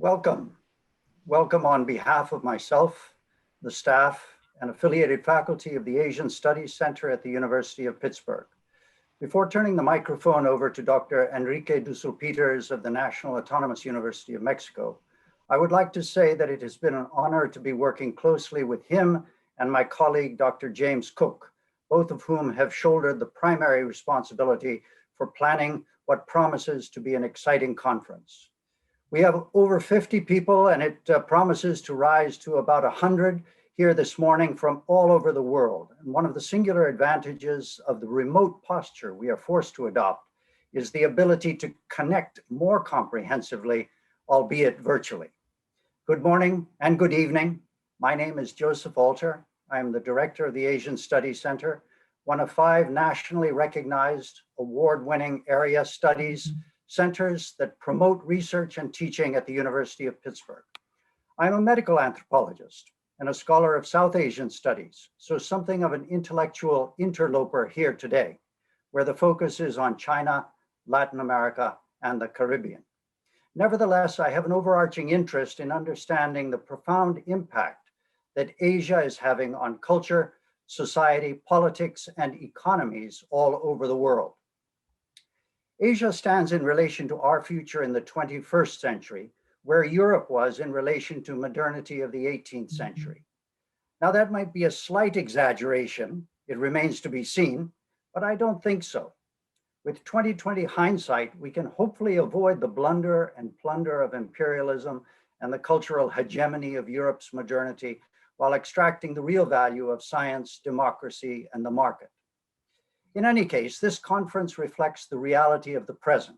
Welcome. Welcome on behalf of myself, the staff, and affiliated faculty of the Asian Studies Center at the University of Pittsburgh. Before turning the microphone over to Dr. Enrique Dussel of the National Autonomous University of Mexico, I would like to say that it has been an honor to be working closely with him and my colleague, Dr. James Cook, both of whom have shouldered the primary responsibility for planning what promises to be an exciting conference. We have over 50 people, and it promises to rise to about 100 here this morning from all over the world. And one of the singular advantages of the remote posture we are forced to adopt is the ability to connect more comprehensively, albeit virtually. Good morning and good evening. My name is Joseph Alter. I am the director of the Asian Studies Center, one of 5 nationally recognized award-winning area studies centers that promote research and teaching at the University of Pittsburgh. I'm a medical anthropologist and a scholar of South Asian studies, so something of an intellectual interloper here today, where the focus is on China, Latin America, and the Caribbean. Nevertheless, I have an overarching interest in understanding the profound impact that Asia is having on culture, society, politics, and economies all over the world. Asia stands in relation to our future in the 21st century, where Europe was in relation to modernity of the 18th century. Now, that might be a slight exaggeration. It remains to be seen, but I don't think so. With 2020 hindsight, we can hopefully avoid the blunder and plunder of imperialism and the cultural hegemony of Europe's modernity while extracting the real value of science, democracy, and the market. In any case, this conference reflects the reality of the present,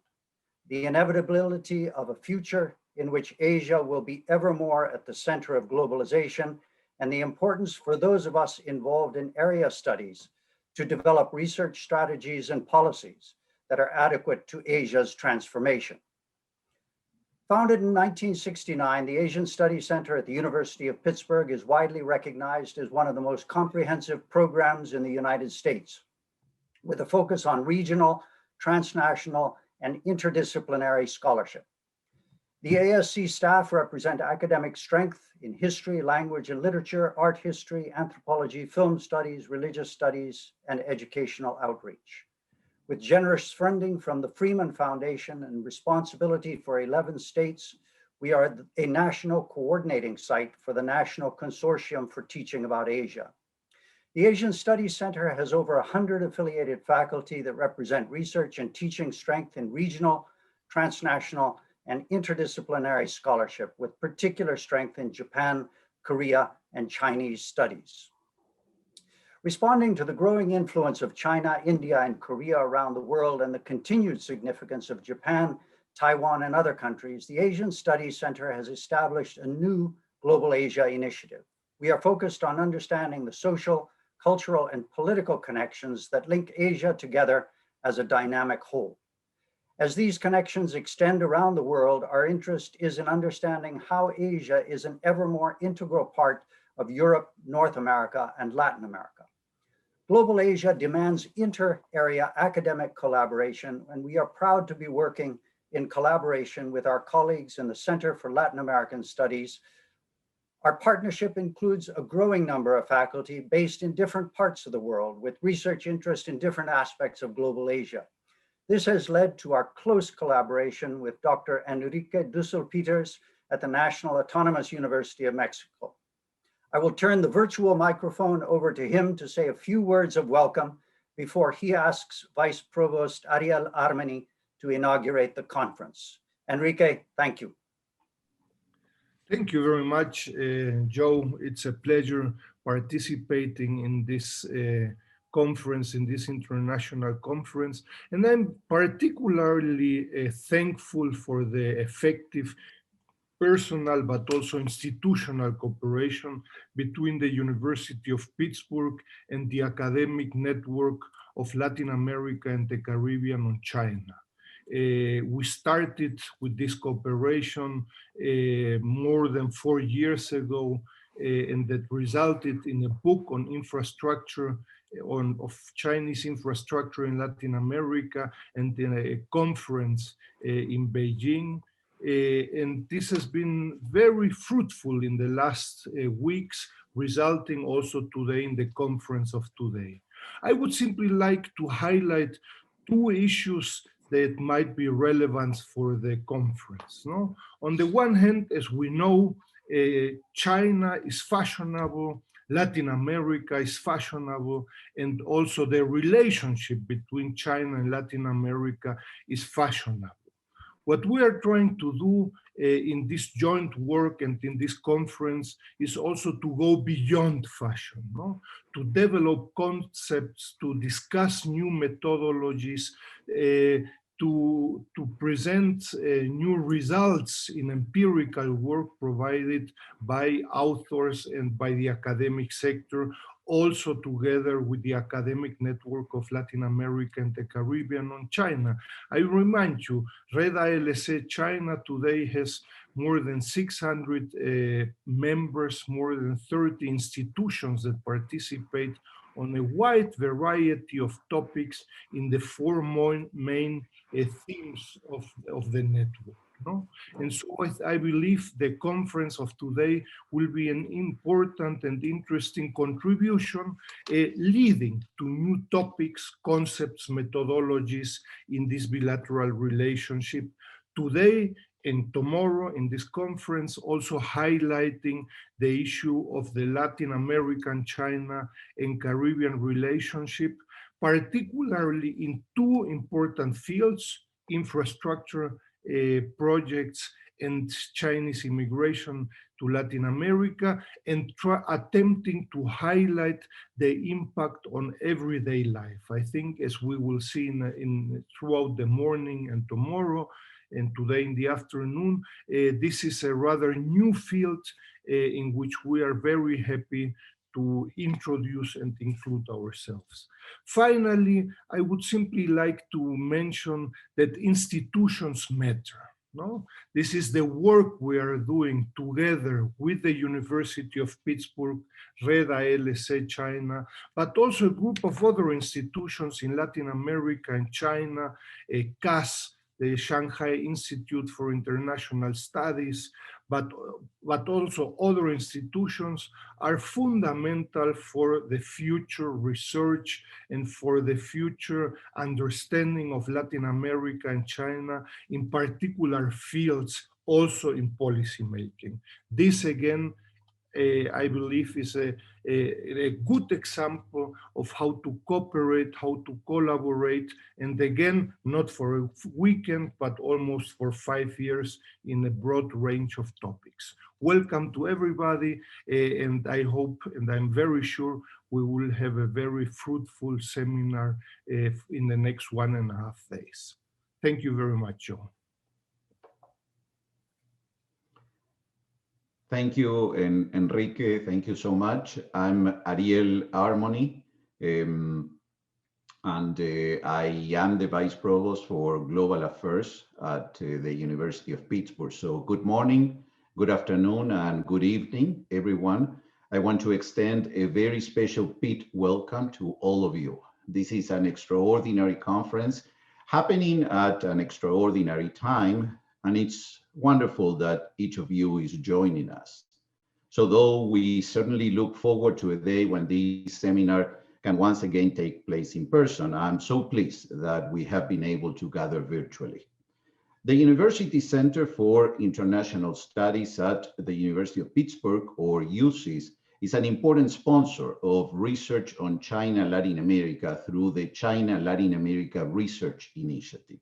the inevitability of a future in which Asia will be ever more at the center of globalization, and the importance for those of us involved in area studies to develop research strategies and policies that are adequate to Asia's transformation. Founded in 1969, the Asian Studies Center at the University of Pittsburgh is widely recognized as one of the most comprehensive programs in the United States, with a focus on regional, transnational, and interdisciplinary scholarship. The ASC staff represent academic strength in history, language and literature, art history, anthropology, film studies, religious studies, and educational outreach. With generous funding from the Freeman Foundation and responsibility for 11 states, we are a national coordinating site for the National Consortium for Teaching About Asia. The Asian Studies Center has over 100 affiliated faculty that represent research and teaching strength in regional, transnational, and interdisciplinary scholarship, with particular strength in Japan, Korea, and Chinese studies. Responding to the growing influence of China, India, and Korea around the world and the continued significance of Japan, Taiwan, and other countries, the Asian Studies Center has established a new Global Asia initiative. We are focused on understanding the social, cultural, and political connections that link Asia together as a dynamic whole. As these connections extend around the world, our interest is in understanding how Asia is an ever more integral part of Europe, North America, and Latin America. Global Asia demands inter-area academic collaboration, and we are proud to be working in collaboration with our colleagues in the Center for Latin American Studies. Our partnership includes a growing number of faculty based in different parts of the world with research interest in different aspects of global Asia. This has led to our close collaboration with Dr. Enrique Dussel at the National Autonomous University of Mexico. I will turn the virtual microphone over to him to say a few words of welcome before he asks Vice Provost Ariel Armony to inaugurate the conference. Enrique, thank you. Thank you very much, Joe. It's a pleasure participating in this conference, in this international conference. And I'm particularly thankful for the effective personal but also institutional cooperation between the University of Pittsburgh and the academic network of Latin America and the Caribbean on China. We started with this cooperation more than 4 years ago, and that resulted in a book on infrastructure, of Chinese infrastructure in Latin America, and then a conference in Beijing and this has been very fruitful in the last weeks, resulting also today in the conference of today. I would simply like to highlight two issues that might be relevant for the conference. No? On the one hand, as we know, China is fashionable, Latin America is fashionable, and also the relationship between China and Latin America is fashionable. What we are trying to do in this joint work and in this conference is also to go beyond fashion, no? To develop concepts, to discuss new methodologies, to present new results in empirical work provided by authors and by the academic sector, also together with the academic network of Latin America and the Caribbean on China. I remind you, ALC-China today has more than 600 members, more than 30 institutions that participate on a wide variety of topics in the four main themes of the network. No? And so I believe the conference of today will be an important and interesting contribution leading to new topics, concepts, methodologies in this bilateral relationship. Today and tomorrow in this conference, also highlighting the issue of the Latin American, China, and Caribbean relationship, particularly in two important fields, infrastructure projects and Chinese immigration to Latin America, and attempting to highlight the impact on everyday life. I think, as we will see throughout the morning and tomorrow, and today in the afternoon, this is a rather new field in which we are very happy to introduce and include ourselves. Finally, I would simply like to mention that institutions matter. No? This is the work we are doing together with the University of Pittsburgh, ALC-China, but also a group of other institutions in Latin America and China, CAS, the Shanghai Institute for International Studies, but also other institutions are fundamental for the future research and for the future understanding of Latin America and China in particular fields, also in policy making. This again, I believe is a good example of how to cooperate, how to collaborate, and again, not for a weekend, but almost for 5 years in a broad range of topics. Welcome to everybody, and I hope, and I'm very sure, we will have a very fruitful seminar in the next 1.5 days. Thank you very much, Joe. Thank you, Enrique. Thank you so much. I'm Ariel Armony, and I am the Vice Provost for Global Affairs at the University of Pittsburgh. So good morning, good afternoon, and good evening, everyone. I want to extend a very special Pitt welcome to all of you. This is an extraordinary conference happening at an extraordinary time, and it's wonderful that each of you is joining us. So though we certainly look forward to a day when this seminar can once again take place in person, I'm so pleased that we have been able to gather virtually. The University Center for International Studies at the University of Pittsburgh, or UCIS, is an important sponsor of research on China, Latin America through the China Latin America Research Initiative.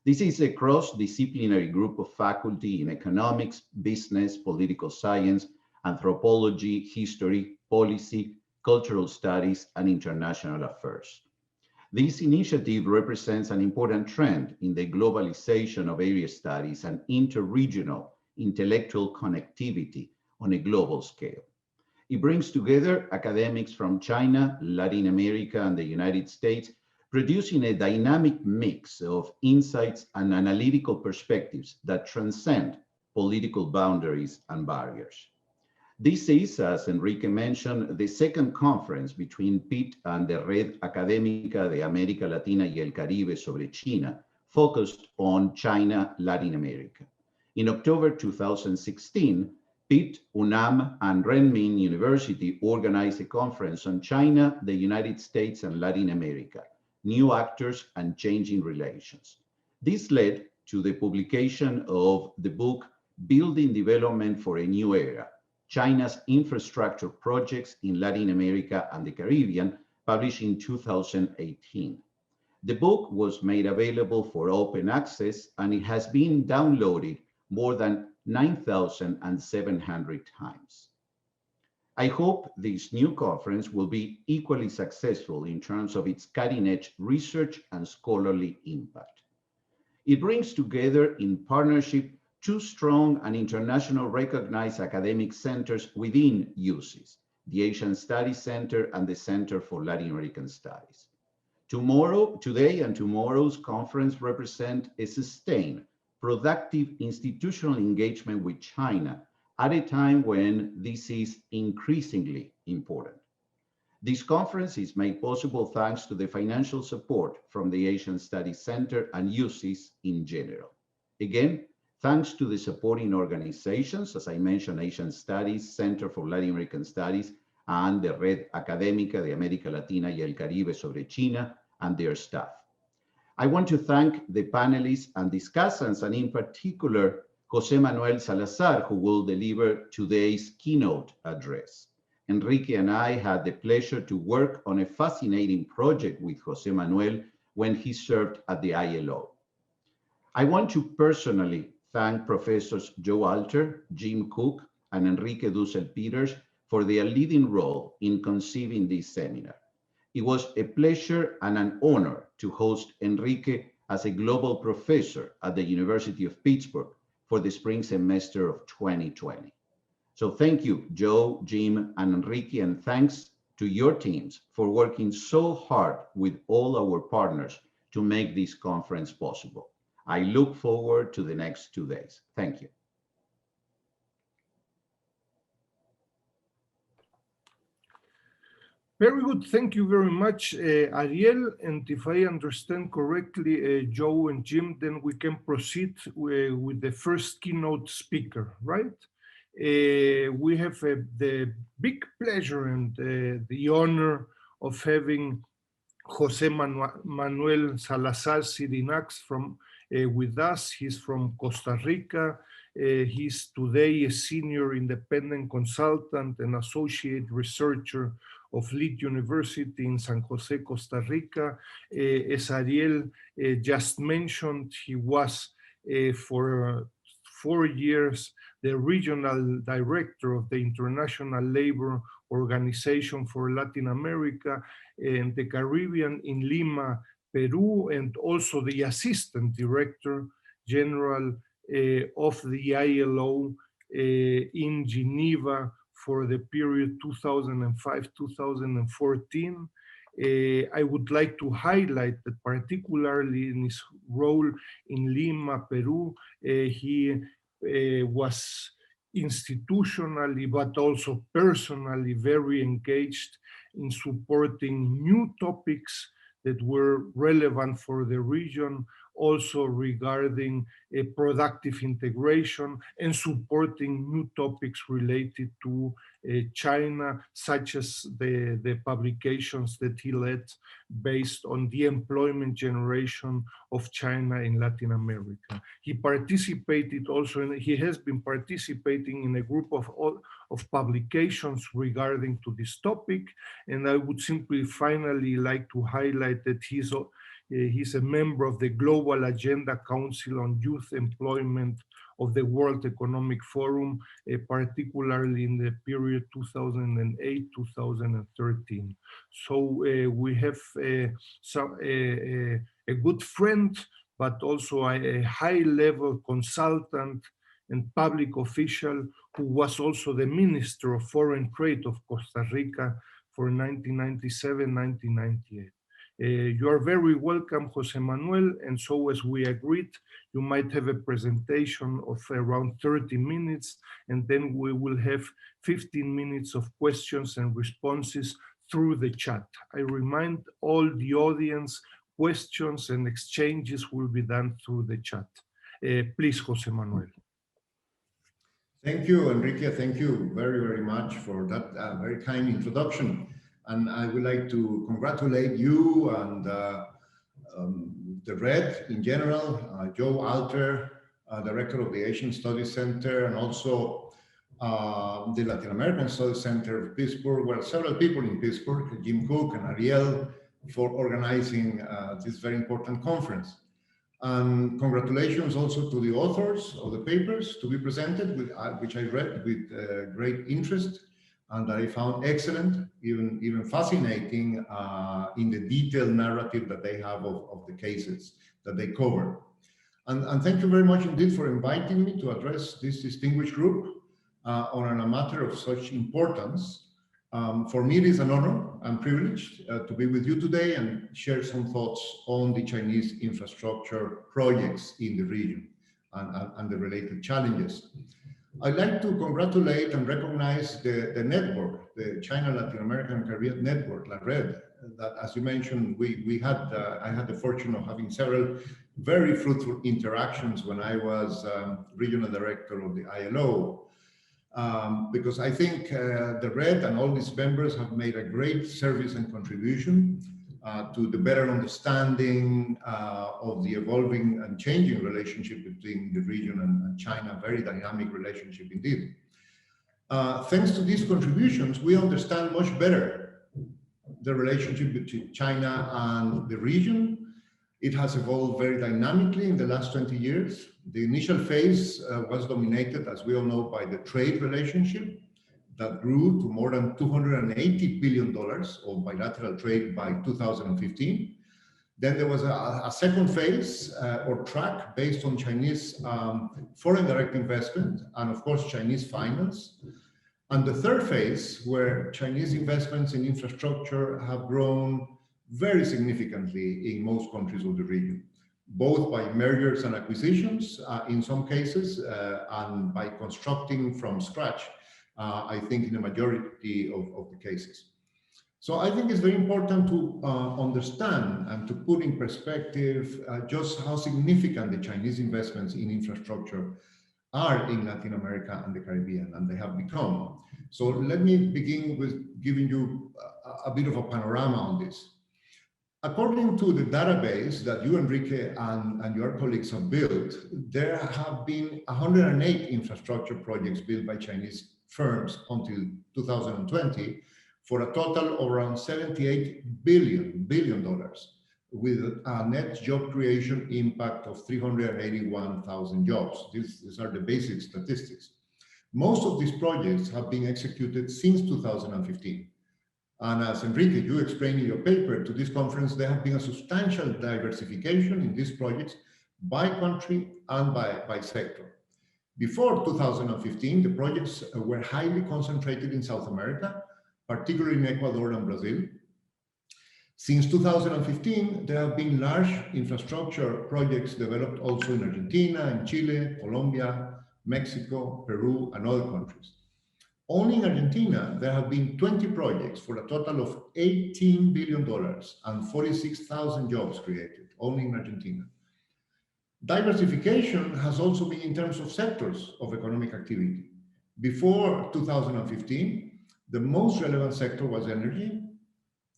This is a cross-disciplinary group of faculty in economics, business, political science, anthropology, history, policy, cultural studies, and international affairs. This initiative represents an important trend in the globalization of area studies and interregional intellectual connectivity on a global scale. It brings together academics from China, Latin America, and the United States, producing a dynamic mix of insights and analytical perspectives that transcend political boundaries and barriers. This is, as Enrique mentioned, the second conference between Pitt and the Red Académica de América Latina y el Caribe sobre China, focused on China, Latin America. In October 2016, Pitt, UNAM, and Renmin University organized a conference on China, the United States, and Latin America, new actors and changing relations. This led to the publication of the book, Building Development for a New Era, China's Infrastructure Projects in Latin America and the Caribbean, published in 2018. The book was made available for open access, and it has been downloaded more than 9,700 times. I hope this new conference will be equally successful in terms of its cutting-edge research and scholarly impact. It brings together in partnership two strong and international recognized academic centers within UCIS, the Asian Studies Center and the Center for Latin American Studies. Today and tomorrow's conference represent a sustained, productive institutional engagement with China at a time when this is increasingly important. This conference is made possible thanks to the financial support from the Asian Studies Center and UCIS in general. Again, thanks to the supporting organizations, as I mentioned, Asian Studies, Center for Latin American Studies, and the Red Académica de América Latina y el Caribe sobre China, and their staff. I want to thank the panelists and discussants, and in particular, José Manuel Salazar, who will deliver today's keynote address. Enrique and I had the pleasure to work on a fascinating project with José Manuel when he served at the ILO. I want to personally thank Professors Joe Alter, Jim Cook, and Enrique Dussel-Peters for their leading role in conceiving this seminar. It was a pleasure and an honor to host Enrique as a global professor at the University of Pittsburgh for the spring semester of 2020. So thank you, Joe, Jim, and Enrique, and thanks to your teams for working so hard with all our partners to make this conference possible. I look forward to the next 2 days. Thank you. Very good. Thank you very much, Ariel. And if I understand correctly, Joe and Jim, then we can proceed with the first keynote speaker, right? We have the big pleasure and the honor of having José Manuel Salazar Sirinax with us. He's from Costa Rica. He's today a senior independent consultant and associate researcher of Lead University in San Jose, Costa Rica. As Ariel just mentioned, he was for 4 years the regional director of the International Labor Organization for Latin America and the Caribbean in Lima, Peru, and also the assistant director general of the ILO in Geneva for the period 2005-2014. I would like to highlight that particularly in his role in Lima, Peru, he was institutionally but also personally very engaged in supporting new topics that were relevant for the region, also regarding a productive integration and supporting new topics related to China, such as the publications that he led based on the employment generation of China in Latin America. He participated also, he has been participating in a group of publications regarding to this topic. And I would simply finally like to highlight that he's a member of the Global Agenda Council on Youth Employment of the World Economic Forum, particularly in the period 2008-2013. So we have a good friend, but also a high-level consultant and public official who was also the Minister of Foreign Trade of Costa Rica for 1997-1998. You are very welcome, José Manuel, and so as we agreed, you might have a presentation of around 30 minutes, and then we will have 15 minutes of questions and responses through the chat. I remind all the audience, questions and exchanges will be done through the chat. Please, José Manuel. Thank you, Enrique. Thank you very, very much for that very kind introduction. And I would like to congratulate you and the RED in general, Joe Alter, Director of the Asian Studies Center, and also the Latin American Studies Center of Pittsburgh, where several people in Pittsburgh, Jim Cook and Ariel, for organizing this very important conference. And congratulations also to the authors of the papers to be presented, which I read with great interest and that I found excellent, even fascinating in the detailed narrative that they have of the cases that they cover. And thank you very much indeed for inviting me to address this distinguished group on a matter of such importance. For me, it is an honor and privilege to be with you today and share some thoughts on the Chinese infrastructure projects in the region and the related challenges. I'd like to congratulate and recognize the network, the China Latin American Caribbean Network, la RED, that, as you mentioned, I had the fortune of having several very fruitful interactions when I was regional director of the ILO. Because I think the RED and all its members have made a great service and contribution to the better understanding of the evolving and changing relationship between the region and China, very dynamic relationship indeed. Thanks to these contributions, we understand much better the relationship between China and the region. It has evolved very dynamically in the last 20 years. The initial phase was dominated, as we all know, by the trade relationship that grew to more than $280 billion of bilateral trade by 2015. Then there was a second phase or track based on Chinese foreign direct investment and, of course, Chinese finance. And the third phase, where Chinese investments in infrastructure have grown very significantly in most countries of the region, both by mergers and acquisitions in some cases, and by constructing from scratch, I think in the majority of the cases. So I think it's very important to understand and to put in perspective just how significant the Chinese investments in infrastructure are in Latin America and the Caribbean, and they have become. So let me begin with giving you a bit of a panorama on this. According to the database that you, Enrique, and your colleagues have built, there have been 108 infrastructure projects built by Chinese firms until 2020 for a total of around $78 billion, with a net job creation impact of 381,000 jobs. These are the basic statistics. Most of these projects have been executed since 2015. And as Enrique, you explained in your paper to this conference, there have been a substantial diversification in these projects by country and by sector. Before 2015, the projects were highly concentrated in South America, particularly in Ecuador and Brazil. Since 2015, there have been large infrastructure projects developed also in Argentina, in Chile, Colombia, Mexico, Peru, and other countries. Only in Argentina, there have been 20 projects for a total of $18 billion and 46,000 jobs created, only in Argentina. Diversification has also been in terms of sectors of economic activity. Before 2015, the most relevant sector was energy,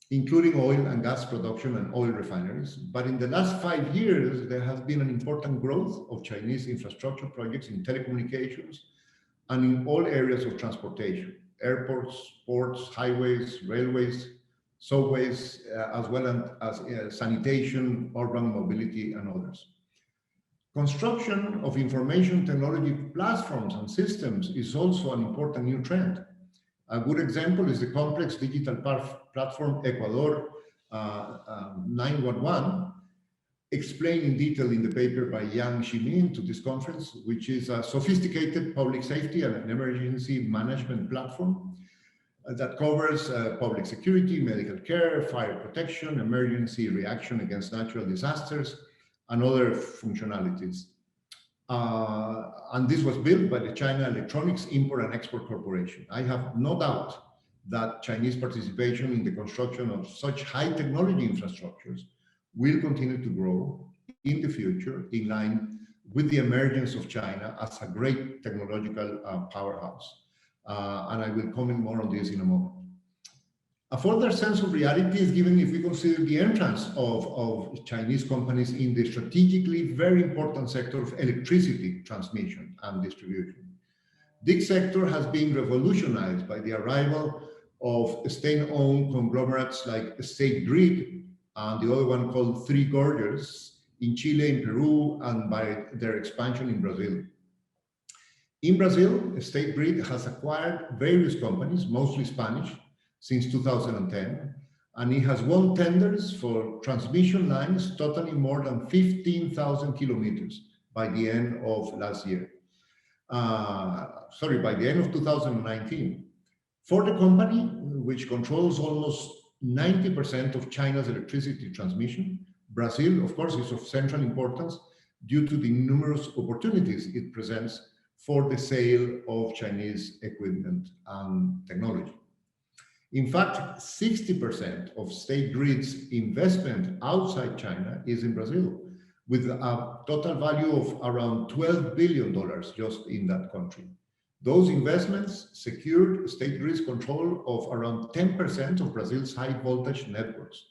including oil and gas production and oil refineries. But in the last 5 years, there has been an important growth of Chinese infrastructure projects in telecommunications and in all areas of transportation, airports, ports, highways, railways, subways, as well as sanitation, urban mobility, and others. Construction of information technology platforms and systems is also an important new trend. A good example is the complex digital platform Ecuador 911, explained in detail in the paper by Yang Ximin to this conference, which is a sophisticated public safety and an emergency management platform that covers public security, medical care, fire protection, emergency reaction against natural disasters, and other functionalities. And this was built by the China Electronics Import and Export Corporation. I have no doubt that Chinese participation in the construction of such high technology infrastructures will continue to grow in the future in line with the emergence of China as a great technological powerhouse. And I will comment more on this in a moment. A further sense of reality is given if we consider the entrance of Chinese companies in the strategically very important sector of electricity transmission and distribution. This sector has been revolutionized by the arrival of state-owned conglomerates like State Grid and the other one called Three Gorges in Chile, in Peru, and by their expansion in Brazil. In Brazil, State Grid has acquired various companies, mostly Spanish, since 2010, and it has won tenders for transmission lines totaling more than 15,000 kilometers by the end of last year. By the end of 2019. For the company, which controls almost 90% of China's electricity transmission, Brazil, of course, is of central importance due to the numerous opportunities it presents for the sale of Chinese equipment and technology. In fact, 60% of State Grid's investment outside China is in Brazil, with a total value of around $12 billion just in that country. Those investments secured State Grid's control of around 10% of Brazil's high voltage networks.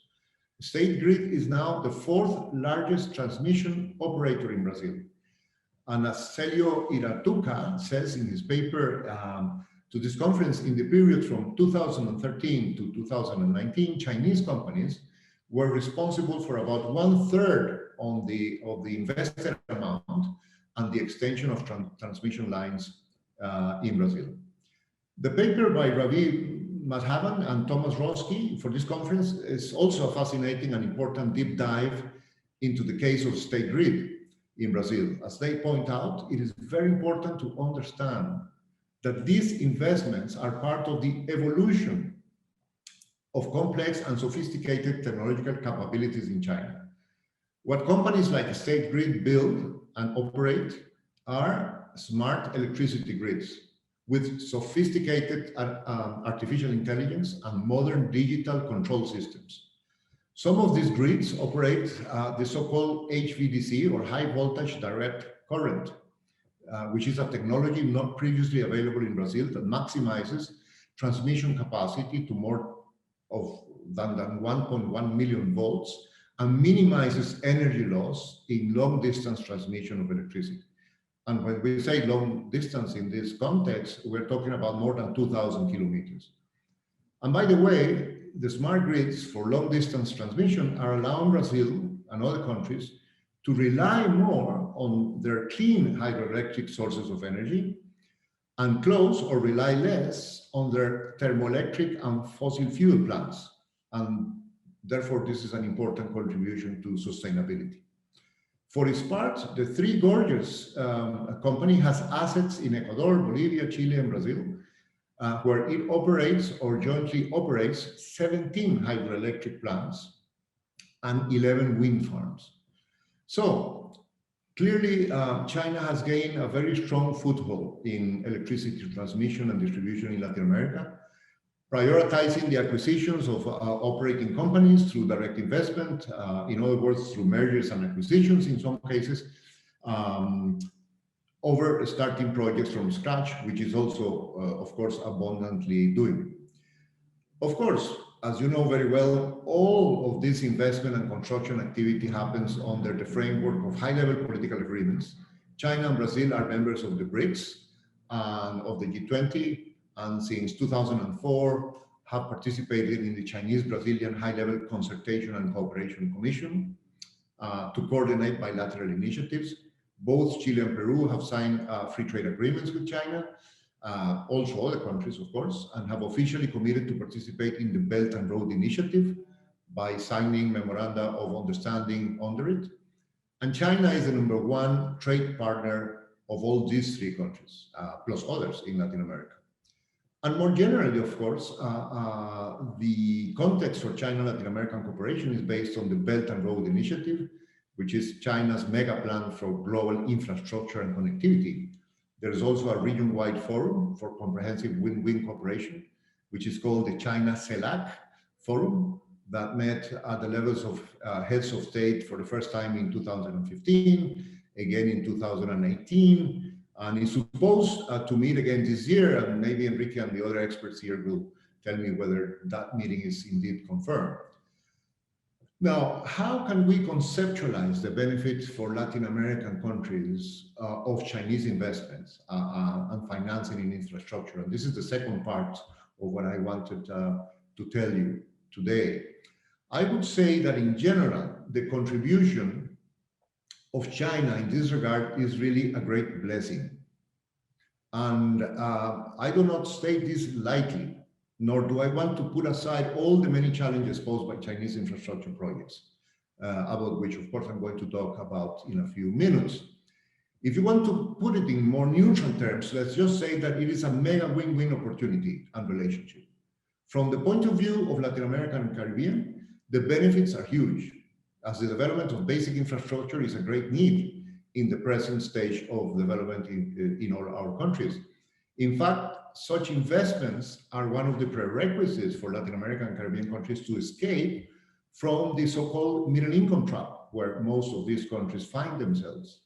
State Grid is now the fourth largest transmission operator in Brazil. And as Celio Iratuca says in his paper to this conference, in the period from 2013 to 2019, Chinese companies were responsible for about 1/3 of the invested amount and the extension of transmission lines in Brazil. The paper by Ravi Madhavan and Thomas Roski for this conference is also a fascinating and important deep dive into the case of State Grid in Brazil. As they point out, it is very important to understand that these investments are part of the evolution of complex and sophisticated technological capabilities in China. What companies like State Grid build and operate are smart electricity grids with sophisticated artificial intelligence and modern digital control systems. Some of these grids operate the so-called HVDC, or high voltage direct current, which is a technology not previously available in Brazil that maximizes transmission capacity to more than 1.1 million volts and minimizes energy loss in long distance transmission of electricity. And when we say long distance in this context, we're talking about more than 2,000 kilometers. And by the way, the smart grids for long distance transmission are allowing Brazil and other countries to rely more on their clean hydroelectric sources of energy and close or rely less on their thermoelectric and fossil fuel plants. And therefore, this is an important contribution to sustainability. For its part, the Three Gorges company has assets in Ecuador, Bolivia, Chile, and Brazil, where it operates or jointly operates 17 hydroelectric plants and 11 wind farms. So clearly, China has gained a very strong foothold in electricity transmission and distribution in Latin America, prioritizing the acquisitions of operating companies through direct investment, in other words, through mergers and acquisitions in some cases, over starting projects from scratch, which is also, of course, abundantly doing. Of course, as you know very well, all of this investment and construction activity happens under the framework of high-level political agreements. China and Brazil are members of the BRICS and of the G20, and since 2004 have participated in the Chinese-Brazilian High-Level Consultation and Cooperation Commission to coordinate bilateral initiatives. Both Chile and Peru have signed free trade agreements with China, also other countries, of course, and have officially committed to participate in the Belt and Road Initiative by signing memoranda of understanding under it. And China is the #1 trade partner of all these three countries, plus others in Latin America. And more generally, of course, the context for China-Latin American cooperation is based on the Belt and Road Initiative, which is China's mega plan for global infrastructure and connectivity. There is also a region-wide forum for comprehensive win-win cooperation, which is called the China-CELAC Forum, that met at the levels of heads of state for the first time in 2015. again in 2018, and is supposed to meet again this year, and maybe Enrique and the other experts here will tell me whether that meeting is indeed confirmed. Now, how can we conceptualize the benefits for Latin American countries of Chinese investments and financing in infrastructure? And this is the second part of what I wanted to tell you today. I would say that in general, the contribution of China in this regard is really a great blessing. And I do not state this lightly, nor do I want to put aside all the many challenges posed by Chinese infrastructure projects, about which, of course, I'm going to talk about in a few minutes. If you want to put it in more neutral terms, let's just say that it is a mega win-win opportunity and relationship. From the point of view of Latin America and Caribbean, the benefits are huge, as the development of basic infrastructure is a great need in the present stage of development in all our countries. In fact, such investments are one of the prerequisites for Latin American and Caribbean countries to escape from the so-called middle income trap, where most of these countries find themselves.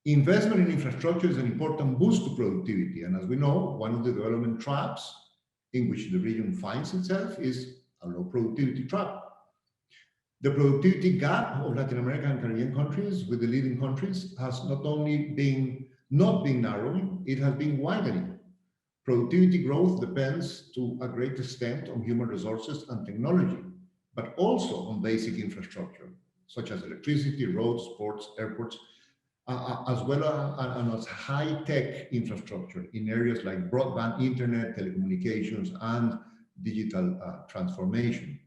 Investment in infrastructure is an important boost to productivity, and as we know, one of the development traps in which the region finds itself is a low productivity trap. The productivity gap of Latin American and Caribbean countries with the leading countries has not been narrowing, it has been widening. Productivity growth depends to a great extent on human resources and technology, but also on basic infrastructure, such as electricity, roads, ports, airports, as well as high-tech infrastructure in areas like broadband, internet, telecommunications, and digital transformation.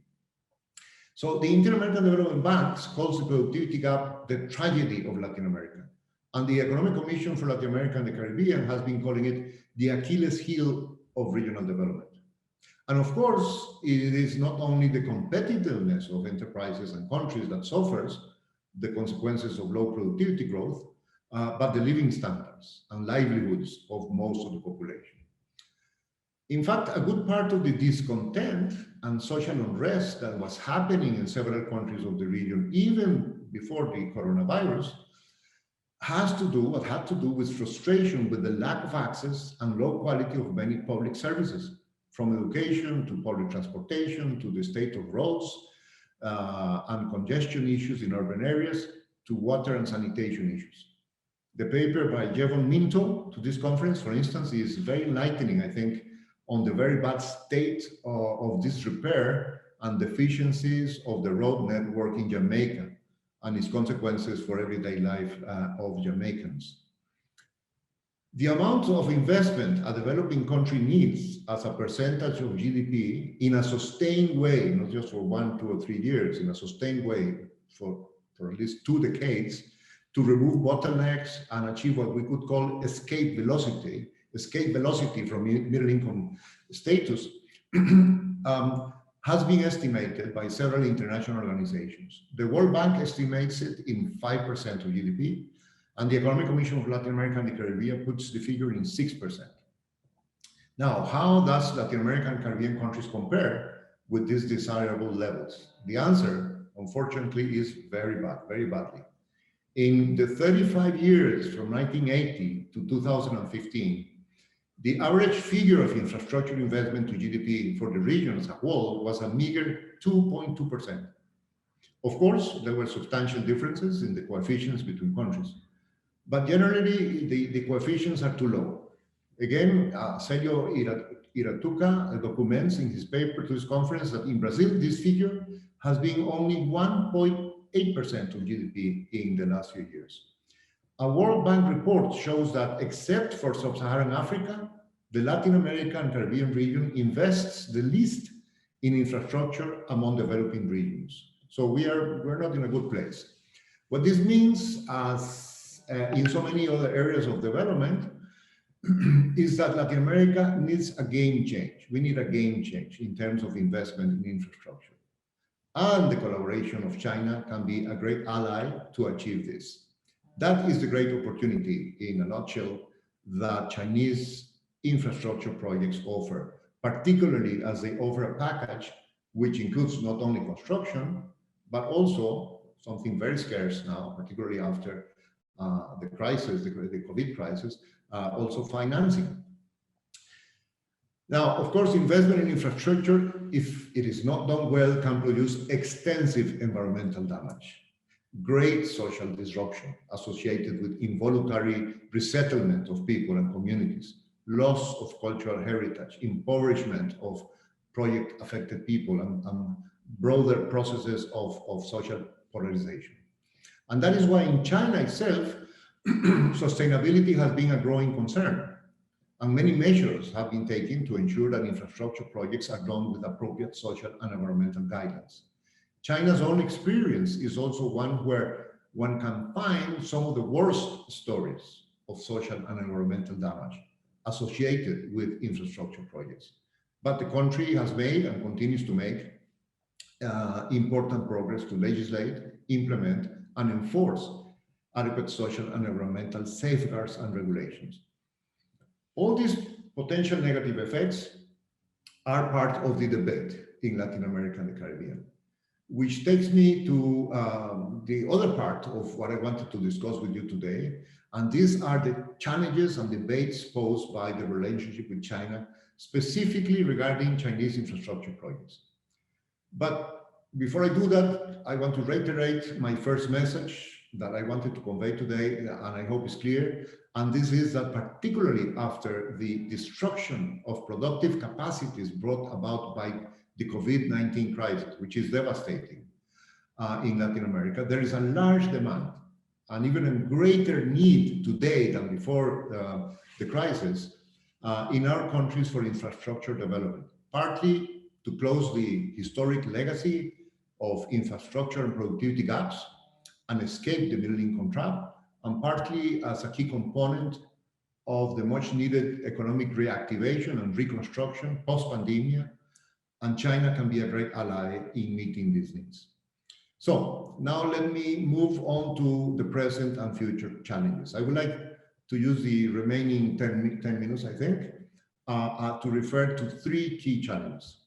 So the Inter-American Development Bank calls the productivity gap the tragedy of Latin America. And the Economic Commission for Latin America and the Caribbean has been calling it the Achilles heel of regional development. And of course, it is not only the competitiveness of enterprises and countries that suffers the consequences of low productivity growth, but the living standards and livelihoods of most of the population. In fact, a good part of the discontent and social unrest that was happening in several countries of the region, even before the coronavirus, had to do with frustration with the lack of access and low quality of many public services, from education to public transportation to the state of roads and congestion issues in urban areas to water and sanitation issues. The paper by Jevon Minto to this conference, for instance, is very enlightening, I think, on the very bad state of disrepair and deficiencies of the road network in Jamaica and its consequences for everyday life of Jamaicans. The amount of investment a developing country needs as a percentage of GDP in a sustained way, not just for 1, 2, or 3 years, in a sustained way for at least 2 decades, to remove bottlenecks and achieve what we could call escape velocity from middle income status, has been estimated by several international organizations. The World Bank estimates it in 5% of GDP, and the Economic Commission of Latin America and the Caribbean puts the figure in 6%. Now, how does Latin American and Caribbean countries compare with these desirable levels? The answer, unfortunately, is very bad, very badly. In the 35 years from 1980 to 2015, the average figure of infrastructure investment to GDP for the region as a whole was a meager 2.2%. Of course, there were substantial differences in the coefficients between countries, but generally the coefficients are too low. Again, Celio Iratuca documents in his paper to this conference that in Brazil, this figure has been only 1.8% of GDP in the last few years. A World Bank report shows that except for sub-Saharan Africa, the Latin American and Caribbean region invests the least in infrastructure among developing regions. So we're not in a good place. What this means, as in so many other areas of development, is that Latin America needs a game change. We need a game change in terms of investment in infrastructure. And the collaboration of China can be a great ally to achieve this. That is the great opportunity, in a nutshell, that Chinese infrastructure projects offer, particularly as they offer a package which includes not only construction, but also something very scarce now, particularly after the crisis, the COVID crisis, also financing. Now, of course, investment in infrastructure, if it is not done well, can produce extensive environmental damage, great social disruption associated with involuntary resettlement of people and communities, loss of cultural heritage, impoverishment of project-affected people, and broader processes of social polarization. And that is why in China itself, sustainability has been a growing concern. And many measures have been taken to ensure that infrastructure projects are done with appropriate social and environmental guidelines. China's own experience is also one where one can find some of the worst stories of social and environmental damage associated with infrastructure projects. But the country has made and continues to make important progress to legislate, implement, and enforce adequate social and environmental safeguards and regulations. All these potential negative effects are part of the debate in Latin America and the Caribbean, which takes me to the other part of what I wanted to discuss with you today. And these are the challenges and debates posed by the relationship with China, specifically regarding Chinese infrastructure projects. But before I do that, I want to reiterate my first message that I wanted to convey today, and I hope it's clear. And this is that particularly after the destruction of productive capacities brought about by the COVID-19 crisis, which is devastating in Latin America, there is a large demand and even a greater need today than before the crisis in our countries for infrastructure development, partly to close the historic legacy of infrastructure and productivity gaps and escape the middle income trap, and partly as a key component of the much needed economic reactivation and reconstruction post-pandemia, and China can be a great ally in meeting these needs. So now let me move on to the present and future challenges. I would like to use the remaining 10 minutes, I think, to refer to three key challenges.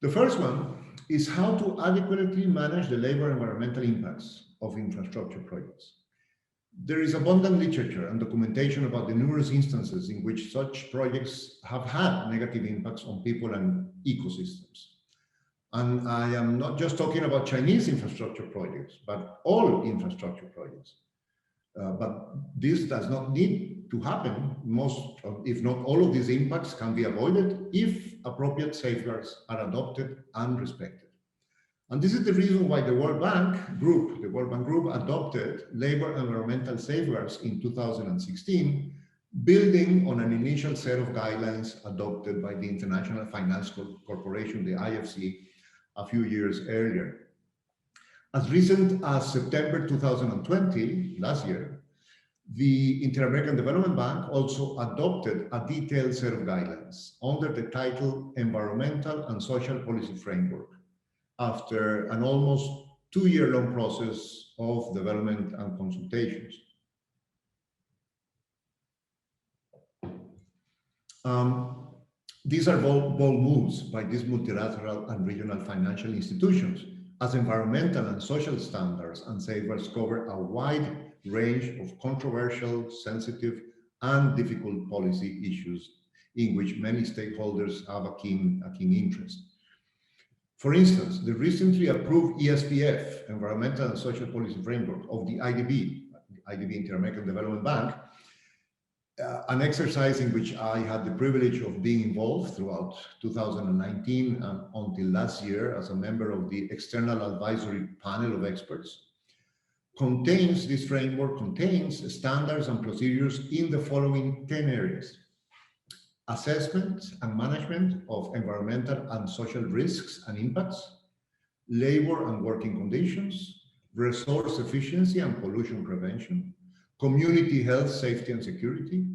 The first one is how to adequately manage the labor and environmental impacts of infrastructure projects. There is abundant literature and documentation about the numerous instances in which such projects have had negative impacts on people and ecosystems. And I am not just talking about Chinese infrastructure projects, but all infrastructure projects. But this does not need to happen. Most, if not all of these impacts can be avoided if appropriate safeguards are adopted and respected. And this is the reason why the World Bank Group adopted labor and environmental safeguards in 2016, building on an initial set of guidelines adopted by the International Finance Corporation, the IFC, a few years earlier. As recent as September 2020, last year, the Inter-American Development Bank also adopted a detailed set of guidelines under the title Environmental and Social Policy Framework, after an almost 2-year-long process of development and consultations. These are bold moves by these multilateral and regional financial institutions, as environmental and social standards and safeguards cover a wide range of controversial, sensitive, and difficult policy issues in which many stakeholders have a keen interest. For instance, the recently approved ESPF, Environmental and Social Policy Framework of the IDB, Inter-American Development Bank, an exercise in which I had the privilege of being involved throughout 2019 and until last year as a member of the external advisory panel of experts, this framework contains standards and procedures in the following 10 areas: assessment and management of environmental and social risks and impacts, labor and working conditions, resource efficiency and pollution prevention, community health, safety and security,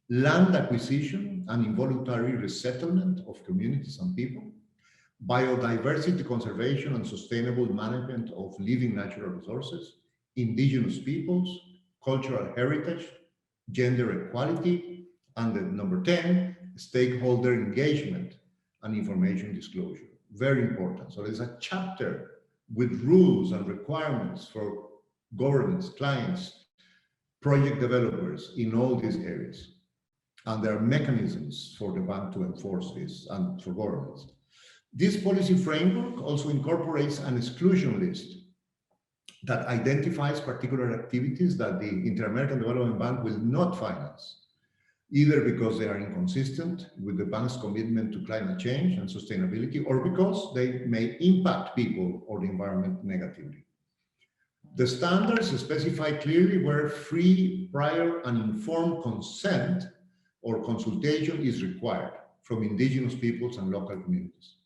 land acquisition and involuntary resettlement of communities and people, biodiversity conservation and sustainable management of living natural resources, indigenous peoples, cultural heritage, gender equality, and number 10, stakeholder engagement and information disclosure. Very important. So there's a chapter with rules and requirements for governments, clients, project developers in all these areas. And there are mechanisms for the bank to enforce this and for governments. This policy framework also incorporates an exclusion list that identifies particular activities that the Inter-American Development Bank will not finance, either because they are inconsistent with the bank's commitment to climate change and sustainability, or because they may impact people or the environment negatively. The standards specify clearly where free, prior, and informed consent or consultation is required from indigenous peoples and local communities.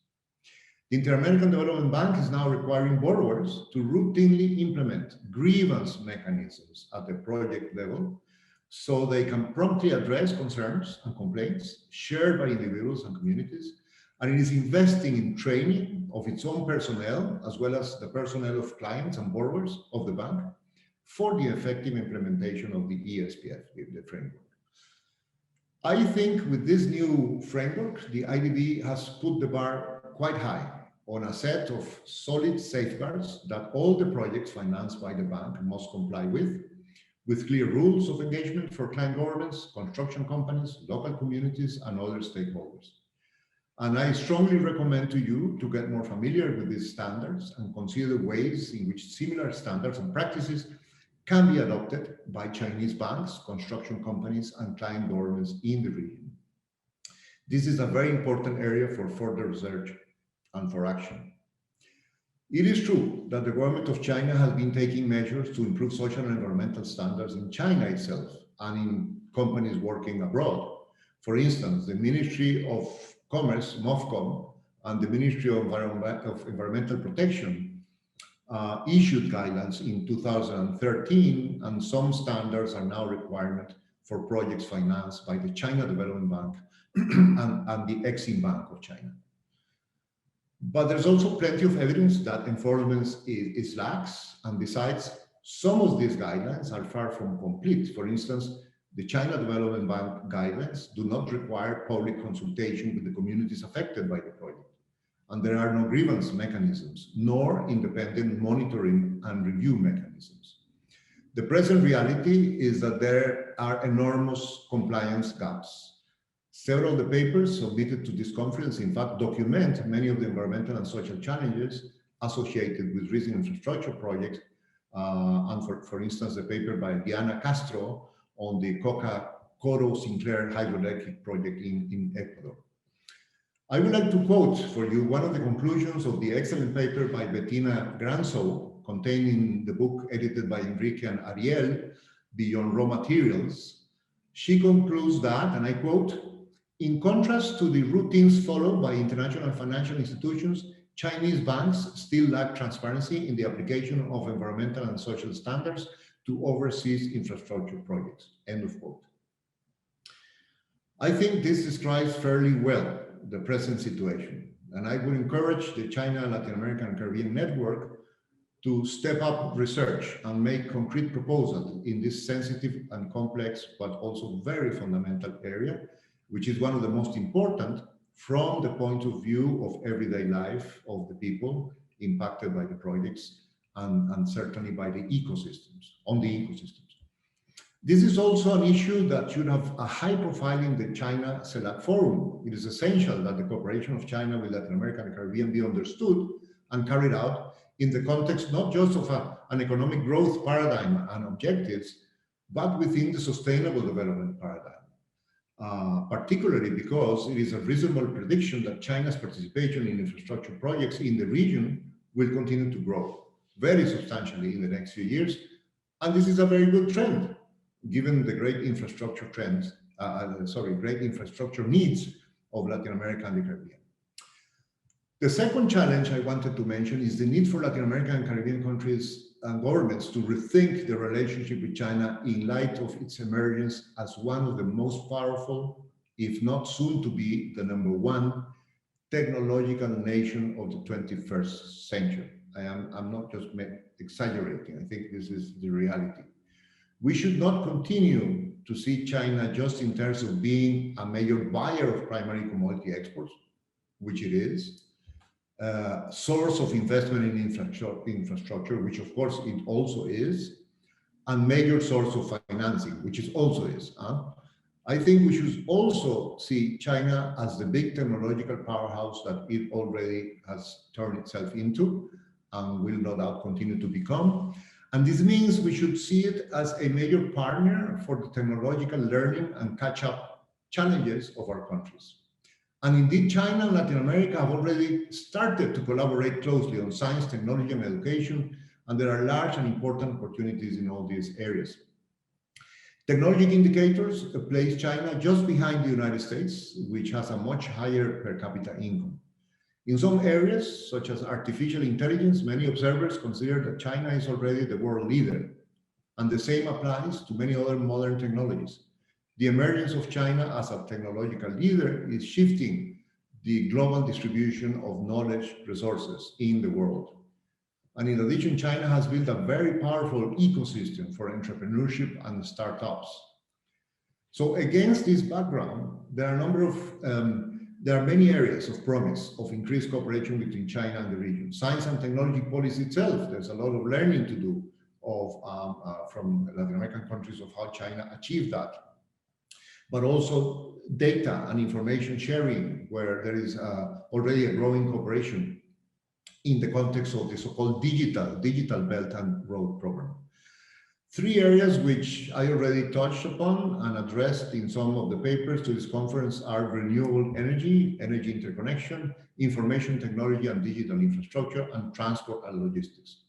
The Inter-American Development Bank is now requiring borrowers to routinely implement grievance mechanisms at the project level so they can promptly address concerns and complaints shared by individuals and communities, and it is investing in training of its own personnel as well as the personnel of clients and borrowers of the bank for the effective implementation of the ESPF, the framework. I think with this new framework, the IDB has put the bar quite high on a set of solid safeguards that all the projects financed by the bank must comply with clear rules of engagement for client governments, construction companies, local communities, and other stakeholders. And I strongly recommend to you to get more familiar with these standards and consider ways in which similar standards and practices can be adopted by Chinese banks, construction companies, and client governments in the region. This is a very important area for further research and for action. It is true that the government of China has been taking measures to improve social and environmental standards in China itself and in companies working abroad. For instance, the Ministry of Commerce, MOFCOM, and the Ministry of Environmental Protection issued guidelines in 2013, and some standards are now requirement for projects financed by the China Development Bank and the Exim Bank of China. But there's also plenty of evidence that enforcement is lax, and besides, some of these guidelines are far from complete. For instance, the China Development Bank guidelines do not require public consultation with the communities affected by the project, and there are no grievance mechanisms, nor independent monitoring and review mechanisms. The present reality is that there are enormous compliance gaps. Several of the papers submitted to this conference, in fact, document many of the environmental and social challenges associated with recent infrastructure projects. And for instance, the paper by Diana Castro on the Coca-Cola Sinclair Hydroelectric project in Ecuador. I would like to quote for you one of the conclusions of the excellent paper by Bettina Granzow, contained in the book edited by Enrique and Ariel, Beyond Raw Materials. She concludes that, and I quote, "In contrast to the routines followed by international financial institutions, Chinese banks still lack transparency in the application of environmental and social standards to overseas infrastructure projects." End of quote. I think this describes fairly well the present situation, and I would encourage the China, Latin American, and Caribbean network to step up research and make concrete proposals in this sensitive and complex, but also very fundamental area, which is one of the most important from the point of view of everyday life of the people impacted by the projects and certainly by the ecosystems, on the ecosystems. This is also an issue that should have a high profile in the China CELAC Forum. It is essential that the cooperation of China with Latin America and the Caribbean be understood and carried out in the context not just of an economic growth paradigm and objectives, but within the sustainable development paradigm. Particularly because it is a reasonable prediction that China's participation in infrastructure projects in the region will continue to grow very substantially in the next few years. And this is a very good trend, given the great infrastructure great infrastructure needs of Latin America and the Caribbean. The second challenge I wanted to mention is the need for Latin American and Caribbean countries and governments to rethink the relationship with China in light of its emergence as one of the most powerful, if not soon to be the #1 technological nation of the 21st century. I'm not just exaggerating. I think this is the reality. We should not continue to see China just in terms of being a major buyer of primary commodity exports, which it is, source of investment in infrastructure, which of course it also is, and major source of financing, which it also is. I think we should also see China as the big technological powerhouse that it already has turned itself into and will no doubt continue to become. And this means we should see it as a major partner for the technological learning and catch-up challenges of our countries. And indeed, China and Latin America have already started to collaborate closely on science, technology, and education, and there are large and important opportunities in all these areas. Technology indicators place China just behind the United States, which has a much higher per capita income. In some areas, such as artificial intelligence, many observers consider that China is already the world leader, and the same applies to many other modern technologies. The emergence of China as a technological leader is shifting the global distribution of knowledge resources in the world. And in addition, China has built a very powerful ecosystem for entrepreneurship and startups. So against this background, there are many areas of promise of increased cooperation between China and the region. Science and technology policy itself, there's a lot of learning to do from Latin American countries of how China achieved that. But also data and information sharing, where there is already a growing cooperation in the context of the so-called digital Belt and Road program. Three areas which I already touched upon and addressed in some of the papers to this conference are renewable energy, energy interconnection, information technology and digital infrastructure, and transport and logistics.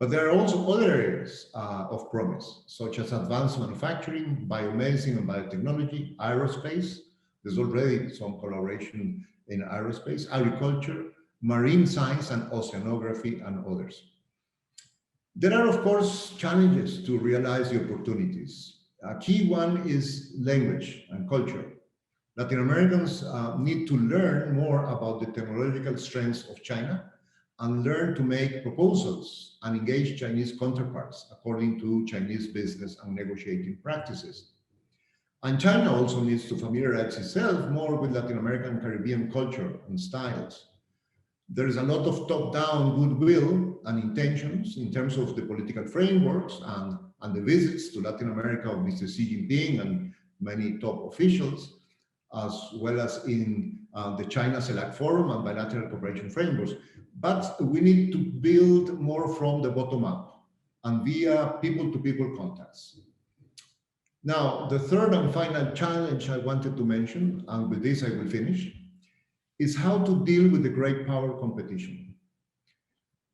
But there are also other areas of promise, such as advanced manufacturing, biomedicine and biotechnology, aerospace. There's already some collaboration in aerospace, agriculture, marine science and oceanography, and others. There are, of course, challenges to realize the opportunities. A key one is language and culture. Latin Americans need to learn more about the technological strengths of China and learn to make proposals and engage Chinese counterparts according to Chinese business and negotiating practices. And China also needs to familiarize itself more with Latin American and Caribbean culture and styles. There is a lot of top-down goodwill and intentions in terms of the political frameworks and the visits to Latin America of Mr. Xi Jinping and many top officials, as well as in the China Select Forum and bilateral cooperation frameworks. But we need to build more from the bottom up and via people-to-people contacts. Now, the third and final challenge I wanted to mention, and with this I will finish, is how to deal with the great power competition.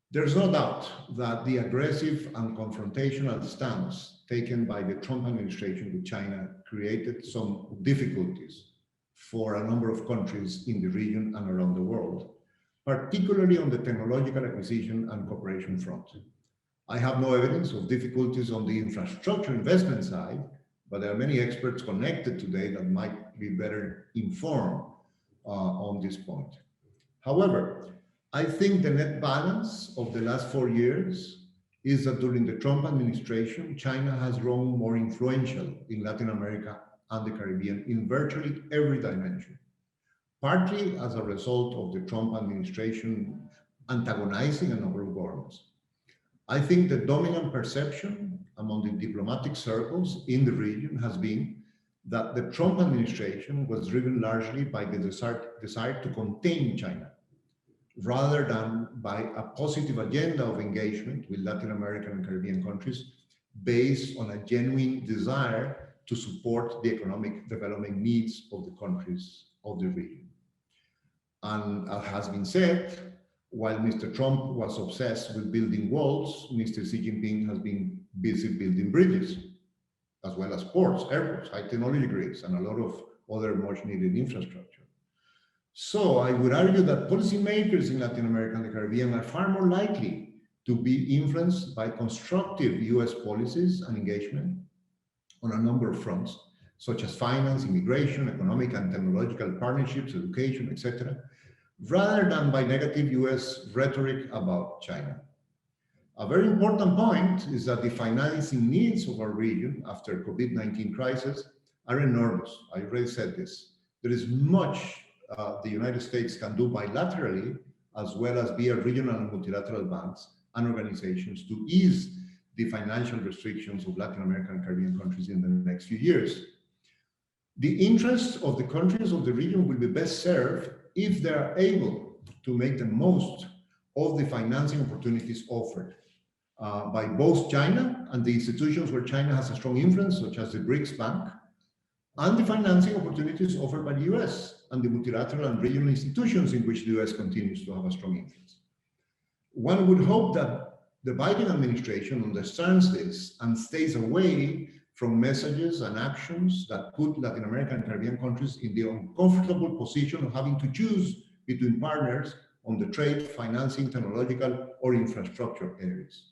There's no doubt that the aggressive and confrontational stance taken by the Trump administration with China created some difficulties for a number of countries in the region and around the world, particularly on the technological acquisition and cooperation front. I have no evidence of difficulties on the infrastructure investment side, but there are many experts connected today that might be better informed on this point. However, I think the net balance of the last 4 years is that during the Trump administration, China has grown more influential in Latin America and the Caribbean in virtually every dimension, partly as a result of the Trump administration antagonizing a number of governments. I think the dominant perception among the diplomatic circles in the region has been that the Trump administration was driven largely by the desire to contain China, rather than by a positive agenda of engagement with Latin American and Caribbean countries based on a genuine desire to support the economic development needs of the countries of the region. And as has been said, while Mr. Trump was obsessed with building walls, Mr. Xi Jinping has been busy building bridges, as well as ports, airports, high technology grids, and a lot of other much needed infrastructure. So I would argue that policymakers in Latin America and the Caribbean are far more likely to be influenced by constructive US policies and engagement on a number of fronts, such as finance, immigration, economic and technological partnerships, education, etc., rather than by negative US rhetoric about China. A very important point is that the financing needs of our region after COVID-19 crisis are enormous. I already said this. There is much the United States can do bilaterally as well as via regional and multilateral banks and organizations to ease the financial restrictions of Latin American and Caribbean countries in the next few years. The interests of the countries of the region will be best served if they are able to make the most of the financing opportunities offered by both China and the institutions where China has a strong influence, such as the BRICS Bank, and the financing opportunities offered by the US and the multilateral and regional institutions in which the US continues to have a strong influence. One would hope that the Biden administration understands this and stays away from messages and actions that put Latin American and Caribbean countries in the uncomfortable position of having to choose between partners on the trade, financing, technological, or infrastructure areas.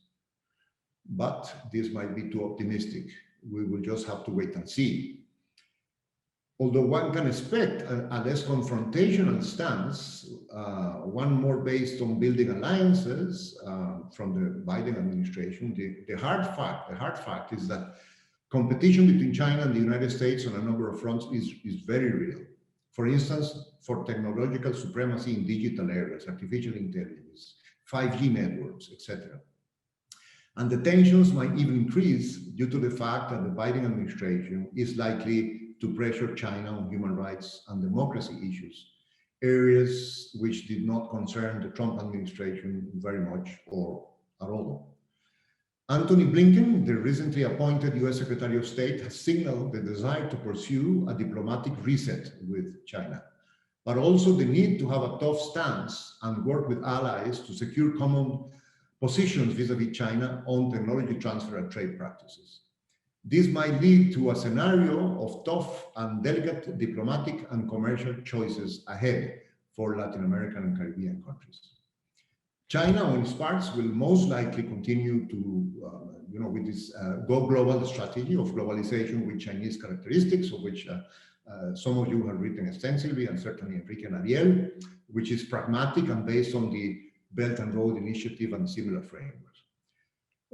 But this might be too optimistic. We will just have to wait and see. Although one can expect a less confrontational stance, one more based on building alliances from the Biden administration, the hard fact is that competition between China and the United States on a number of fronts is very real. For instance, for technological supremacy in digital areas, artificial intelligence, 5G networks, etc. And the tensions might even increase due to the fact that the Biden administration is likely to pressure China on human rights and democracy issues, areas which did not concern the Trump administration very much or at all. Antony Blinken, the recently appointed US Secretary of State, has signaled the desire to pursue a diplomatic reset with China, but also the need to have a tough stance and work with allies to secure common positions vis-a-vis China on technology transfer and trade practices. This might lead to a scenario of tough and delicate diplomatic and commercial choices ahead for Latin American and Caribbean countries. China, on its part, will most likely continue to, with this go global strategy of globalization with Chinese characteristics, of which some of you have written extensively, and certainly Enrique and Ariel, which is pragmatic and based on the Belt and Road Initiative and similar frameworks.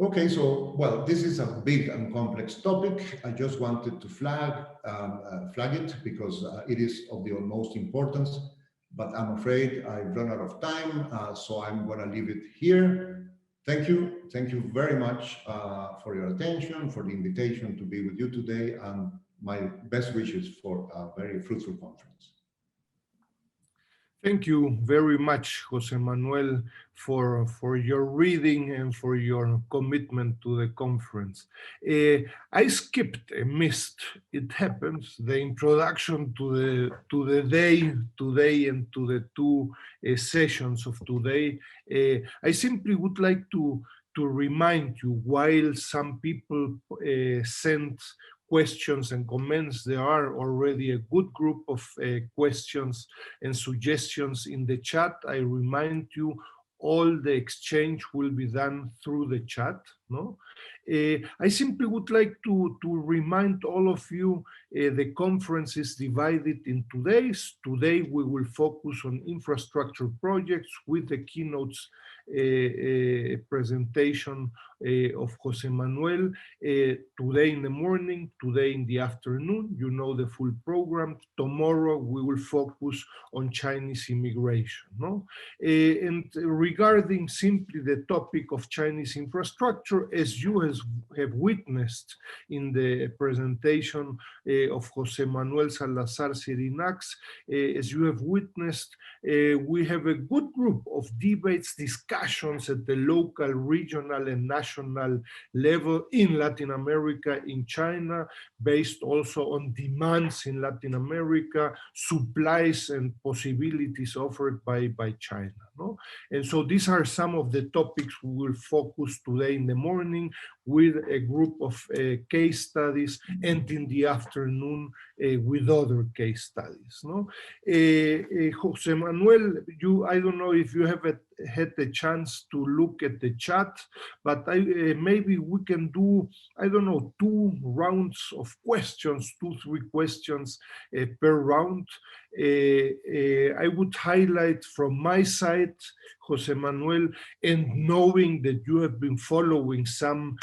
Okay, so, well, this is a big and complex topic. I just wanted to flag it because it is of the utmost importance, but I'm afraid I've run out of time, so I'm going to leave it here. Thank you. Thank you very much for your attention, for the invitation to be with you today, and my best wishes for a very fruitful conference. Thank you very much, Jose Manuel, for your reading and for your commitment to the conference. I missed, it happens, the introduction to the day today and to the two sessions of today. I simply would like to remind you, while some people sent questions and comments, there are already a good group of questions and suggestions in the chat. I remind you, all the exchange will be done through the chat. No, I simply would like to remind all of you, the conference is divided in 2 days. Today we will focus on infrastructure projects with the keynotes presentation of Jose Manuel today in the morning, today in the afternoon. You know the full program. Tomorrow we will focus on Chinese immigration. No? And regarding simply the topic of Chinese infrastructure, as you have witnessed in the presentation of Jose Manuel Salazar Sirinax, as you have witnessed, we have a good group of debates, discussions at the local, regional, and national level in Latin America, in China, based also on demands in Latin America, supplies and possibilities offered by China. No? And so these are some of the topics we will focus today in the morning with a group of case studies, and in the afternoon with other case studies. No? Jose Manuel, I don't know if you have had the chance to look at the chat, but maybe we can do, I don't know, 2 rounds of questions, 2-3 questions per round. I would highlight from my side, Jose Manuel, and knowing that you have been following some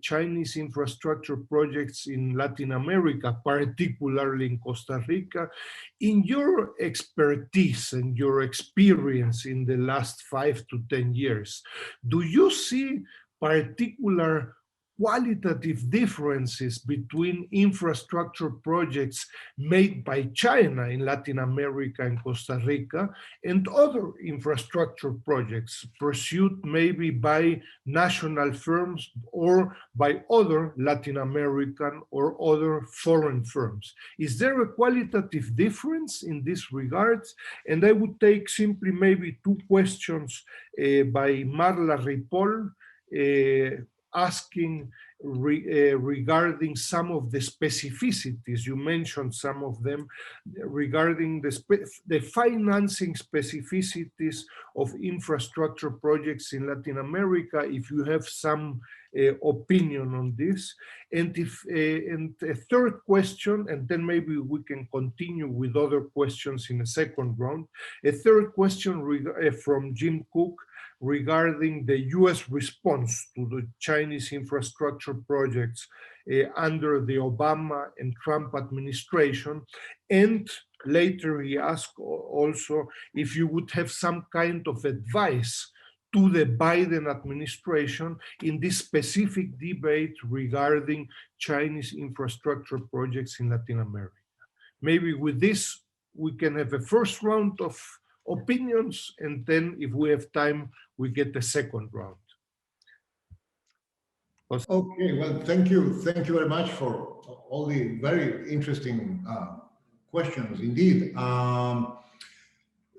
Chinese infrastructure projects in Latin America, particularly in Costa Rica, in your expertise and your experience in the last 5 to 10 years, do you see particular qualitative differences between infrastructure projects made by China in Latin America and Costa Rica and other infrastructure projects pursued maybe by national firms or by other Latin American or other foreign firms? Is there a qualitative difference in this regard? And I would take simply maybe 2 questions by Marla Ripoll, asking regarding some of the specificities. You mentioned some of them regarding the financing specificities of infrastructure projects in Latin America, if you have some opinion on this. And and a 3rd question, and then maybe we can continue with other questions in a second round. A 3rd question from Jim Cook, regarding the US response to the Chinese infrastructure projects under the Obama and Trump administration. And later he asked also if you would have some kind of advice to the Biden administration in this specific debate regarding Chinese infrastructure projects in Latin America. Maybe with this, we can have a first round of opinions, and then if we have time, we get the second round. Okay, well, thank you very much for all the very interesting questions indeed.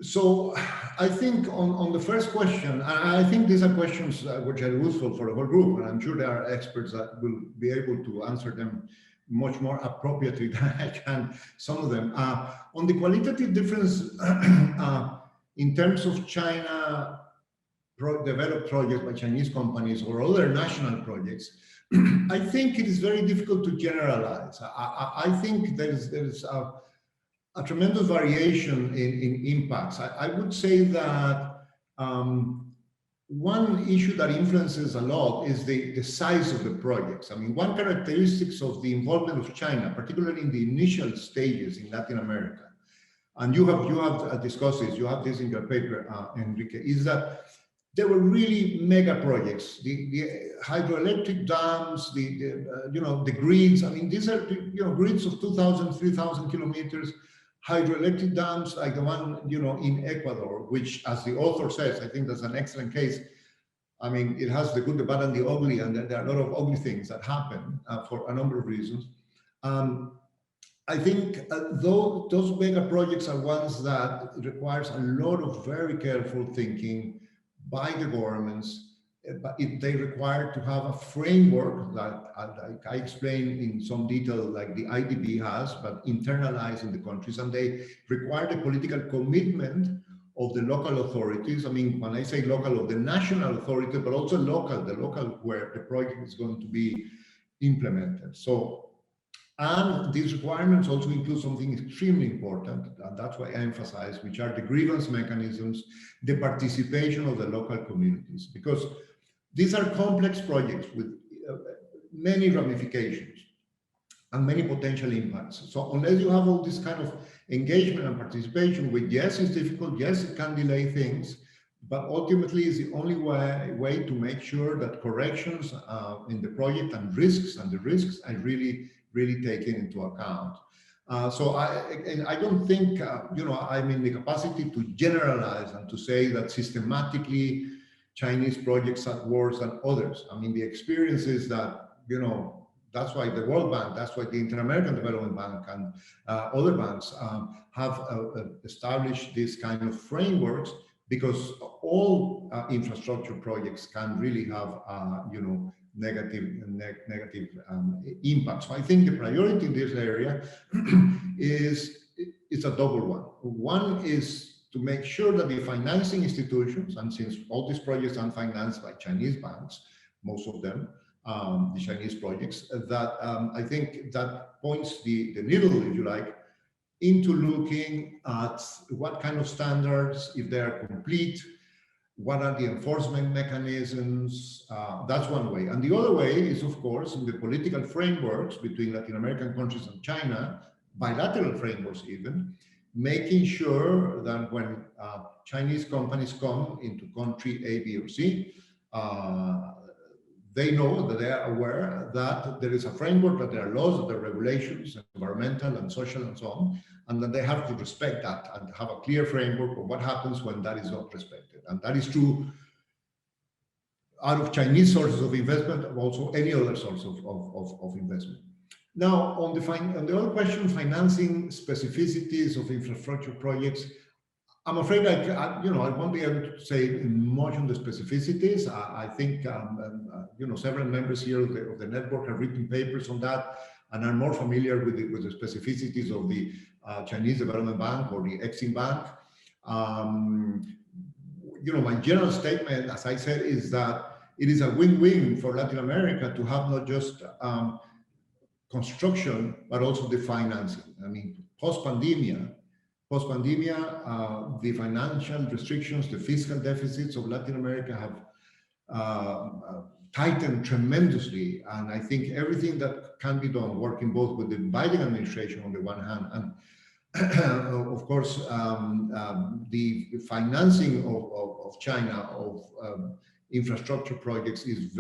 So I think on the first question, I think these are questions which are useful for the whole group, and I'm sure there are experts that will be able to answer them much more appropriately than I can, some of them. On the qualitative difference in terms of China developed projects by Chinese companies or other national projects, I think it is very difficult to generalize. I think there's a tremendous variation in impacts. I would say that one issue that influences a lot is the size of the projects. I mean, one characteristics of the involvement of China, particularly in the initial stages in Latin America, and you have discussed this, you have this in your paper, Enrique, is that there were really mega projects, the hydroelectric dams, the grids. I mean, these are grids of 2,000, 3,000 kilometers, hydroelectric dams like the one in Ecuador, which, as the author says, I think that's an excellent case. I mean, it has the good, the bad, and the ugly, and there are a lot of ugly things that happen for a number of reasons. I think those mega projects are ones that requires a lot of very careful thinking by the governments, but they require to have a framework that, like I explained in some detail, like the IDB has, but internalized in the countries, and they require the political commitment of the local authorities. I mean, when I say local, of the national authority, but also local, the local where the project is going to be implemented. So, and these requirements also include something extremely important, and that's why I emphasize, which are the grievance mechanisms, the participation of the local communities, because these are complex projects with many ramifications and many potential impacts. So unless you have all this kind of engagement and participation, which yes, is difficult, yes, it can delay things, but ultimately is the only way to make sure that corrections in the project and the risks are really taken into account. So I don't think, I'm in the capacity to generalize and to say that systematically Chinese projects are worse than others. I mean, the experience is that, that's why the World Bank, that's why the Inter-American Development Bank and other banks have established this kind of frameworks, because all infrastructure projects can really have, negative impacts. So I think the priority in this area is a double one. One is to make sure that the financing institutions, and since all these projects are financed by Chinese banks, most of them, the Chinese projects, that I think that points the needle, if you like, into looking at what kind of standards, if they are complete, what are the enforcement mechanisms. That's one way. And the other way is, of course, in the political frameworks between Latin American countries and China, bilateral frameworks even, making sure that when Chinese companies come into country A, B, or C, they know that they are aware that there is a framework, that there are laws, that there are regulations, environmental and social and so on, and that they have to respect that and have a clear framework of what happens when that is not respected. And that is true out of Chinese sources of investment, but also any other source of investment. Now, on the other question, financing specificities of infrastructure projects, I'm afraid I won't be able to say much on the specificities. I think several members here of the network have written papers on that and are more familiar with the specificities of the Chinese Development Bank or the Exim Bank. My general statement, as I said, is that it is a win-win for Latin America to have not just construction, but also the financing. I mean, post-pandemia, the financial restrictions, the fiscal deficits of Latin America have tightened tremendously. And I think everything that can be done, working both with the Biden administration on the one hand, and of course, the financing of China of infrastructure projects is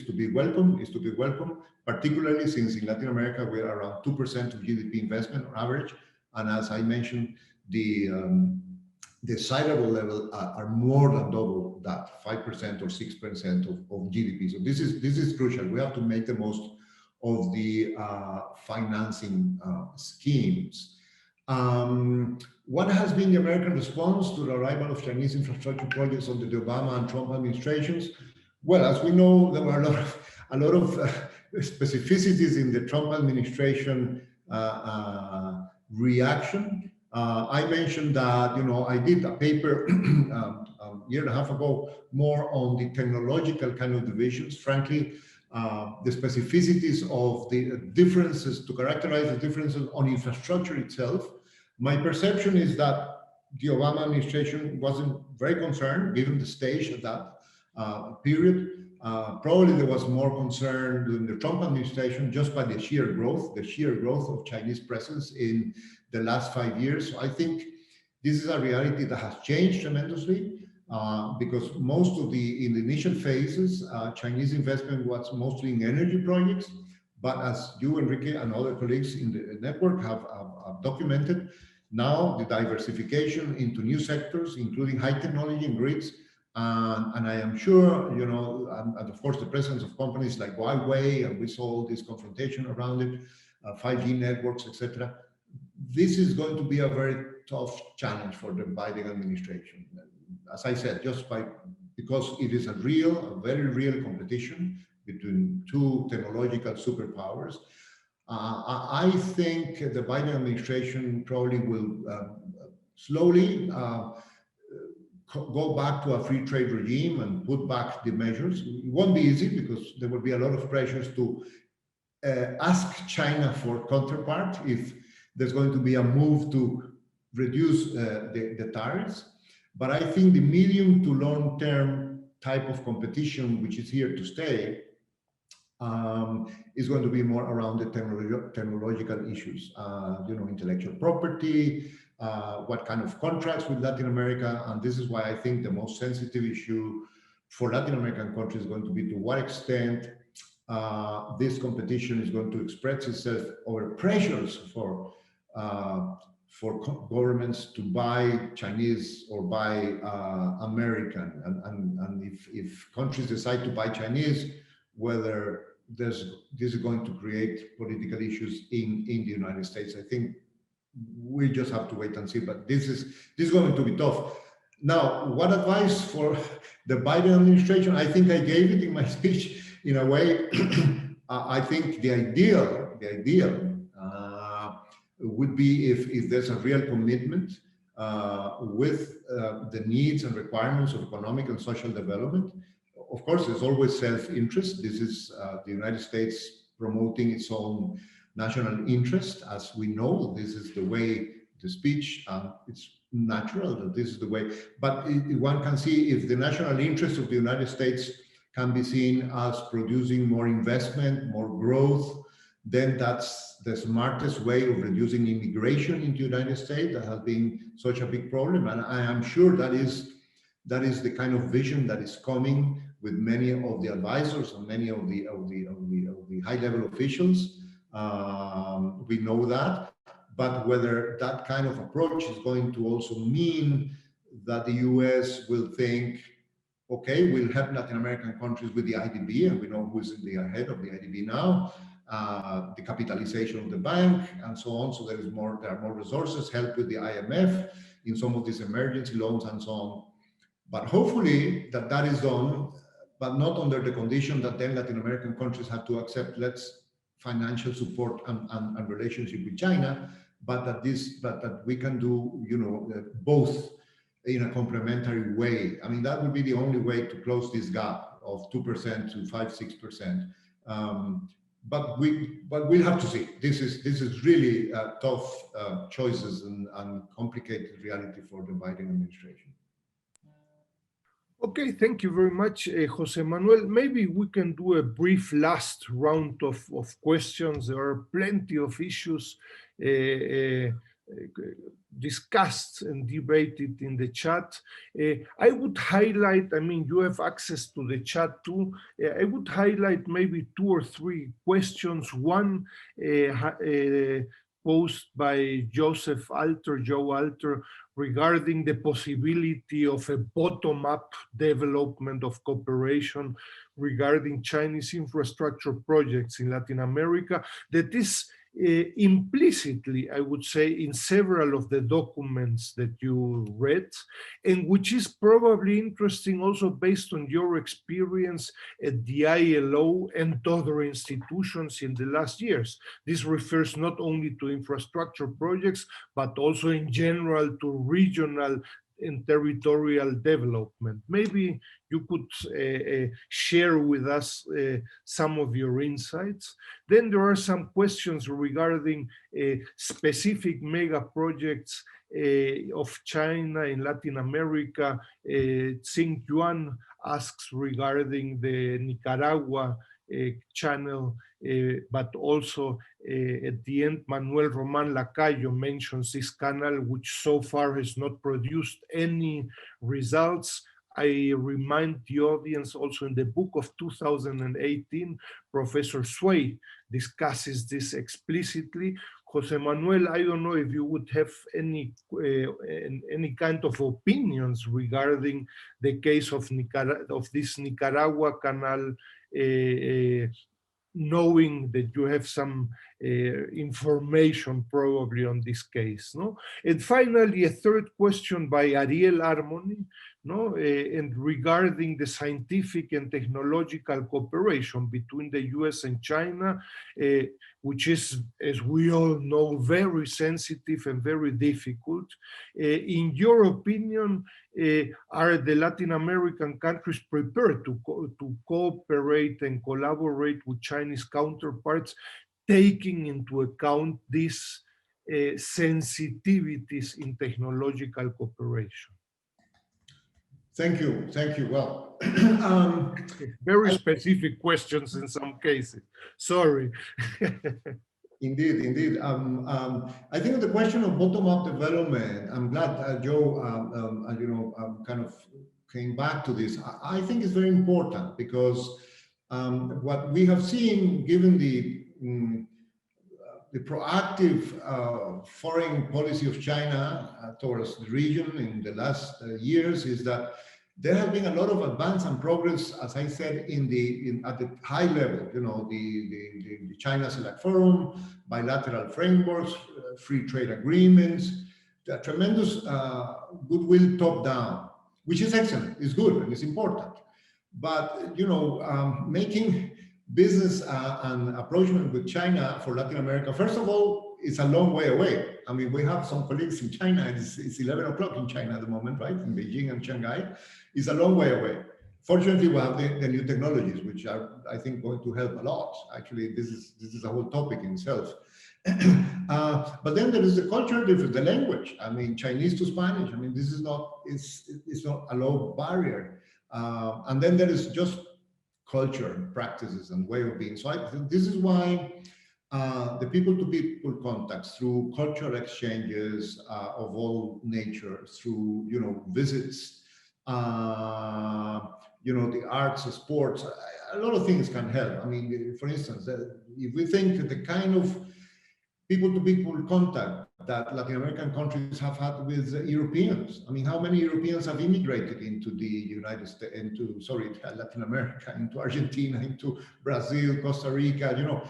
to be welcome, particularly since in Latin America we're around 2% of GDP investment on average. And as I mentioned, the desirable level are more than double that, 5% or 6% of GDP. So this is crucial. We have to make the most of the financing schemes. What has been the American response to the arrival of Chinese infrastructure projects under the Obama and Trump administrations? Well, as we know, there were a lot of specificities in the Trump administration reaction. I mentioned that, I did a paper a year and a half ago, more on the technological kind of divisions. Frankly, the specificities of the differences, to characterize the differences on infrastructure itself. My perception is that the Obama administration wasn't very concerned, given the stage of that period. Probably there was more concern during the Trump administration just by the sheer growth of Chinese presence in the last 5 years. So I think this is a reality that has changed tremendously because in the initial phases, Chinese investment was mostly in energy projects. But as you, Enrique, and other colleagues in the network have documented, now the diversification into new sectors, including high technology and grids, and I am sure, and of course the presence of companies like Huawei, and we saw all this confrontation around it, 5G networks, etc. This is going to be a very tough challenge for the Biden administration. As I said, because it is a very real competition between two technological superpowers. I think the Biden administration probably will slowly go back to a free trade regime and put back the measures. It won't be easy because there will be a lot of pressures to ask China for counterpart if there's going to be a move to reduce the tariffs. But I think the medium to long term type of competition, which is here to stay, is going to be more around the technological issues, intellectual property, what kind of contracts with Latin America. And this is why I think the most sensitive issue for Latin American countries is going to be to what extent this competition is going to express itself over pressures for governments to buy Chinese or buy American. And if countries decide to buy Chinese, whether this is going to create political issues in the United States. I think we just have to wait and see, but this is going to be tough. Now, what advice for the Biden administration? I think I gave it in my speech in a way. I think the ideal would be if there's a real commitment with the needs and requirements of economic and social development. Of course, there's always self-interest. This is the United States promoting its own national interest. As we know, this is the way the speech, it's natural that this is the way, but one can see if the national interest of the United States can be seen as producing more investment, more growth, then that's the smartest way of reducing immigration into the United States that has been such a big problem. And I am sure that is the kind of vision that is coming with many of the advisors and many of the high-level officials. We know that, but whether that kind of approach is going to also mean that the US will think, okay, we'll help Latin American countries with the IDB, and we know who's in the head of the IDB now, the capitalization of the bank, and so on. So there are more resources, help with the IMF in some of these emergency loans and so on. But hopefully that is done, but not under the condition that then Latin American countries have to accept financial support and relationship with China, but that we can do, both in a complementary way. I mean, that would be the only way to close this gap of 2% to 5-6%. But we'll have to see. This is really tough choices and complicated reality for the Biden administration. Okay, thank you very much, Jose Manuel. Maybe we can do a brief last round of questions. There are plenty of issues discussed and debated in the chat. I would highlight, I mean, you have access to the chat too. I would highlight maybe 2 or 3 questions. One posed by Joe Alter, regarding the possibility of a bottom-up development of cooperation regarding Chinese infrastructure projects in Latin America, that is implicitly, I would say, in several of the documents that you read, and which is probably interesting also based on your experience at the ILO and other institutions in the last years. This refers not only to infrastructure projects, but also in general to regional and territorial development. Maybe you could share with us some of your insights. Then there are some questions regarding specific mega projects of China in Latin America. Xing Yuan asks regarding the Nicaragua channel, but also at the end, Manuel Roman Lacayo mentions this canal, which so far has not produced any results. I remind the audience also in the book of 2018, Professor Sway discusses this explicitly. Jose Manuel, I don't know if you would have any kind of opinions regarding the case of this Nicaragua canal, knowing that you have some information probably on this case, no? And finally, a third question by Ariel Armony, no? And regarding the scientific and technological cooperation between the US and China, which is, as we all know, very sensitive and very difficult. In your opinion, are the Latin American countries prepared to cooperate and collaborate with Chinese counterparts, taking into account these sensitivities in technological cooperation? Thank you. Well, very specific questions in some cases. Sorry. Indeed. I think the question of bottom-up development, I'm glad Joe, kind of came back to this. I think it's very important because what we have seen, given the proactive foreign policy of China towards the region in the last years, is that there has been a lot of advance and progress, as I said, at the high level. The China Select Forum, bilateral frameworks, free trade agreements, the tremendous goodwill top down, which is excellent, is good, and it's important. But making business and approachment with China for Latin America, first of all, it's a long way away. I mean, we have some colleagues in China, and it's 11 o'clock in China at the moment, right? In Beijing and Shanghai. It's a long way away. Fortunately, we have the new technologies, which are, I think, going to help a lot. Actually, this is a whole topic in itself. But then there is the cultural difference, the language. I mean, Chinese to Spanish. I mean, this is not, it's not a low barrier. And then there is just culture and practices and way of being. So this is why the people-to-people contacts through cultural exchanges of all nature, through, you know, visits, you know, the arts, the sports, a lot of things can help. I mean, for instance, if we think that the kind of people-to-people contact that Latin American countries have had with Europeans. I mean, how many Europeans have immigrated into the United States, Latin America, into Argentina, into Brazil, Costa Rica, you know,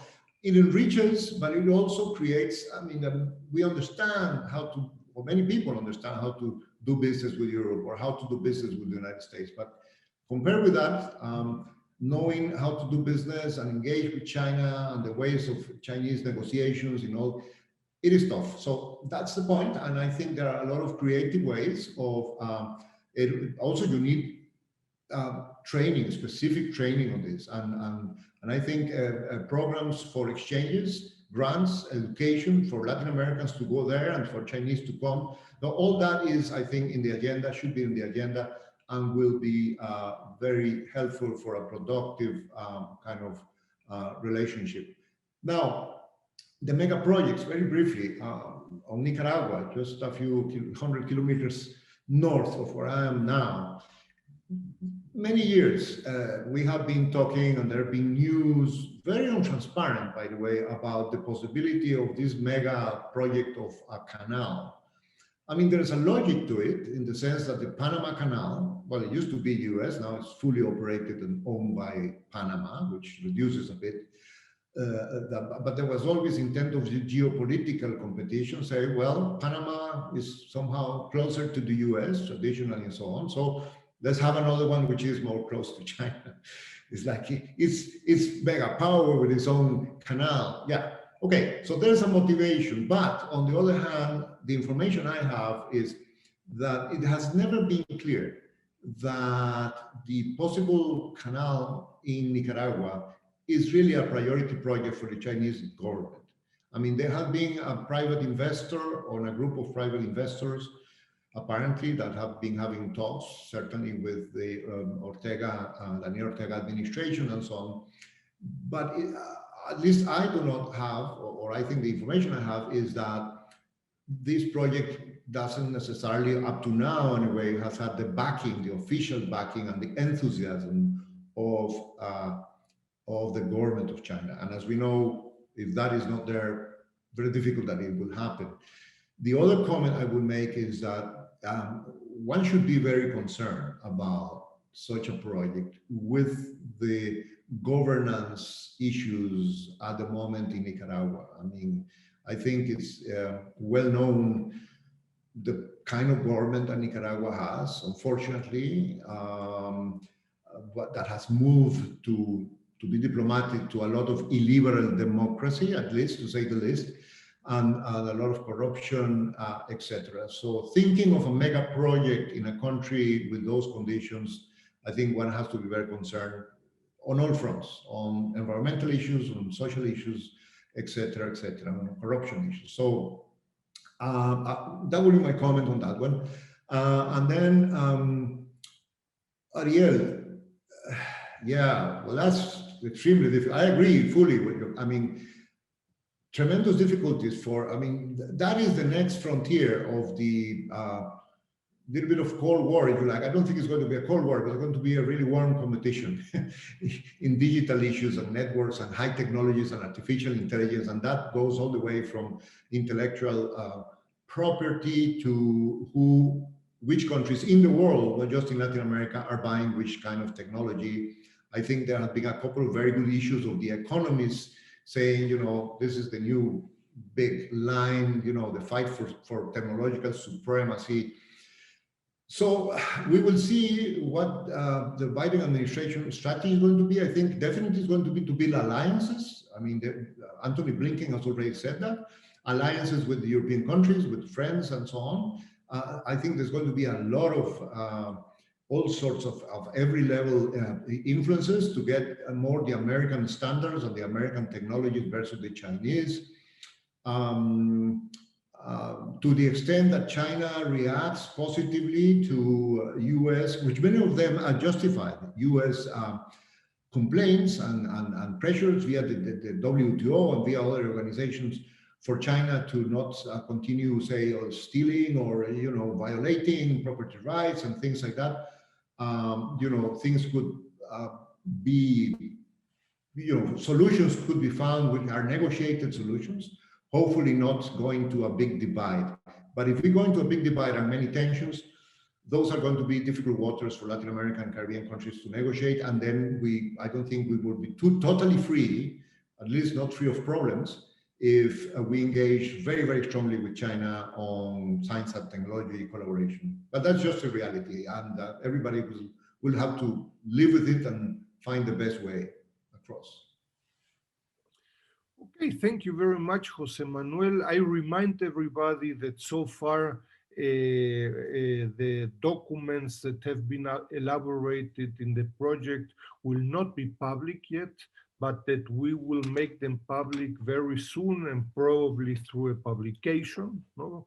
it enriches, but it also creates, I mean, we understand how to, or many people understand how to do business with Europe or how to do business with the United States. But compared with that, knowing how to do business and engage with China and the ways of Chinese negotiations, you know, it is tough. So that's the point. And I think there are a lot of creative ways of it. Also, you need training, specific training on this. And I think programs for exchanges, grants, education for Latin Americans to go there and for Chinese to come. Now, all that is, I think, in the agenda, should be in the agenda, and will be very helpful for a productive kind of relationship. Now, the mega projects, very briefly, on Nicaragua, just a few 100 kilometers north of where I am now. Many years we have been talking, and there have been news, very untransparent, by the way, about the possibility of this mega project of a canal. I mean, there's a logic to it in the sense that the Panama Canal, well, it used to be US, now it's fully operated and owned by Panama, which reduces a bit. But there was always intent of the geopolitical competition, say, well, Panama is somehow closer to the US traditionally and so on. So let's have another one which is more close to China. It's like, it's mega power with its own canal. Yeah. Okay, so there's a motivation, but on the other hand, the information I have is that it has never been clear that the possible canal in Nicaragua is really a priority project for the Chinese government. I mean, there have been a private investor or a group of private investors, apparently, that have been having talks, certainly with the Daniel Ortega administration and so on. But at least I do not have, or I think the information I have is that this project doesn't necessarily, up to now anyway, has had the backing, the official backing and the enthusiasm of the government of China. And as we know, if that is not there, very difficult that it will happen. The other comment I would make is that one should be very concerned about such a project with the governance issues at the moment in Nicaragua. I mean, I think it's well known the kind of government that Nicaragua has, unfortunately, but that has moved to be diplomatic to a lot of illiberal democracy, at least to say the least, and a lot of corruption, etc. So thinking of a mega project in a country with those conditions, I think one has to be very concerned on all fronts, on environmental issues, on social issues, etc., on corruption issues. So that would be my comment on that one. And then Ariel, yeah, well, that's extremely difficult. I agree fully with you. I mean, tremendous difficulties for, I mean, that is the next frontier of the little bit of Cold War, if you like. I don't think it's going to be a Cold War, but it's going to be a really warm competition in digital issues and networks and high technologies and artificial intelligence. And that goes all the way from intellectual property to which countries in the world, not just in Latin America, are buying which kind of technology. I think there have been a couple of very good issues of the economists saying, you know, this is the new big line, you know, the fight for technological supremacy. So we will see what the Biden administration strategy is going to be. I think definitely is going to be to build alliances. I mean, Anthony Blinken has already said that. alliances with the European countries, with friends and so on. I think there's going to be a lot of all sorts of every level influences to get more the American standards and the American technologies versus the Chinese. To the extent that China reacts positively to US, which many of them are justified, US complaints and pressures via the WTO and via other organizations for China to not continue, say, or stealing or violating property rights and things like that. Things could be, solutions could be found which are negotiated solutions. Hopefully not going to a big divide. But if we go into a big divide and many tensions, those are going to be difficult waters for Latin American and Caribbean countries to negotiate. And then I don't think we will be totally free, at least not free of problems, if we engage very, very strongly with China on science and technology collaboration. But that's just a reality. And everybody will have to live with it and find the best way across. Okay, thank you very much, Jose Manuel. I remind everybody that so far the documents that have been elaborated in the project will not be public yet, but that we will make them public very soon and probably through a publication. No?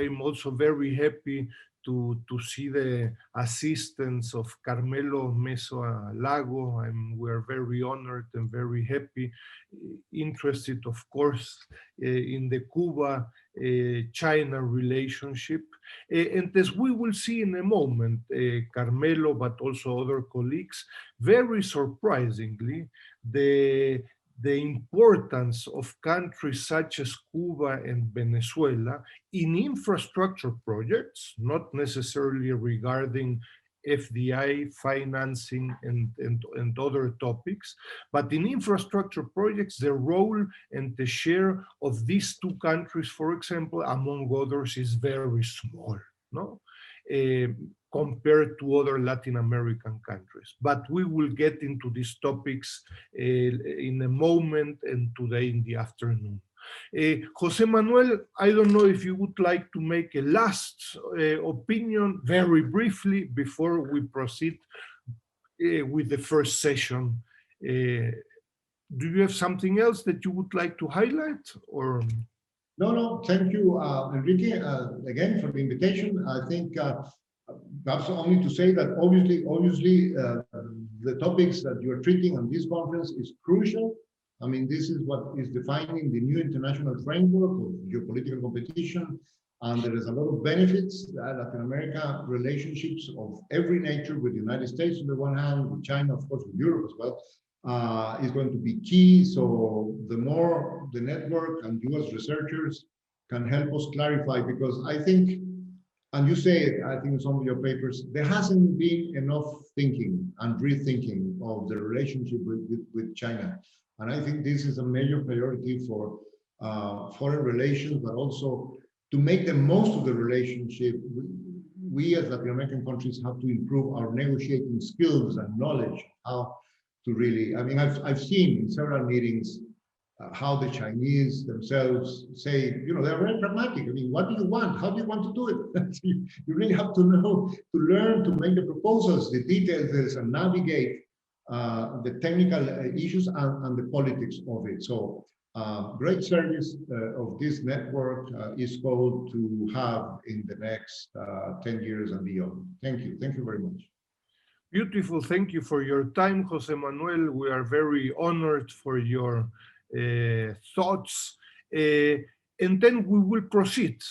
I'm also very happy to see the assistance of Carmelo Mesa Lago. We're very honored and very happy, interested, of course, in the Cuba-China relationship. And as we will see in a moment, Carmelo, but also other colleagues, very surprisingly, the importance of countries such as Cuba and Venezuela in infrastructure projects, not necessarily regarding FDI financing and other topics, but in infrastructure projects, the role and the share of these two countries, for example, among others, is very small, no? Compared to other Latin American countries. But we will get into these topics in a moment and today in the afternoon. Jose Manuel, I don't know if you would like to make a last opinion very briefly before we proceed with the first session. Do you have something else that you would like to highlight, or? No, thank you, Enrique, again for the invitation. I think perhaps only to say that obviously the topics that you're treating on this conference is crucial. I mean, this is what is defining the new international framework of geopolitical competition, and there is a lot of benefits. Latin America relationships of every nature with the United States on the one hand, with China, of course, with Europe as well, is going to be key. So the more the network and you as researchers can help us clarify, because I think, and you say it, I think in some of your papers, there hasn't been enough thinking and rethinking of the relationship with China. And I think this is a major priority for foreign relations, but also to make the most of the relationship. We as Latin American countries have to improve our negotiating skills and knowledge, how to really, I mean, I've seen in several meetings how the Chinese themselves say, they're very pragmatic. I mean, what do you want? How do you want to do it? You really have to know, to learn, to make the proposals, the details, and navigate the technical issues and the politics of it. So great service of this network is called to have in the next 10 years and beyond. Thank you. Thank you very much. Beautiful. Thank you for your time, Jose Manuel. We are very honored for your thoughts. And then we will proceed,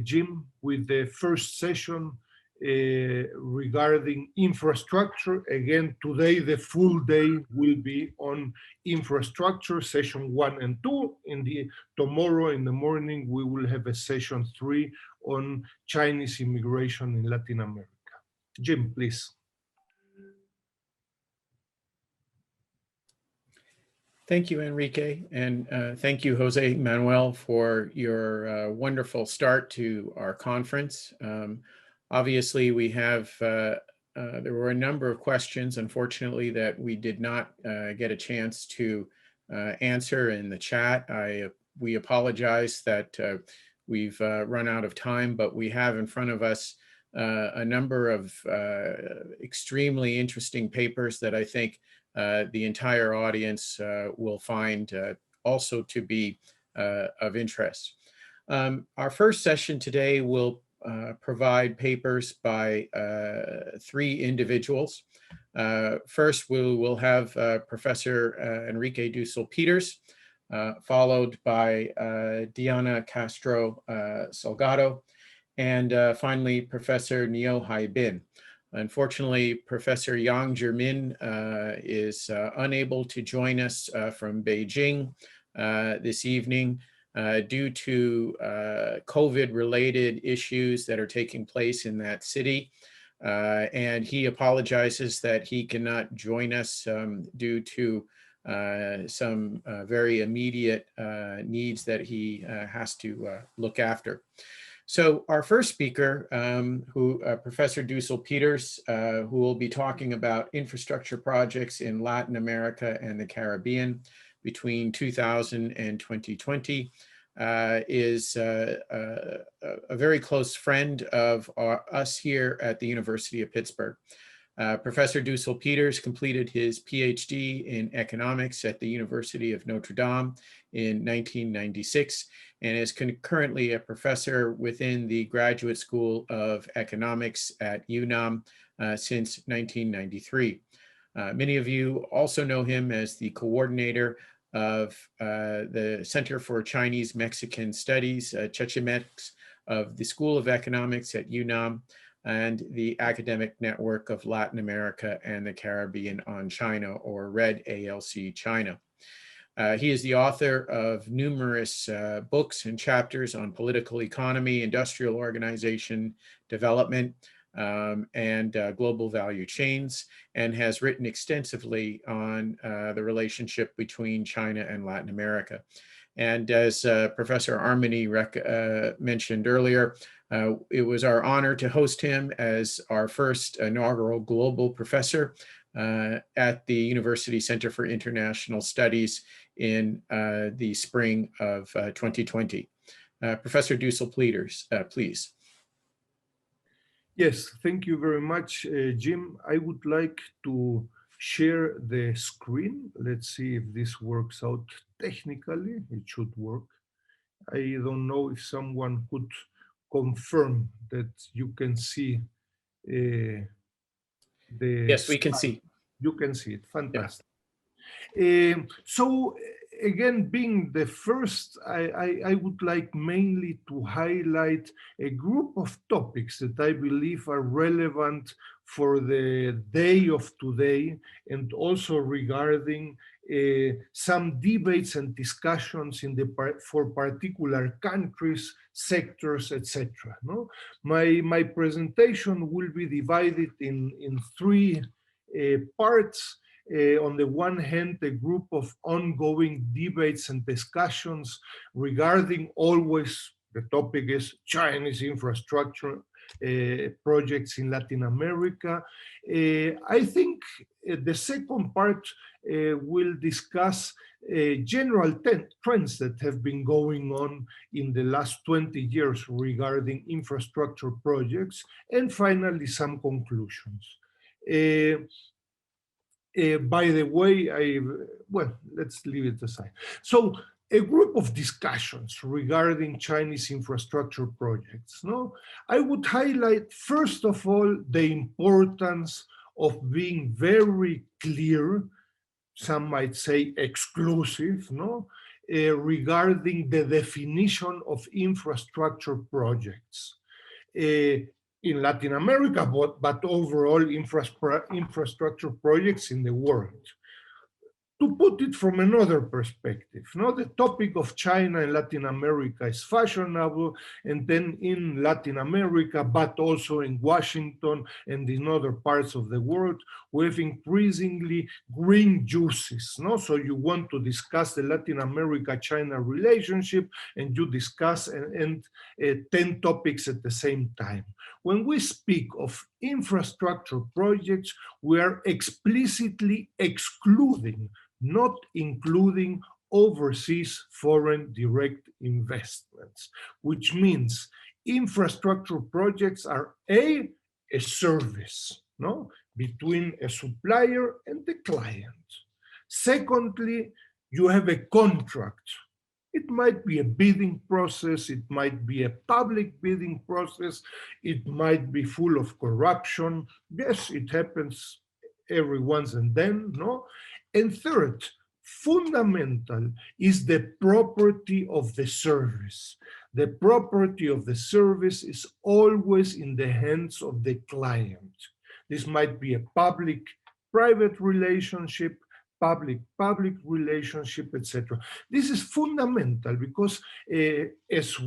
Jim, with the first session regarding infrastructure. Again, today the full day will be on infrastructure, session 1 and 2. Tomorrow in the morning, we will have a session 3 on Chinese immigration in Latin America. Jim, please. Thank you, Enrique, and thank you, Jose Manuel, for your wonderful start to our conference. Obviously, we have, there were a number of questions, unfortunately, that we did not get a chance to answer in the chat. We apologize that we've run out of time, but we have in front of us a number of extremely interesting papers that I think the entire audience will find also to be of interest. Our first session today will provide papers by 3 individuals. First, we will have Professor Enrique Dussel Peters, followed by Diana Castro Salgado, and finally, Professor Neo Hai Bin. Unfortunately, Professor Yang Zhimin is unable to join us from Beijing this evening due to COVID-related issues that are taking place in that city. And he apologizes that he cannot join us due to some very immediate needs that he has to look after. So our first speaker, Professor Dussel Peters, who will be talking about infrastructure projects in Latin America and the Caribbean between 2000 and 2020, is a very close friend of us here at the University of Pittsburgh. Professor Dussel Peters completed his PhD in economics at the University of Notre Dame in 1996 and is currently a professor within the Graduate School of Economics at UNAM since 1993. Many of you also know him as the coordinator of the Center for Chinese Mexican Studies, CHECHIMEX, of the School of Economics at UNAM, and the Academic Network of Latin America and the Caribbean on China, or RED ALC-China. He is the author of numerous books and chapters on political economy, industrial organization, development, and global value chains, and has written extensively on the relationship between China and Latin America. And as Professor Armony mentioned earlier, it was our honor to host him as our first inaugural global professor at the University Center for International Studies in the spring of 2020. Professor Dussel Peters, please. Yes, thank you very much, Jim. I would like to share the screen. Let's see if this works out technically. It should work. I don't know if someone could confirm that you can see the... Yes, we can see. You can see it. Fantastic. Yeah. So again, being the first, I would like mainly to highlight a group of topics that I believe are relevant for the day of today, and also regarding some debates and discussions for particular countries, sectors, etc. No? My presentation will be divided in 3 parts. On the one hand, a group of ongoing debates and discussions regarding always, the topic is Chinese infrastructure projects in Latin America. I think the second part will discuss general trends that have been going on in the last 20 years regarding infrastructure projects, and finally some conclusions. By the way, well, let's leave it aside. So a group of discussions regarding Chinese infrastructure projects. No, I would highlight, first of all, the importance of being very clear, some might say exclusive, no, regarding the definition of infrastructure projects. In Latin America, but overall infrastructure projects in the world. To put it from another perspective, no, the topic of China and Latin America is fashionable, and then in Latin America, but also in Washington and in other parts of the world, we have increasingly green juices. No? So you want to discuss the Latin America-China relationship, and you discuss 10 topics at the same time. When we speak of infrastructure projects, we are explicitly excluding not including overseas foreign direct investments, which means infrastructure projects are a service, no, between a supplier and the client. Secondly, you have a contract. It might be a bidding process, it might be a public bidding process, it might be full of corruption. Yes, it happens every once and then, no? And third, fundamental is the property of the service. The property of the service is always in the hands of the client. This might be a public-private relationship, public-public relationship, etc. This is fundamental because as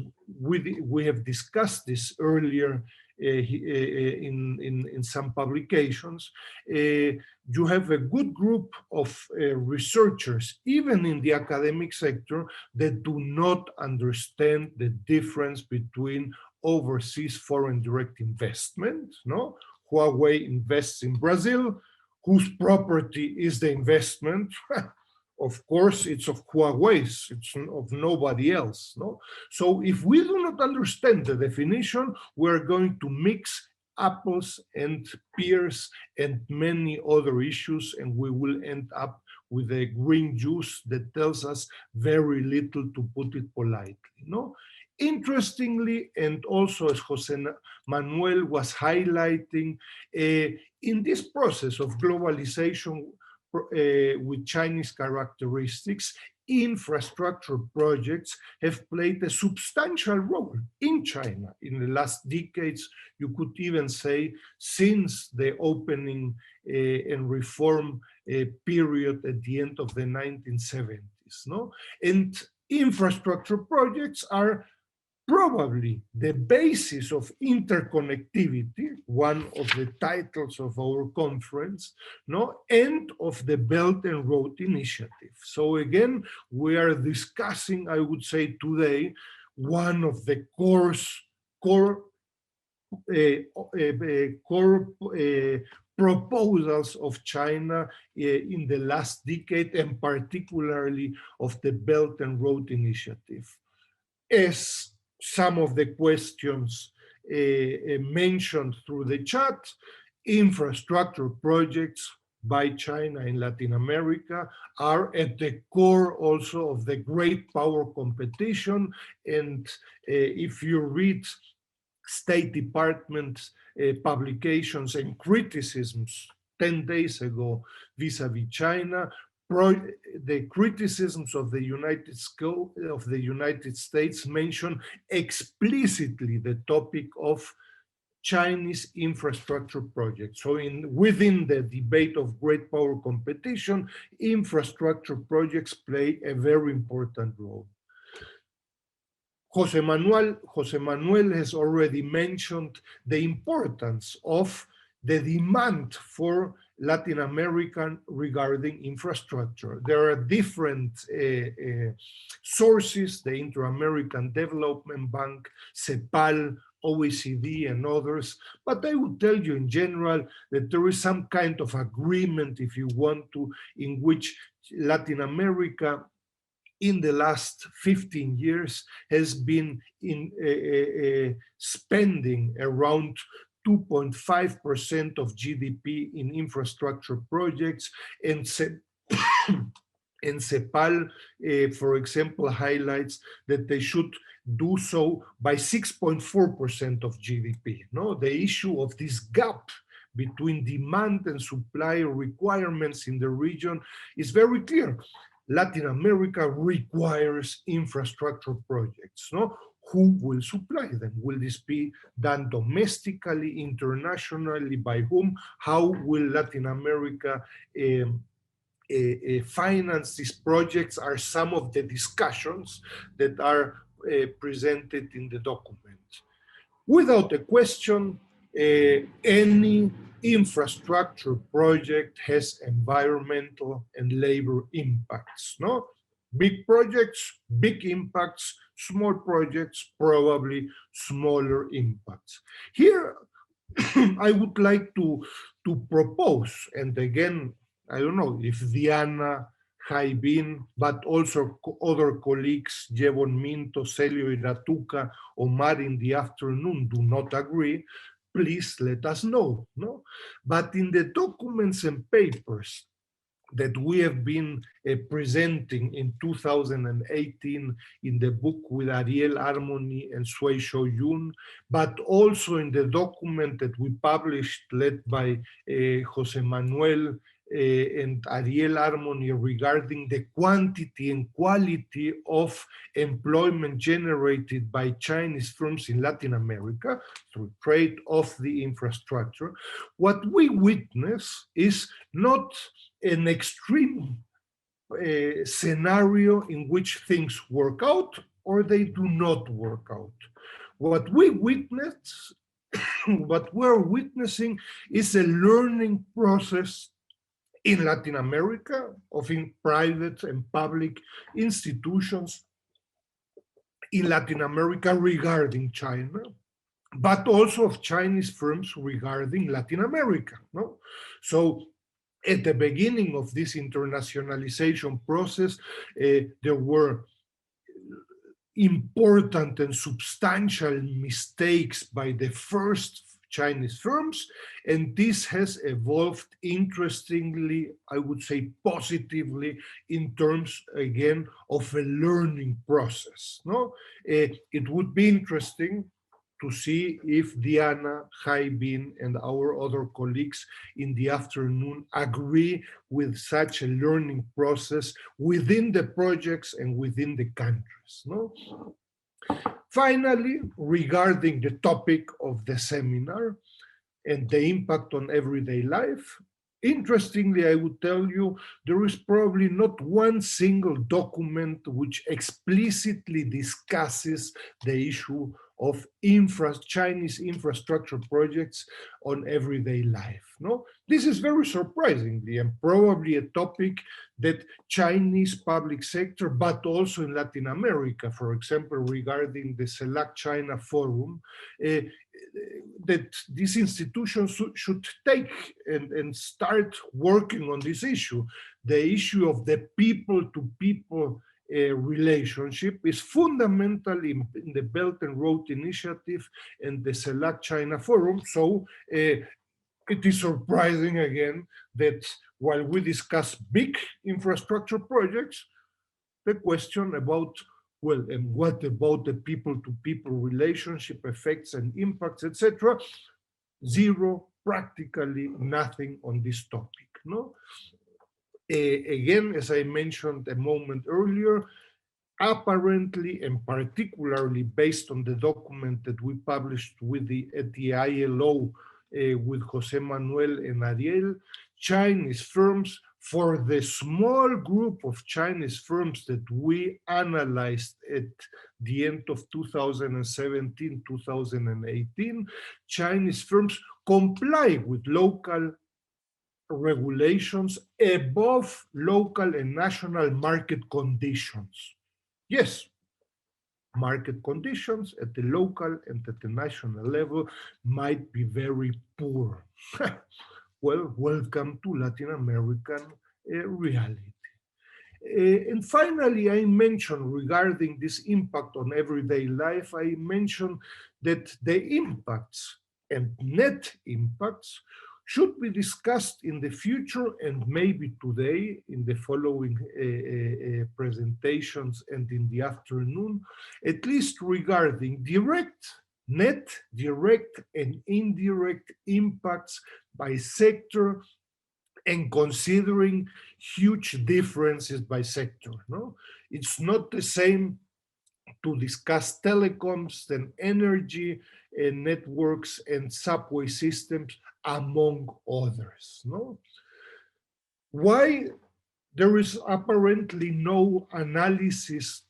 we have discussed this earlier in some publications, you have a good group of researchers, even in the academic sector, that do not understand the difference between overseas foreign direct investment, no? Huawei invests in Brazil, whose property is the investment? Of course, it's of Huawei's, it's of nobody else. No? So if we do not understand the definition, we're going to mix apples and pears and many other issues, and we will end up with a green juice that tells us very little, to put it politely. No? Interestingly, and also as Jose Manuel was highlighting, in this process of globalization with Chinese characteristics, infrastructure projects have played a substantial role in China in the last decades. You could even say since the opening and reform period at the end of the 1970s. No? And infrastructure projects are probably the basis of interconnectivity, one of the titles of our conference, no, and of the Belt and Road Initiative. So again, we are discussing, I would say today, one of the core proposals of China in the last decade, and particularly of the Belt and Road Initiative. As some of the questions mentioned through the chat, infrastructure projects by China in Latin America are at the core also of the great power competition. And if you read State Department publications and criticisms 10 days ago vis-a-vis China, the criticisms of the United States mention explicitly the topic of Chinese infrastructure projects. So within the debate of great power competition, infrastructure projects play a very important role. Jose Manuel has already mentioned the importance of the demand for Latin American regarding infrastructure. There are different sources, the Inter-American Development Bank, CEPAL, OECD, and others. But I would tell you in general that there is some kind of agreement, if you want to, in which Latin America in the last 15 years has been spending around 2.5% of GDP in infrastructure projects, and CEPAL, for example, highlights that they should do so by 6.4% of GDP. No, the issue of this gap between demand and supply requirements in the region is very clear. Latin America requires infrastructure projects. No? Who will supply them? Will this be done domestically, internationally, by whom? How will Latin America finance these projects are some of the discussions that are presented in the document. Without a question, any infrastructure project has environmental and labor impacts. No? Big projects, big impacts, small projects, probably smaller impacts. Here, I would like to propose, and again, I don't know if Diana Jaibin, but also other colleagues, Jevon Minto, Celio Iratuca, Omar in the afternoon do not agree, please let us know. No? But in the documents and papers that we have been presenting in 2018 in the book with Ariel, Armony, and Sui Shoyun, but also in the document that we published led by Jose Manuel and Ariel Armony regarding the quantity and quality of employment generated by Chinese firms in Latin America through trade of the infrastructure. What we witness is not an extreme scenario in which things work out or they do not work out. What we witness, what we're witnessing is a learning process in Latin America of private and public institutions in Latin America regarding China, but also of Chinese firms regarding Latin America. No? So at the beginning of this internationalization process, there were important and substantial mistakes by the first Chinese firms, and this has evolved interestingly, I would say positively, in terms, again, of a learning process. No? It would be interesting to see if Diana, Jaibin, and our other colleagues in the afternoon agree with such a learning process within the projects and within the countries. No? Finally, regarding the topic of the seminar and the impact on everyday life, interestingly, I would tell you, there is probably not one single document which explicitly discusses the issue of Chinese infrastructure projects on everyday life. No? This is very surprisingly and probably a topic that Chinese public sector, but also in Latin America, for example, regarding the ALC-China forum, that these institutions should take and start working on this issue. The issue of the people-to-people relationship is fundamental in the Belt and Road Initiative and the ALC-China forum. So it is surprising again that while we discuss big infrastructure projects, the question about, well, and what about the people-to-people relationship effects and impacts, etc., zero, practically nothing on this topic. No? Again, as I mentioned a moment earlier, apparently and particularly based on the document that we published with at the ILO with Jose Manuel and Ariel, Chinese firms, for the small group of Chinese firms that we analyzed at the end of 2017, 2018, Chinese firms comply with local regulations above local and national market conditions. Yes, market conditions at the local and at the national level might be very poor. Well, welcome to Latin American reality. And finally, I mentioned regarding this impact on everyday life, I mentioned that the impacts and net impacts should be discussed in the future and maybe today in the following presentations and in the afternoon, at least regarding net, direct and indirect impacts by sector and considering huge differences by sector. No? It's not the same to discuss telecoms than energy and networks and subway systems, among others. No? Why there is apparently no analysis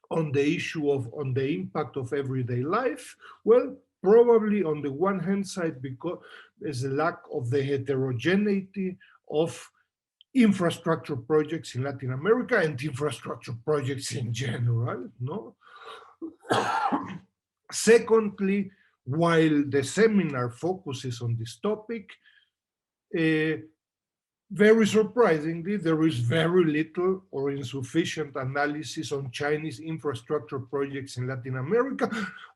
on the issue on the impact of everyday life? Well, probably on the one hand side, because there's a lack of the heterogeneity of infrastructure projects in Latin America and infrastructure projects in general. No? Secondly, while the seminar focuses on this topic, Very surprisingly, there is very little or insufficient analysis on Chinese infrastructure projects in Latin America,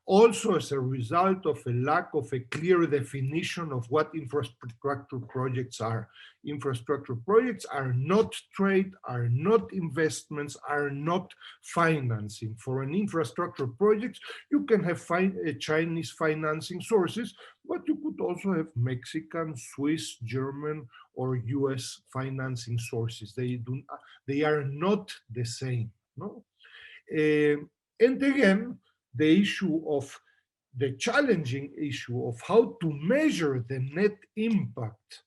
also as a result of a lack of a clear definition of what infrastructure projects are. Infrastructure projects are not trade, are not investments, are not financing. For an infrastructure project, you can have Chinese financing sources, but you could also have Mexican, Swiss, German, or US financing sources. They are not the same. No? And again, the challenging issue of how to measure the net impact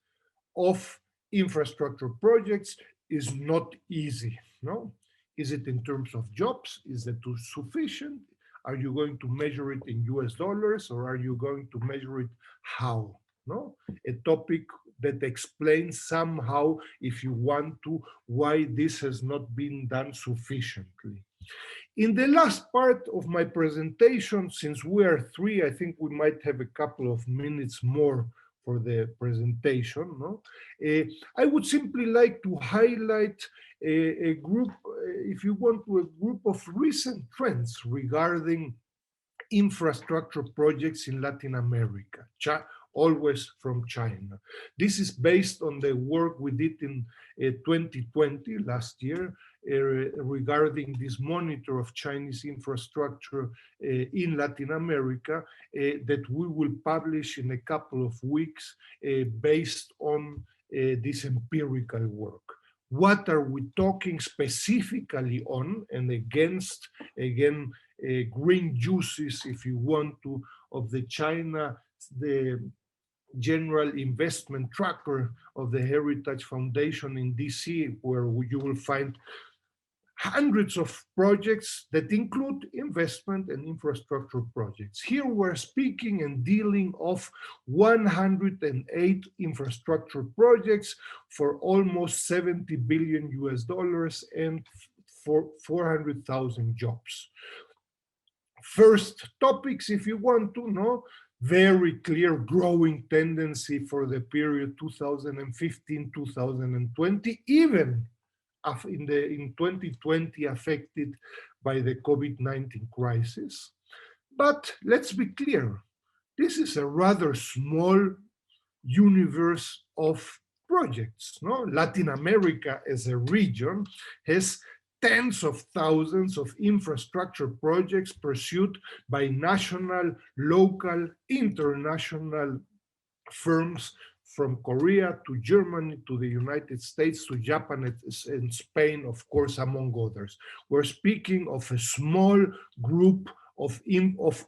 of infrastructure projects is not easy. No? Is it in terms of jobs? Is it sufficient? Are you going to measure it in US dollars, or are you going to measure it how? No? A topic that explains somehow, if you want to, why this has not been done sufficiently. In the last part of my presentation, since we are three, I think we might have a couple of minutes more for the presentation. No? I would simply like to highlight a group, if you want to, a group of recent trends regarding infrastructure projects in Latin America, always from China. This is based on the work we did in 2020, last year, regarding this monitor of Chinese infrastructure in Latin America that we will publish in a couple of weeks based on this empirical work. What are we talking specifically on and against, again, green juices, if you want to, of the China, the general investment tracker of the Heritage Foundation in DC, where you will find hundreds of projects that include investment and infrastructure projects. Here we're speaking and dealing of 108 infrastructure projects for almost 70 billion US dollars and for 400,000 jobs. First topics, if you want to know, very clear growing tendency for the period 2015-2020, even in 2020 affected by the COVID-19 crisis. But let's be clear, this is a rather small universe of projects. No? Latin America as a region has tens of thousands of infrastructure projects pursued by national, local, international firms from Korea to Germany to the United States to Japan and Spain, of course, among others. We're speaking of a small group of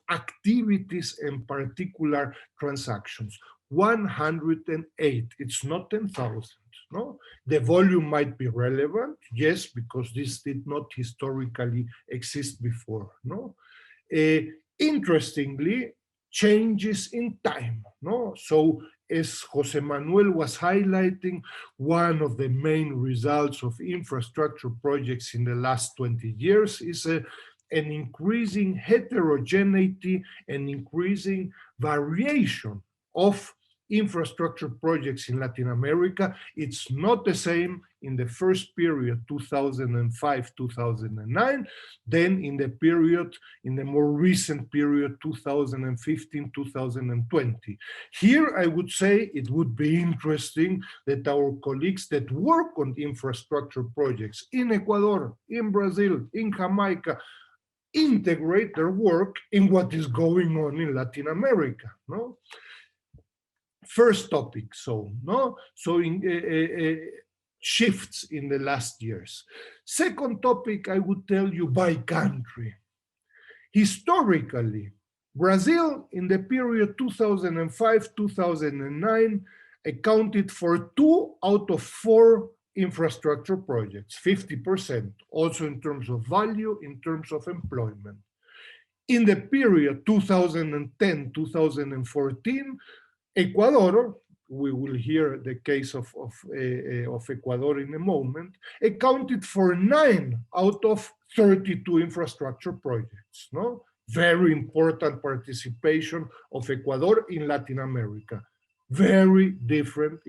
activities and particular transactions. 108, it's not 10,000. No? The volume might be relevant, yes, because this did not historically exist before. No? Interestingly, changes in time. No? So as Jose Manuel was highlighting, one of the main results of infrastructure projects in the last 20 years is an increasing heterogeneity and increasing variation of infrastructure projects in Latin America. It's not the same in the first period, 2005-2009, then in the more recent period, 2015-2020. Here, I would say it would be interesting that our colleagues that work on infrastructure projects in Ecuador, in Brazil, in Jamaica, integrate their work in what is going on in Latin America. No? First topic, shifts in the last years. Second topic, I would tell you by country. Historically, Brazil in the period 2005-2009 accounted for 2 out of 4 infrastructure projects, 50%, also in terms of value, in terms of employment. In the period 2010-2014, Ecuador, we will hear the case of Ecuador in a moment, accounted for 9 out of 32 infrastructure projects. No? Very important participation of Ecuador in Latin America. very different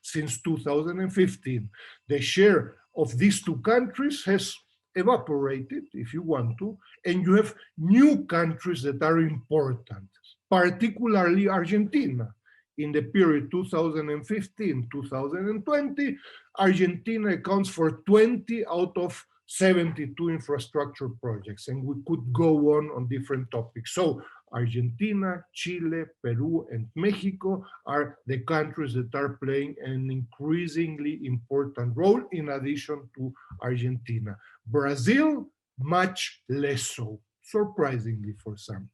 since 2015. The share of these two countries has evaporated, if you want to, and you have new countries that are important, particularly Argentina. In the period 2015-2020, Argentina accounts for 20 out of 72 infrastructure projects, and we could go on different topics. So Argentina, Chile, Peru, and Mexico are the countries that are playing an increasingly important role in addition to Argentina. Brazil, much less so, surprisingly for some.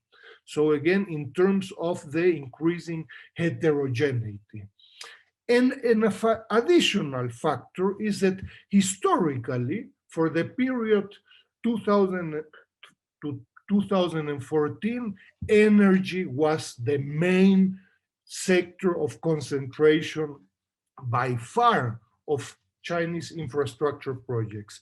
So again, in terms of the increasing heterogeneity. And an additional factor is that historically, for the period 2000 to 2014, energy was the main sector of concentration by far of Chinese infrastructure projects.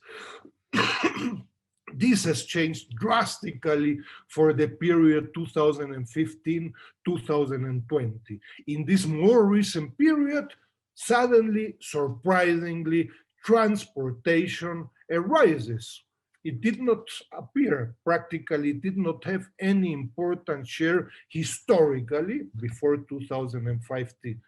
This has changed drastically for the period 2015-2020. In this more recent period, suddenly, surprisingly, transportation arises. It did not appear, practically, it did not have any important share historically before 2015.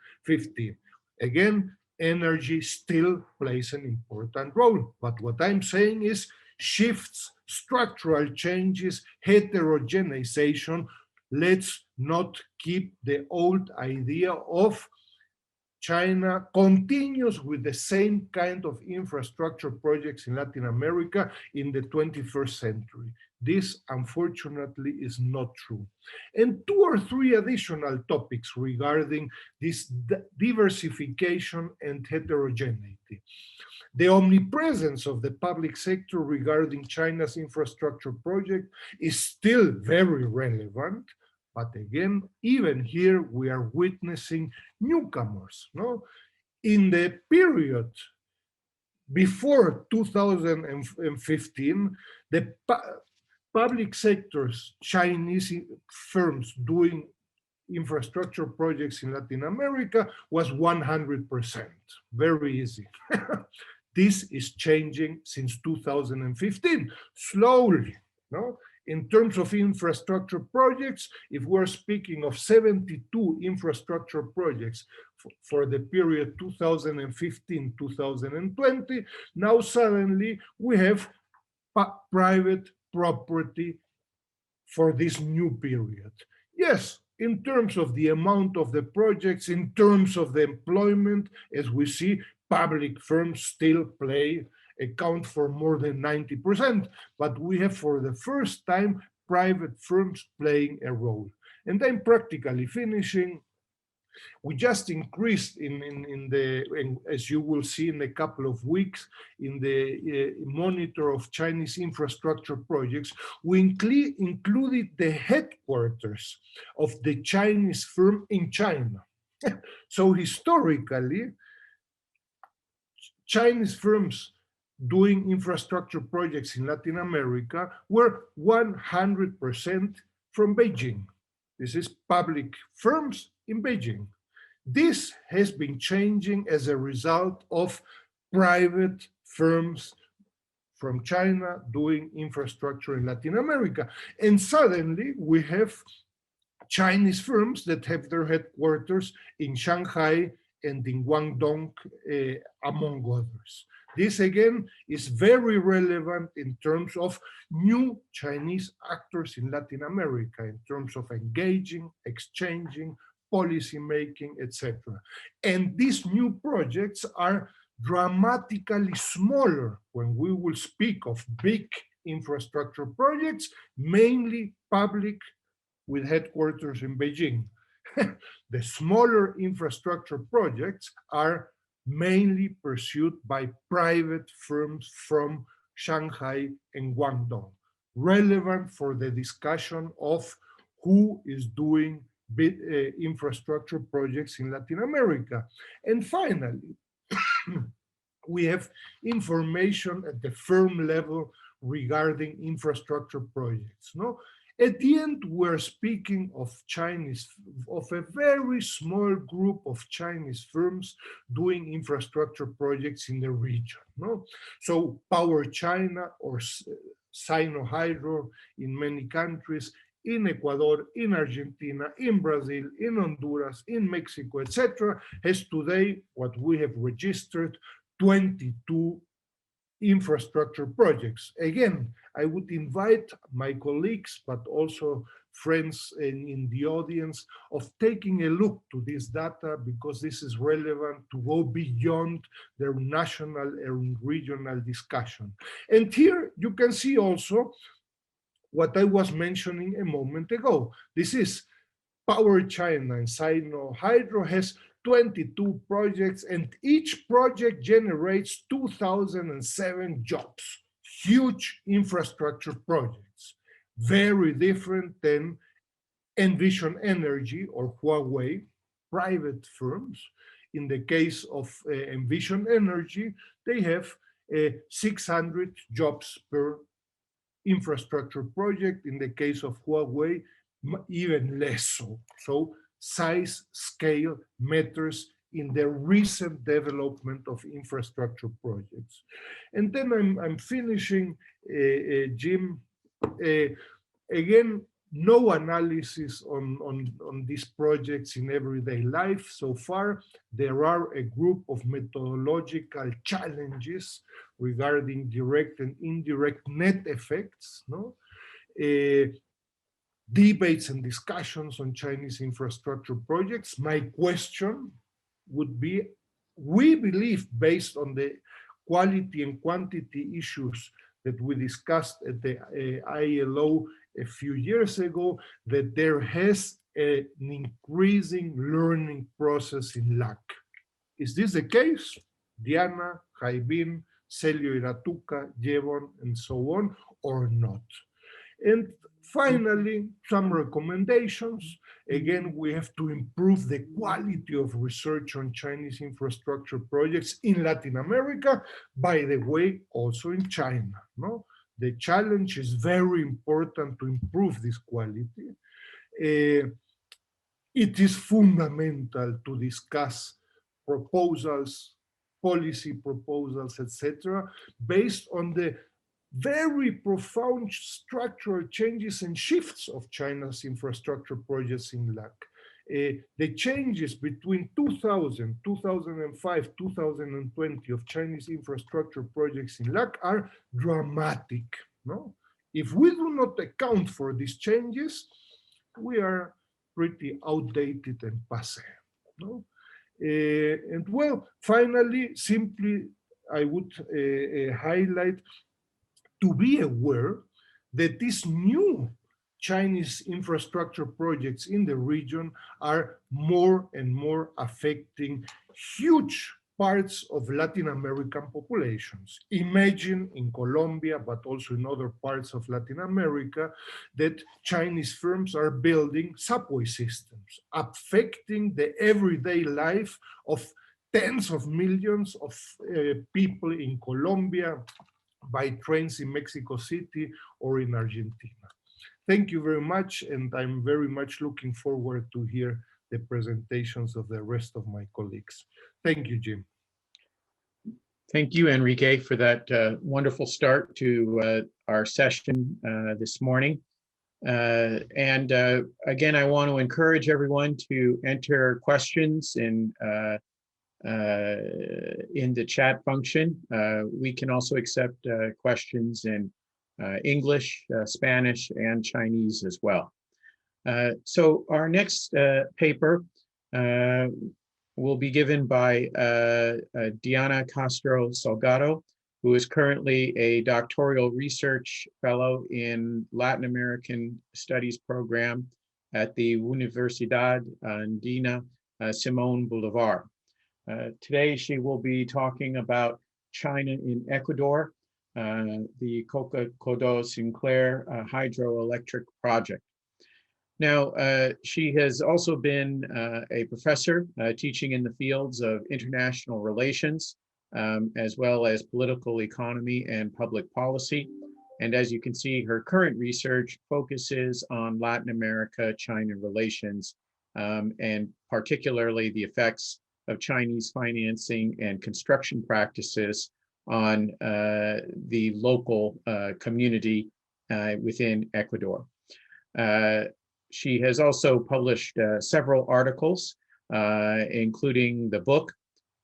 Again, energy still plays an important role. But what I'm saying is shifts, structural changes, heterogenization. Let's not keep the old idea of China continues with the same kind of infrastructure projects in Latin America in the 21st century. This, unfortunately, is not true. And 2 or 3 additional topics regarding this diversification and heterogeneity. The omnipresence of the public sector regarding China's infrastructure project is still very relevant. But again, even here, we are witnessing newcomers. No? In the period before 2015, the public sector's Chinese firms doing infrastructure projects in Latin America was 100%. Very easy. This is changing since 2015, slowly. No? In terms of infrastructure projects, if we're speaking of 72 infrastructure projects for the period 2015-2020, now suddenly we have private property for this new period. Yes, in terms of the amount of the projects, in terms of the employment, as we see, public firms still account for more than 90%, but we have for the first time private firms playing a role. And then practically finishing, we just increased as you will see in a couple of weeks, in the monitor of Chinese infrastructure projects, we included the headquarters of the Chinese firm in China. So historically, Chinese firms doing infrastructure projects in Latin America were 100% from Beijing. This is public firms in Beijing. This has been changing as a result of private firms from China doing infrastructure in Latin America. And suddenly we have Chinese firms that have their headquarters in Shanghai and in Guangdong, among others. This again is very relevant in terms of new Chinese actors in Latin America, in terms of engaging, exchanging, policy making, etc. And these new projects are dramatically smaller when we will speak of big infrastructure projects, mainly public with headquarters in Beijing. The smaller infrastructure projects are mainly pursued by private firms from Shanghai and Guangdong, relevant for the discussion of who is doing big infrastructure projects in Latin America. And finally, we have information at the firm level regarding infrastructure projects. No? At the end, we're speaking of a very small group of Chinese firms doing infrastructure projects in the region. No? So Power China or Sino-Hydro in many countries, in Ecuador, in Argentina, in Brazil, in Honduras, in Mexico, etc., has today what we have registered 22 infrastructure projects. Again, I would invite my colleagues, but also friends in the audience, of taking a look to this data, because this is relevant to go beyond their national and regional discussion. And here you can see also what I was mentioning a moment ago. This is Power China and Sino-Hydro has 22 projects, and each project generates 2007 jobs. Huge infrastructure projects, very different than Envision Energy or Huawei, private firms. In the case of Envision Energy, they have 600 jobs per infrastructure project. In the case of Huawei, even less so. So size, scale matters in the recent development of infrastructure projects. And then I'm finishing, Jim. Again, no analysis on these projects in everyday life so far. There are a group of methodological challenges regarding direct and indirect net effects, no? Debates and discussions on Chinese infrastructure projects. My question would be, we believe, based on the quality and quantity issues that we discussed at the ILO a few years ago, that there has an increasing learning process in LAC. Is this the case? Diana, Jaibin, Celio Iratuca, Jevon, and so on, or not? And finally, some recommendations. Again, we have to improve the quality of research on Chinese infrastructure projects in Latin America, by the way, also in China. No? The challenge is very important to improve this quality. It is fundamental to discuss proposals, policy proposals, etc., based on the very profound structural changes and shifts of China's infrastructure projects in LAC. The changes between 2000, 2005, 2020 of Chinese infrastructure projects in LAC are dramatic. No? If we do not account for these changes, we are pretty outdated and passé. No? And well, finally, simply, I would highlight to be aware that these new Chinese infrastructure projects in the region are more and more affecting huge parts of Latin American populations. Imagine in Colombia, but also in other parts of Latin America, that Chinese firms are building subway systems, affecting the everyday life of tens of millions of people in Colombia, by trains in Mexico City or in Argentina. Thank you very much, and I'm very much looking forward to hear the presentations of the rest of my colleagues. Thank you, Jim. Thank you, Enrique, for that wonderful start to our session this morning. And again, I want to encourage everyone to enter questions in the chat function. We can also accept questions in English, Spanish, and Chinese as well. So our next paper will be given by Diana Castro Salgado, who is currently a doctoral research fellow in Latin American Studies program at the Universidad Andina Simón Bolívar. Today, she will be talking about China in Ecuador, the Coca-Cola Sinclair Hydroelectric project. Now, she has also been a professor teaching in the fields of international relations, as well as political economy and public policy. And as you can see, her current research focuses on Latin America-China relations, and particularly the effects of Chinese financing and construction practices on the local community within Ecuador. She has also published several articles, including the book,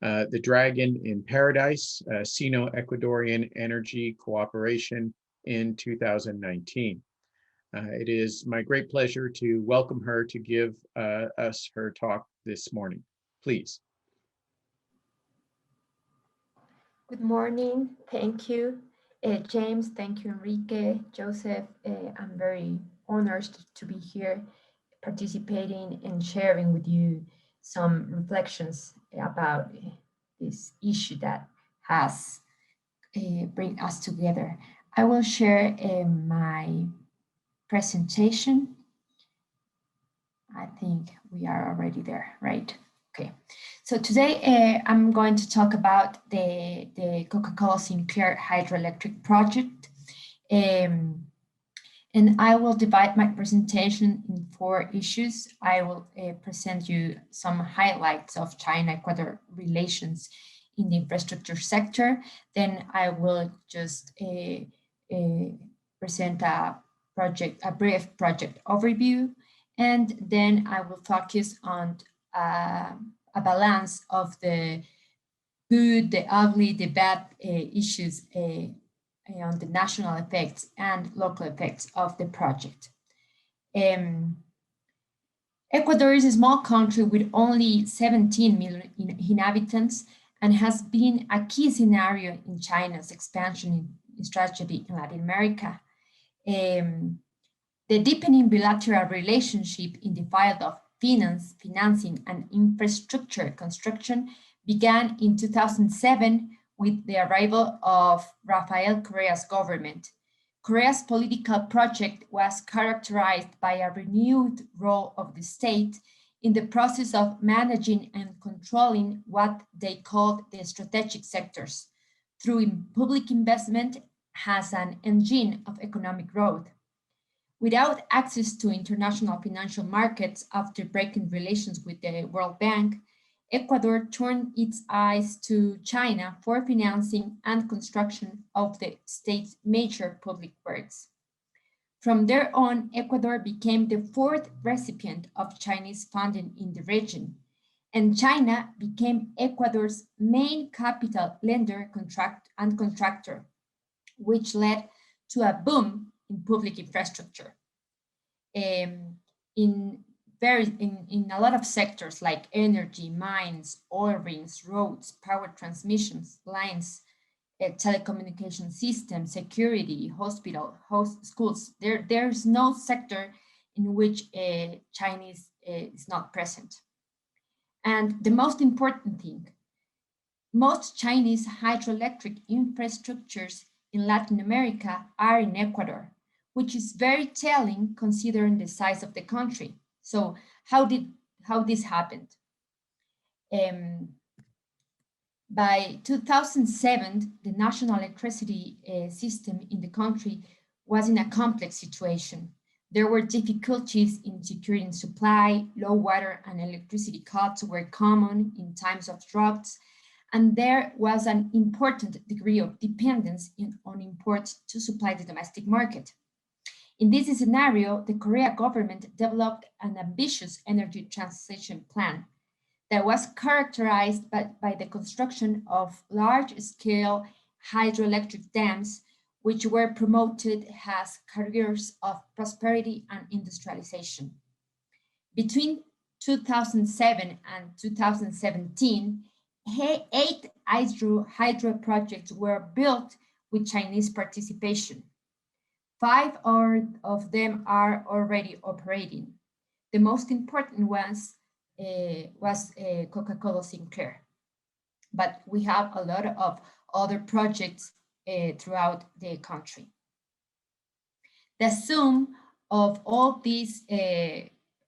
The Dragon in Paradise, Sino-Ecuadorian Energy Cooperation in 2019. It is my great pleasure to welcome her to give us her talk this morning. Please. Good morning. Thank you, James. Thank you, Enrique, Joseph. I'm very honored to be here participating and sharing with you some reflections about this issue that has bring us together. I will share my presentation. I think we are already there, right? Okay, so today I'm going to talk about the Coca-Cola Sinclair Hydroelectric project. And I will divide my presentation in 4 issues. I will present you some highlights of China-Ecuador relations in the infrastructure sector. Then I will just present a brief project overview. And then I will focus on a balance of the good, the ugly, the bad issues on the national effects and local effects of the project. Ecuador is a small country with only 17 million inhabitants and has been a key scenario in China's expansion strategy in Latin America. The deepening bilateral relationship in the field of financing, and infrastructure construction began in 2007 with the arrival of Rafael Correa's government. Correa's political project was characterized by a renewed role of the state in the process of managing and controlling what they called the strategic sectors through public investment as an engine of economic growth. Without access to international financial markets after breaking relations with the World Bank, Ecuador turned its eyes to China for financing and construction of the state's major public works. From there on, Ecuador became the 4th recipient of Chinese funding in the region, and China became Ecuador's main capital lender and contractor, which led to a boom in public infrastructure. In a lot of sectors like energy, mines, oil rings, roads, power transmissions, lines, telecommunication systems, security, hospital, schools. There's no sector in which Chinese is not present. And the most important thing, most Chinese hydroelectric infrastructures in Latin America are in Ecuador, which is very telling considering the size of the country. So how this happened? By 2007, the national electricity system in the country was in a complex situation. There were difficulties in securing supply, low water and electricity cuts were common in times of droughts, and there was an important degree of dependence on imports to supply the domestic market. In this scenario, the Correa government developed an ambitious energy transition plan that was characterized by the construction of large-scale hydroelectric dams, which were promoted as carriers of prosperity and industrialization. Between 2007 and 2017, 8 hydro projects were built with Chinese participation. 5 of them are already operating. The most important was Coca-Cola Sinclair. But we have a lot of other projects throughout the country. The sum of all these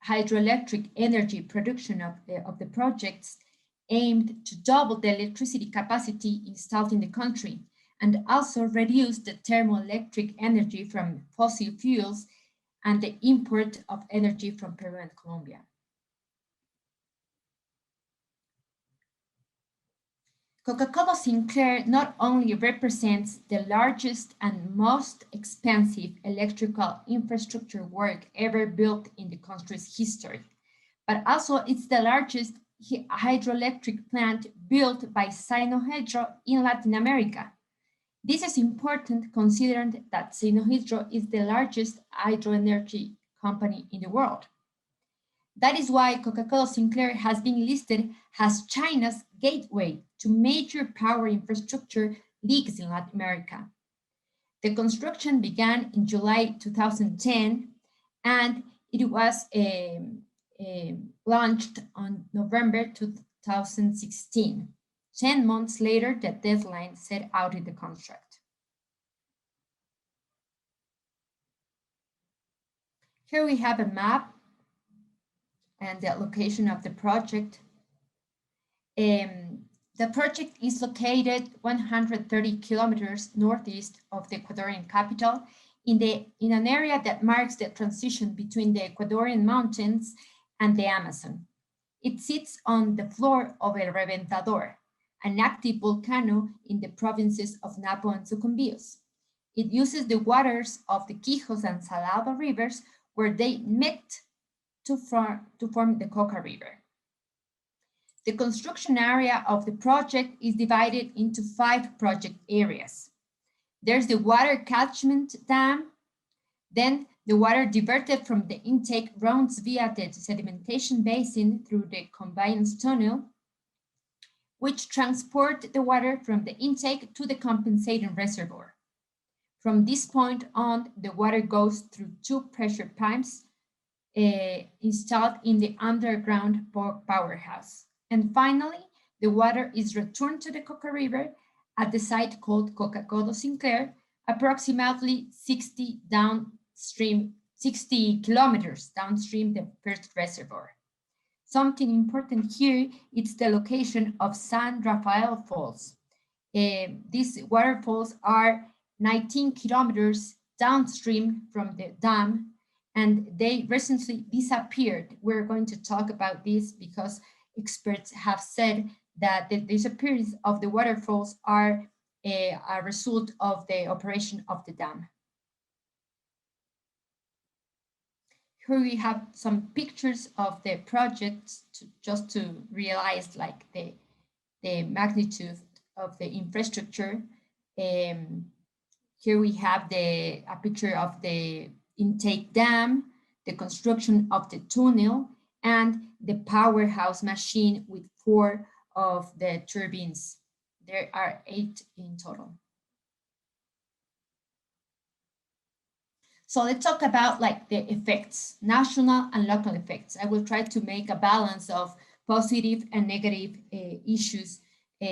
hydroelectric energy production of the projects aimed to double the electricity capacity installed in the country and also reduce the thermoelectric energy from fossil fuels and the import of energy from Peru and Colombia. Coca-Cola Sinclair not only represents the largest and most expensive electrical infrastructure work ever built in the country's history, but also it's the largest hydroelectric plant built by Sinohydro in Latin America. This is important considering that Sinohydro is the largest hydroenergy company in the world. That is why Coca-Cola Sinclair has been listed as China's gateway to major power infrastructure leagues in Latin America. The construction began in July 2010, and it was launched on November 2016. 10 months later, the deadline set out in the contract. Here we have a map and the location of the project. The project is located 130 kilometers northeast of the Ecuadorian capital in an area that marks the transition between the Ecuadorian mountains and the Amazon. It sits on the floor of El Reventador, an active volcano in the provinces of Napo and Sucumbíos. It uses the waters of the Quijos and Salado rivers where they met to form the Coca River. The construction area of the project is divided into 5 project areas. There's the water catchment dam, then the water diverted from the intake runs via the sedimentation basin through the conveyance tunnel, which transport the water from the intake to the compensating reservoir. From this point on, the water goes through 2 pressure pipes installed in the underground powerhouse. And finally, the water is returned to the Coca River at the site called Coca-Cola Sinclair, approximately 60 kilometers downstream the first reservoir. Something important here is the location of San Rafael Falls. These waterfalls are 19 kilometers downstream from the dam, and they recently disappeared. We're going to talk about this because experts have said that the disappearance of the waterfalls are a result of the operation of the dam. Here we have some pictures of the project just to realize like the magnitude of the infrastructure. Here we have a picture of the intake dam, the construction of the tunnel, and the powerhouse machine with 4 of the turbines. There are 8 in total. So let's talk about like the effects, national and local effects. I will try to make a balance of positive and negative issues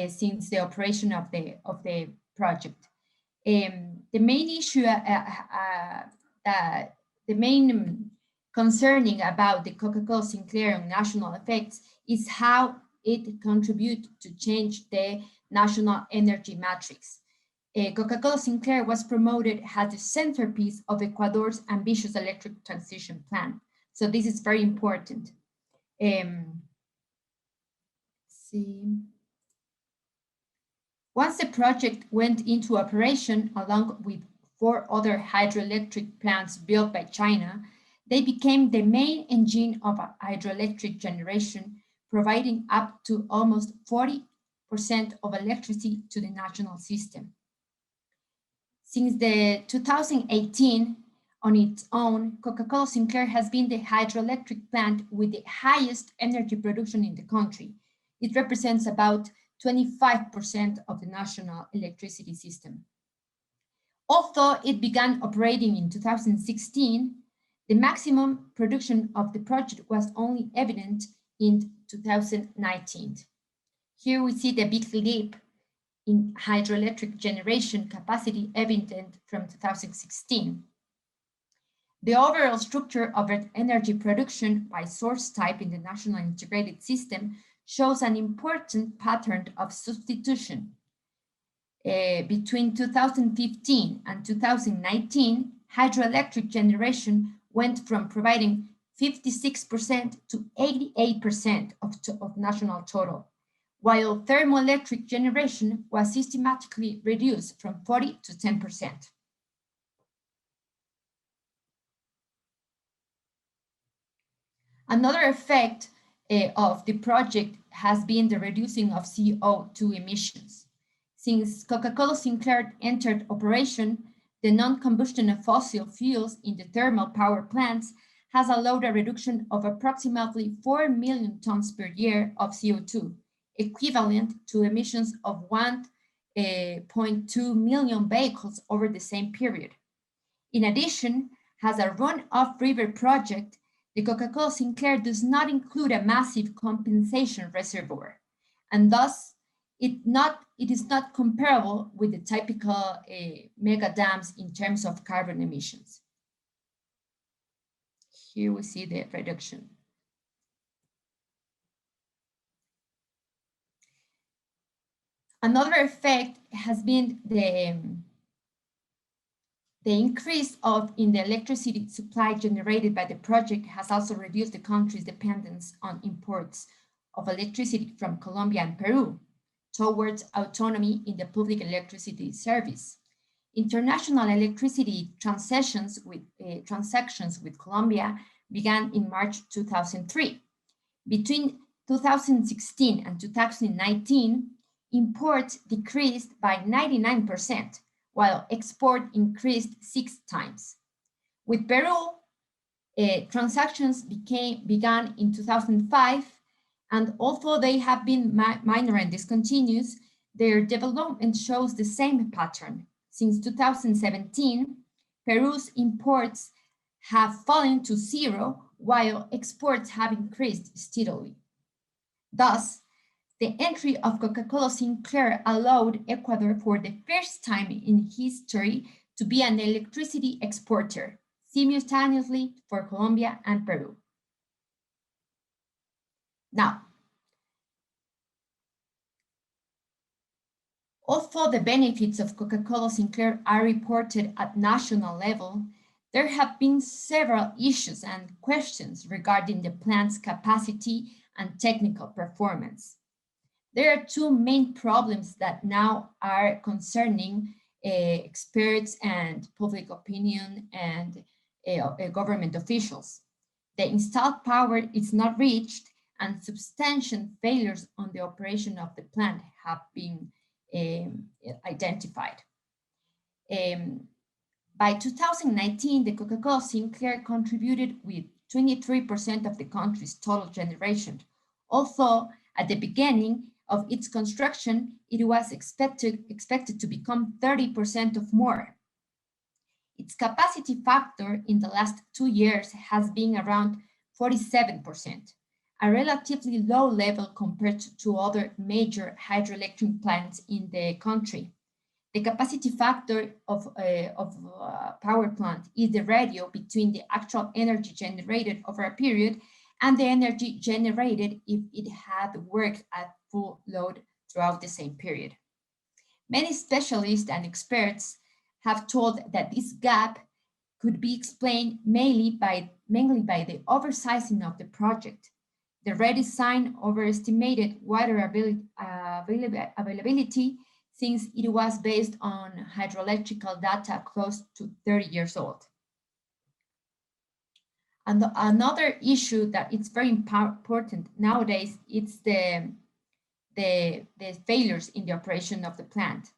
since the operation of the project. The main issue, the main concerning about the Coca-Cola Sinclair national effects is how it contributes to change the national energy matrix. Coca-Cola Sinclair was promoted as the centerpiece of Ecuador's ambitious electric transition plan. So this is very important. Once the project went into operation, along with 4 other hydroelectric plants built by China, they became the main engine of hydroelectric generation, providing up to almost 40% of electricity to the national system. Since the 2018, on its own, Coca-Cola Sinclair has been the hydroelectric plant with the highest energy production in the country. It represents about 25% of the national electricity system. Although it began operating in 2016, the maximum production of the project was only evident in 2019. Here we see the big leap in hydroelectric generation capacity evident from 2016. The overall structure of energy production by source type in the national integrated system shows an important pattern of substitution. Between 2015 and 2019, hydroelectric generation went from providing 56% to 88% of national total, while thermoelectric generation was systematically reduced from 40 to 10%. Another effect of the project has been the reducing of CO2 emissions. Since Coca-Cola Sinclair entered operation, the non-combustion of fossil fuels in the thermal power plants has allowed a reduction of approximately 4 million tons per year of CO2, equivalent to emissions of 1.2 million vehicles over the same period. In addition, as a runoff river project, the Coca-Cola Sinclair does not include a massive compensation reservoir, and thus it is not comparable with the typical mega dams in terms of carbon emissions. Here we see the reduction. Another effect has been the increase in the electricity supply generated by the project has also reduced the country's dependence on imports of electricity from Colombia and Peru towards autonomy in the public electricity service. International electricity transactions with Colombia began in March 2003. Between 2016 and 2019, imports decreased by 99%, while export increased 6 times. With Peru, transactions began in 2005, and although they have been minor and discontinuous, their development shows the same pattern. Since 2017, Peru's imports have fallen to 0, while exports have increased steadily. Thus, the entry of Coca-Cola Sinclair allowed Ecuador for the first time in history to be an electricity exporter, simultaneously for Colombia and Peru. Now, although the benefits of Coca-Cola Sinclair are reported at national level, there have been several issues and questions regarding the plant's capacity and technical performance. There are 2 main problems that now are concerning experts and public opinion and government officials. The installed power is not reached, and substantial failures on the operation of the plant have been identified. By 2019, the Coca-Cola Sinclair contributed with 23% of the country's total generation, although at the beginning of its construction, it was expected to become 30% or more. Its capacity factor in the last 2 years has been around 47%, a relatively low level compared to other major hydroelectric plants in the country. The capacity factor of a power plant is the ratio between the actual energy generated over a period and the energy generated if it had worked at full load throughout the same period. Many specialists and experts have told that this gap could be explained mainly by the oversizing of the project. The redesign overestimated water availability since it was based on hydroelectrical data close to 30 years old. And another issue that is very important nowadays is the failures in the operation of the plant.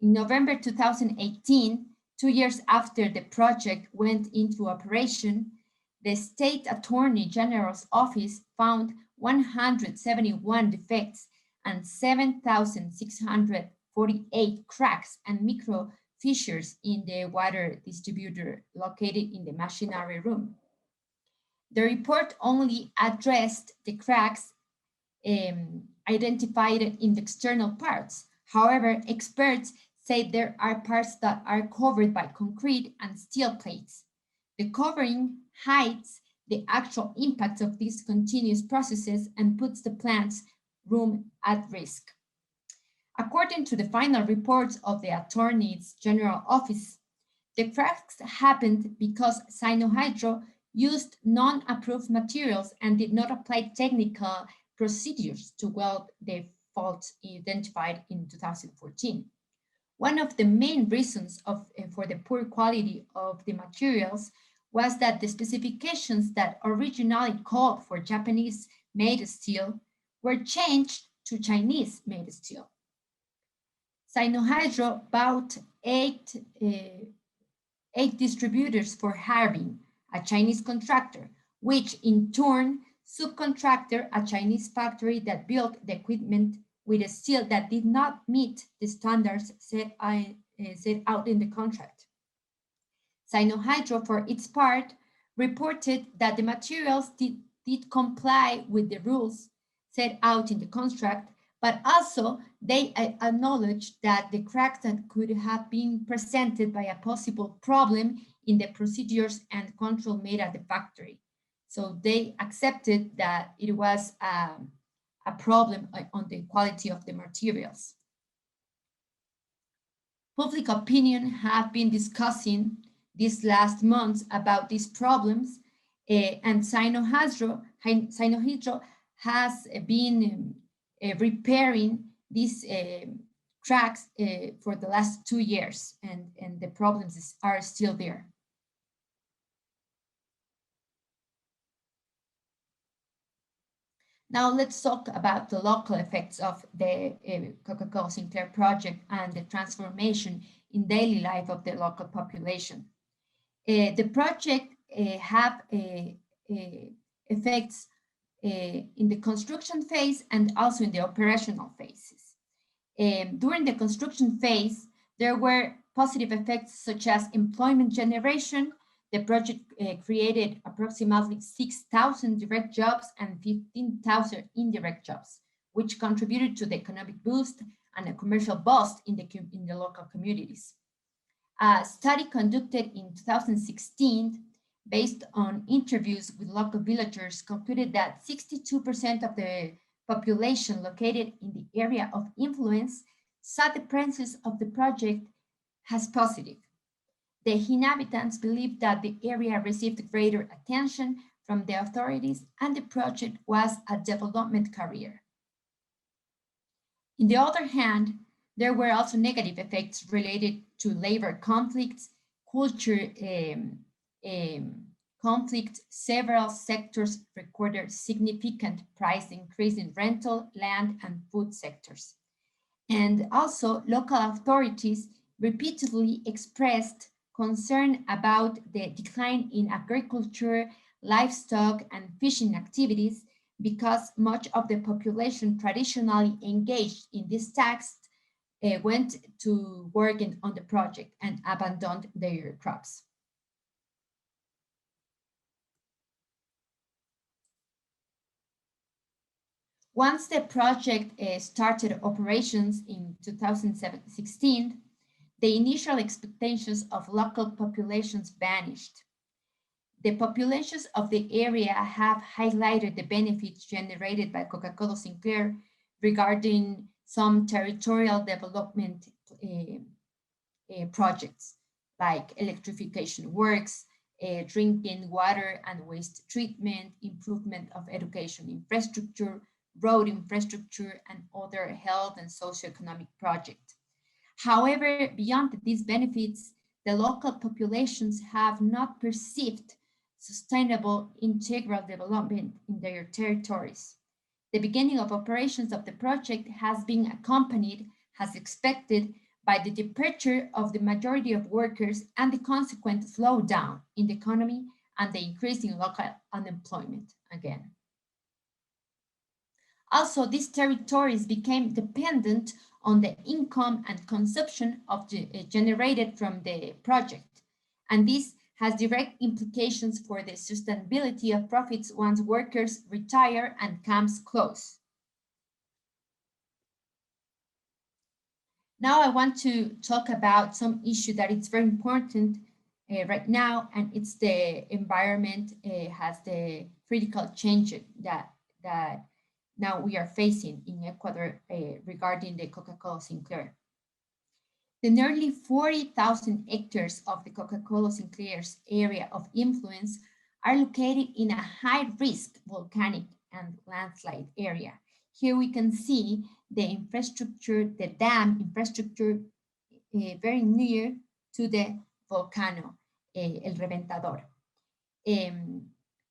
In November 2018, 2 years after the project went into operation, the State Attorney General's office found 171 defects and 7,648 cracks and micro fissures in the water distributor located in the machinery room. The report only addressed the cracks identified in the external parts. However, experts say there are parts that are covered by concrete and steel plates. The covering hides the actual impact of these continuous processes and puts the plant's room at risk. According to the final reports of the Attorney General Office, the cracks happened because Sinohydro used non-approved materials and did not apply technical procedures to weld the faults identified in 2014. One of the main reasons for the poor quality of the materials was that the specifications that originally called for Japanese-made steel were changed to Chinese-made steel. Sinohydro bought eight distributors for Harbin, a Chinese contractor, which in turn subcontracted a Chinese factory that built the equipment with a steel that did not meet the standards set out in the contract. Sinohydro, for its part, reported that the materials did comply with the rules set out in the contract, but also they acknowledged that the cracks that could have been presented by a possible problem in the procedures and control made at the factory. So they accepted that it was a problem on the quality of the materials. Public opinion have been discussing these last months about these problems, and Sinohydro has been repairing these cracks for the last 2 years, and the problems are still there. Now let's talk about the local effects of the Coca-Cola Sinclair project and the transformation in daily life of the local population. The project have effects in the construction phase and also in the operational phases. During the construction phase, there were positive effects such as employment generation. The project created approximately 6,000 direct jobs and 15,000 indirect jobs, which contributed to the economic boost and a commercial boost in the local communities. A study conducted in 2016, based on interviews with local villagers, concluded that 62% of the population located in the area of influence saw the presence of the project as positive. The inhabitants believed that the area received greater attention from the authorities and the project was a development career. On the other hand, there were also negative effects related to labor conflicts, culture conflict. Several sectors recorded significant price increase in rental, land, and food sectors. And also local authorities repeatedly expressed concern about the decline in agriculture, livestock, and fishing activities because much of the population traditionally engaged in this task went to work on the project and abandoned their crops. Once the project started operations in 2016, the initial expectations of local populations vanished. The populations of the area have highlighted the benefits generated by Coca-Cola Sinclair regarding some territorial development projects like electrification works, drinking water and waste treatment, improvement of education infrastructure, road infrastructure, and other health and socioeconomic projects. However, beyond these benefits, the local populations have not perceived sustainable integral development in their territories. The beginning of operations of the project has been accompanied, as expected, by the departure of the majority of workers and the consequent slowdown in the economy and the increase in local unemployment again. Also, these territories became dependent on the income and consumption of generated from the project, and this has direct implications for the sustainability of profits once workers retire and camps close. Now I want to talk about some issue that is very important right now, and it's the environment has the critical change that now we are facing in Ecuador regarding the Coca-Cola Sinclair. The nearly 40,000 hectares of the Coca-Cola Sinclair's area of influence are located in a high-risk volcanic and landslide area. Here we can see the infrastructure, the dam infrastructure very near to the volcano, El Reventador.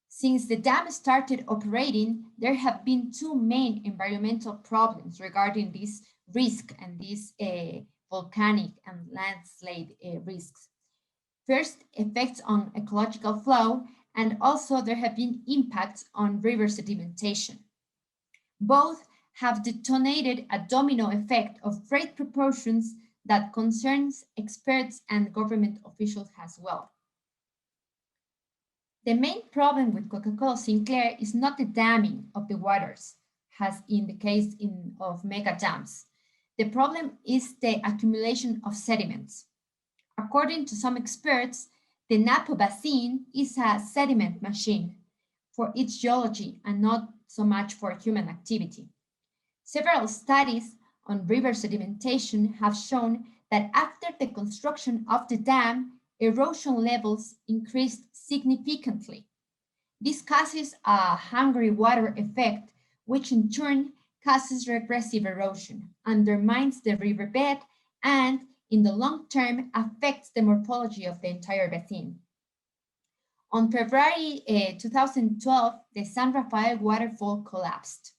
Since the dam started operating, there have been two main environmental problems regarding this risk and these volcanic and landslide risks. First, effects on ecological flow, and also there have been impacts on river sedimentation. Both have detonated a domino effect of great proportions that concerns experts and government officials as well. The main problem with Coca-Cola Sinclair is not the damming of the waters, as in the case of mega dams. The problem is the accumulation of sediments. According to some experts, the Napo Basin is a sediment machine for its geology and not so much for human activity. Several studies on river sedimentation have shown that after the construction of the dam, erosion levels increased significantly. This causes a hungry water effect, which in turn causes regressive erosion, undermines the riverbed, and in the long term affects the morphology of the entire basin. On February 2012, the San Rafael Waterfall collapsed.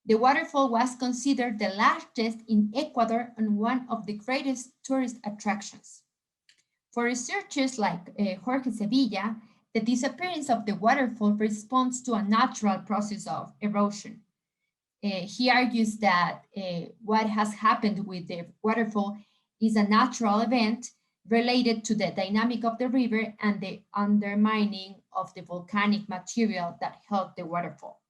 The waterfall was considered the largest in Ecuador and one of the greatest tourist attractions. For researchers like Jorge Sevilla, the disappearance of the waterfall responds to a natural process of erosion. He argues that what has happened with the waterfall is a natural event related to the dynamic of the river and the undermining of the volcanic material that held the waterfall.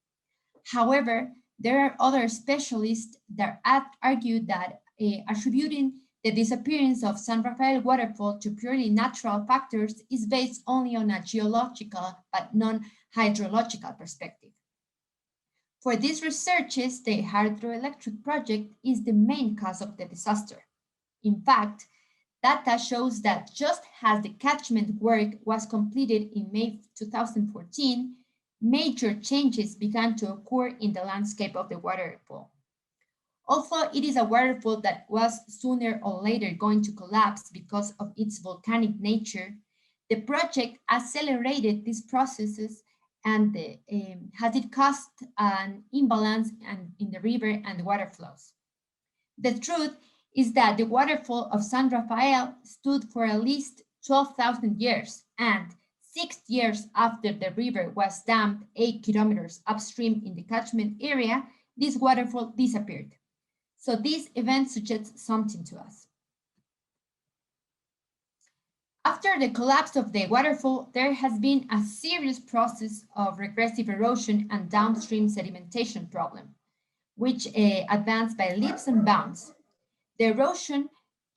However, there are other specialists that argue that attributing the disappearance of San Rafael Waterfall to purely natural factors is based only on a geological but non-hydrological perspective. For these researches, the Hydroelectric project is the main cause of the disaster. In fact, data shows that just as the catchment work was completed in May 2014, major changes began to occur in the landscape of the waterfall. Although it is a waterfall that was sooner or later going to collapse because of its volcanic nature, the project accelerated these processes and has it caused an imbalance in the river and the water flows. The truth is that the waterfall of San Rafael stood for at least 12,000 years, and 6 years after the river was dammed 8 kilometers upstream in the catchment area, this waterfall disappeared. So this event suggests something to us. After the collapse of the waterfall, there has been a serious process of regressive erosion and downstream sedimentation problem, which advanced by leaps and bounds. The erosion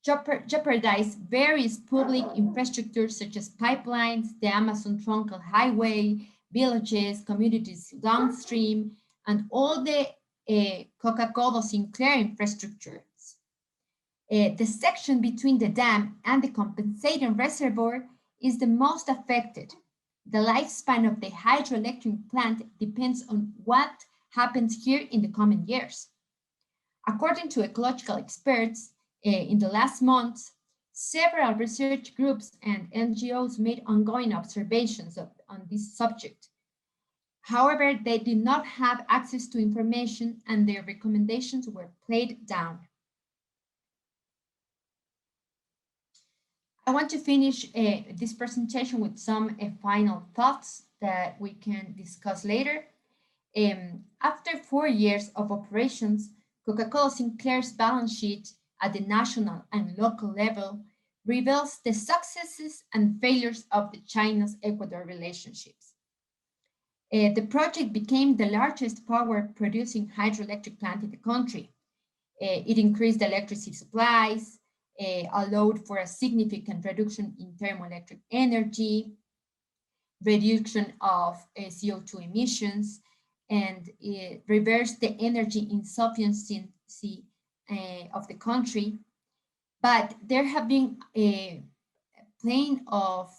jeopardized various public infrastructures such as pipelines, the Amazon Truncal Highway, villages, communities downstream, and all the Coca-Cola Sinclair infrastructures. The section between the dam and the compensating reservoir is the most affected. The lifespan of the hydroelectric plant depends on what happens here in the coming years. According to ecological experts, in the last months, several research groups and NGOs made ongoing observations on this subject. However, they did not have access to information and their recommendations were played down. I want to finish this presentation with some final thoughts that we can discuss later. After 4 years of operations, Coca-Cola Sinclair's balance sheet at the national and local level reveals the successes and failures of the China-Ecuador relationships. The project became the largest power-producing hydroelectric plant in the country. It increased electricity supplies, allowed for a significant reduction in thermoelectric energy, reduction of CO2 emissions, and reverse the energy insufficiency of the country. But there have been plenty of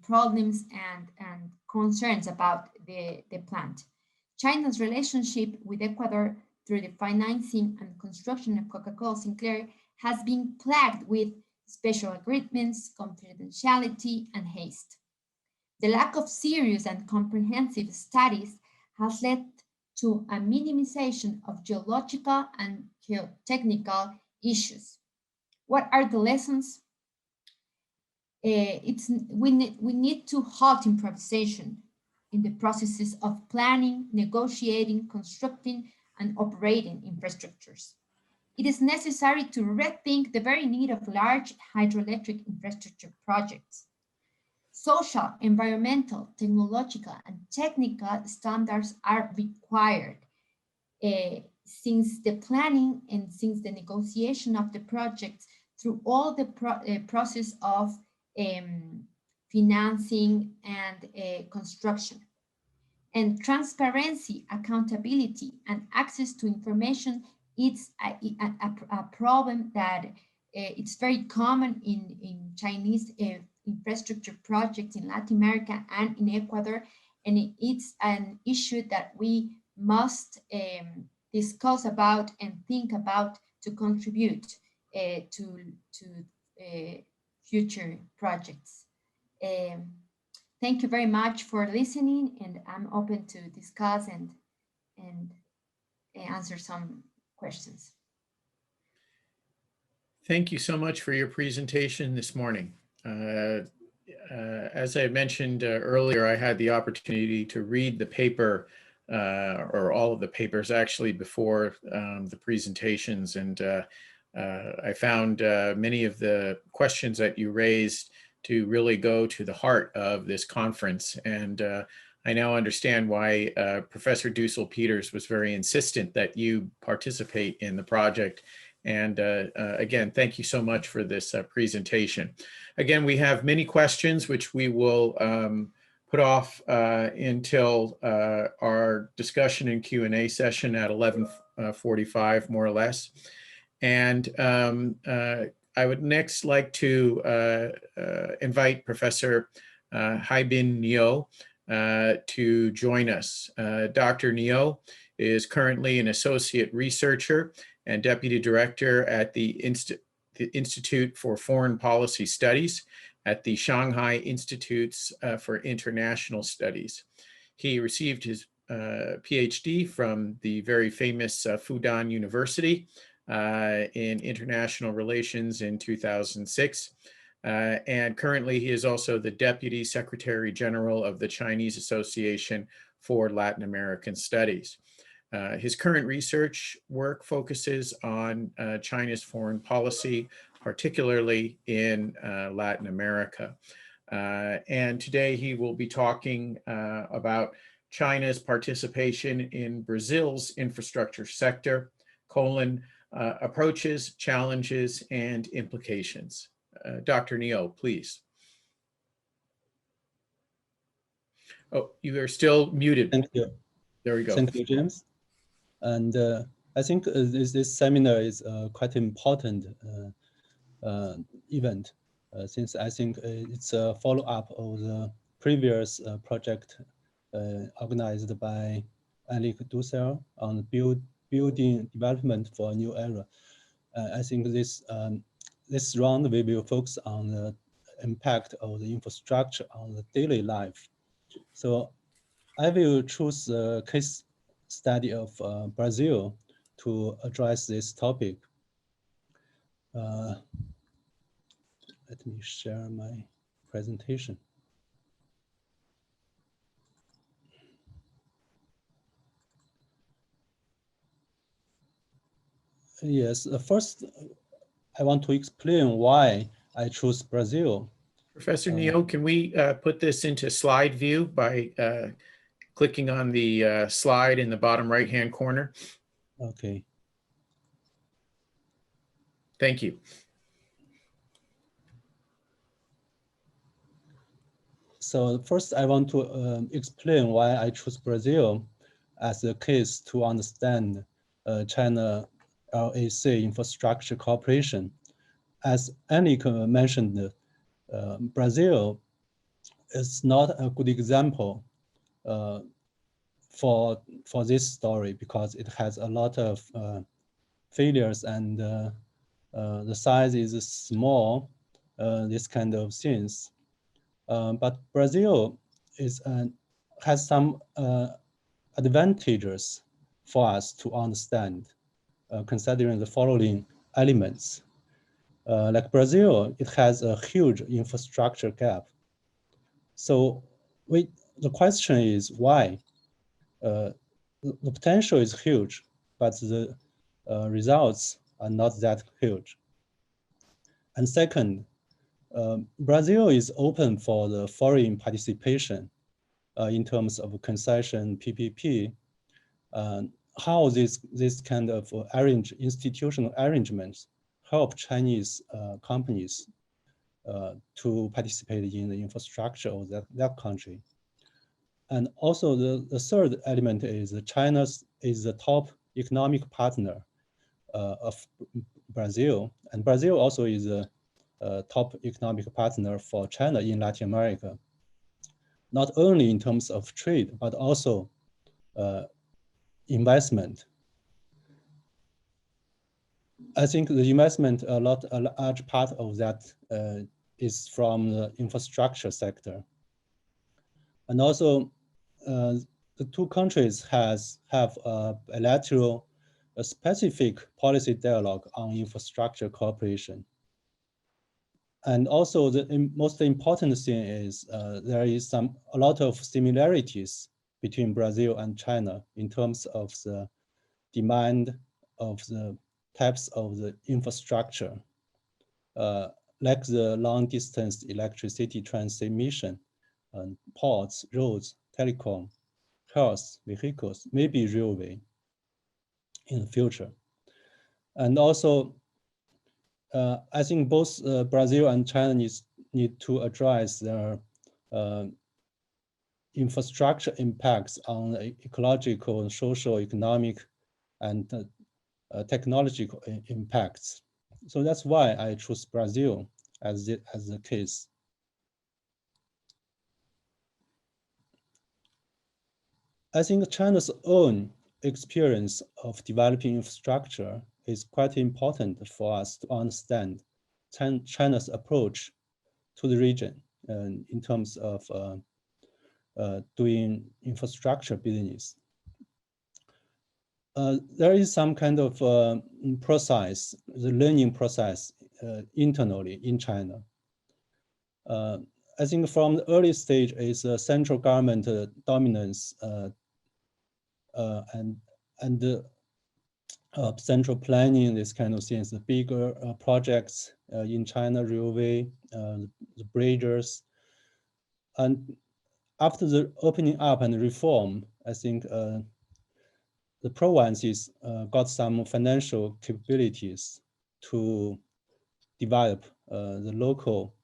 problems and concerns about the plant. China's relationship with Ecuador through the financing and construction of Coca-Cola Sinclair has been plagued with special agreements, confidentiality, and haste. The lack of serious and comprehensive studies has led to a minimization of geological and geotechnical issues. What are the lessons? We need to halt improvisation in the processes of planning, negotiating, constructing, and operating infrastructures. It is necessary to rethink the very need of large hydroelectric infrastructure projects. Social, environmental, technological, and technical standards are required since the planning and since the negotiation of the projects through all the process of financing and construction. And transparency, accountability, and access to information, it's a problem that it's very common in Chinese infrastructure projects in Latin America and in Ecuador. And it's an issue that we must discuss about and think about to contribute to future projects. Thank you very much for listening, and I'm open to discuss and answer some questions. Thank you so much for your presentation this morning. As I mentioned earlier, I had the opportunity to read the paper, or all of the papers actually, before the presentations, and I found many of the questions that you raised to really go to the heart of this conference. And I now understand why Professor Dussel Peters was very insistent that you participate in the project. And again, thank you so much for this presentation. Again, we have many questions which we will put off until our discussion and Q&A session at 11:45, more or less. And I would next like to invite Professor Haibin Niu to join us. Dr. Niu is currently an associate researcher and deputy director at the Institute for Foreign Policy Studies at the Shanghai Institutes for International Studies. He received his PhD from the very famous Fudan University in international relations in 2006. And currently he is also the Deputy Secretary General of the Chinese Association for Latin American Studies. His current research work focuses on China's foreign policy, particularly in Latin America. And today he will be talking about China's participation in Brazil's infrastructure sector, approaches, challenges, and implications. Dr. Niu, please. Oh, you are still muted. Thank you. There we go. Thank you, James. And I think this seminar is quite important event, since I think it's a follow-up of the previous project organized by Enrique Dussel on building development for a new era. I think this round we will focus on the impact of the infrastructure on the daily life. So I will choose a case study of Brazil to address this topic. Let me share my presentation. Yes, first I want to explain why I chose Brazil. Professor Niu, can we put this into slide view by clicking on the slide in the bottom right-hand corner? Okay. Thank you. So first I want to explain why I chose Brazil. as a case to understand China LAC infrastructure cooperation. As Enrique mentioned, Brazil is not a good example for this story because it has a lot of failures and the size is small, this kind of things. But Brazil has some advantages for us to understand, considering the following elements. Like Brazil, it has a huge infrastructure gap. So the question is why? The potential is huge, but the results are not that huge. And second, Brazil is open for the foreign participation in terms of concession, PPP. How this kind of institutional arrangements help Chinese companies to participate in the infrastructure of that country. And also the third element is China is the top economic partner of Brazil. And Brazil also is a top economic partner for China in Latin America, not only in terms of trade, but also investment. I think the investment, a large part of that is from the infrastructure sector. And also the two countries have a bilateral, a specific policy dialogue on infrastructure cooperation. And also the most important thing is there is a lot of similarities between Brazil and China in terms of the demand of the types of the infrastructure, like the long distance electricity transmission, ports, roads, telecom, health, vehicles, maybe railway in the future. And also, I think both Brazil and China need to address their infrastructure impacts on ecological, social, economic, and technological impacts. So that's why I chose Brazil as the case. I think China's own experience of developing infrastructure is quite important for us to understand China's approach to the region in terms of doing infrastructure business. There is some kind of process, the learning process internally in China. I think from the early stage is central government dominance and central planning, this kind of things, the bigger projects in China, railway, the bridges. And after the opening up and reform, I think the provinces got some financial capabilities to develop the local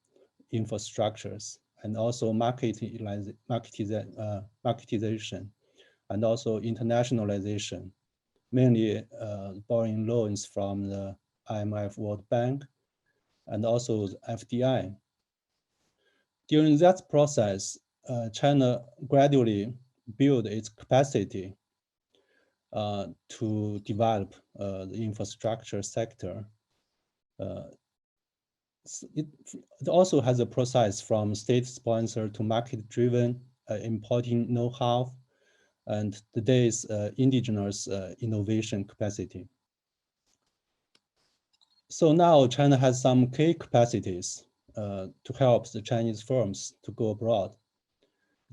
infrastructures and also marketization and also internationalization, mainly borrowing loans from the IMF, World Bank, and also the FDI. During that process, China gradually built its capacity to develop the infrastructure sector. It also has a process from state sponsor to market driven, importing know-how, and today's indigenous innovation capacity. So now China has some key capacities to help the Chinese firms to go abroad.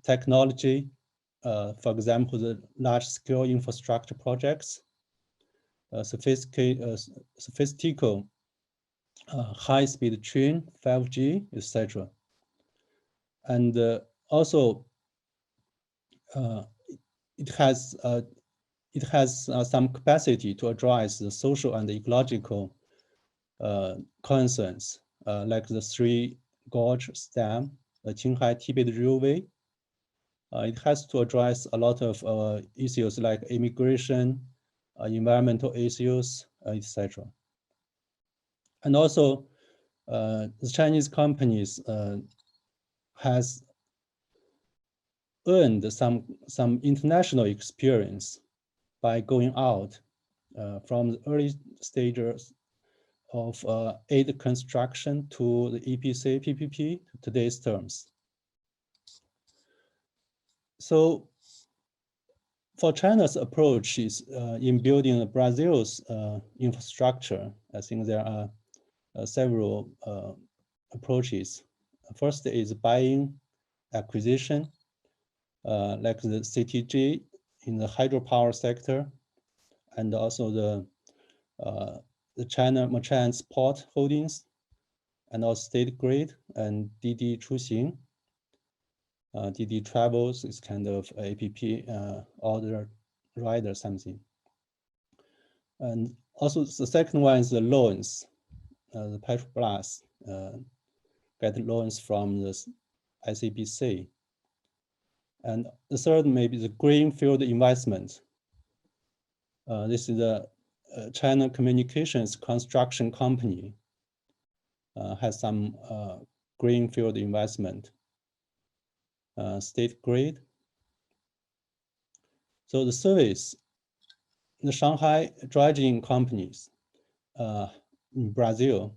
Technology, for example, the large-scale infrastructure projects, sophisticated high-speed train, 5G, etc. And also, it has some capacity to address the social and ecological concerns, like the Three Gorge Dam, the Qinghai Tibet Railway, It has to address a lot of issues like immigration, environmental issues, etc. And also, the Chinese companies has earned some international experience by going out from the early stages of aid construction to the EPC, PPP, to today's terms. So for China's approach is in building Brazil's infrastructure, I think there are several approaches. First is buying, acquisition, like the CTG in the hydropower sector, and also the China Merchants Port Holdings, and also State Grid and DD Chuxing. DD Travels is kind of APP order rider something. And also the second one is the loans. The Petrobras get loans from the ICBC. And the third may be the greenfield investment. This is the China Communications Construction Company has some greenfield investment. State Grid. So the service, the Shanghai dredging companies in Brazil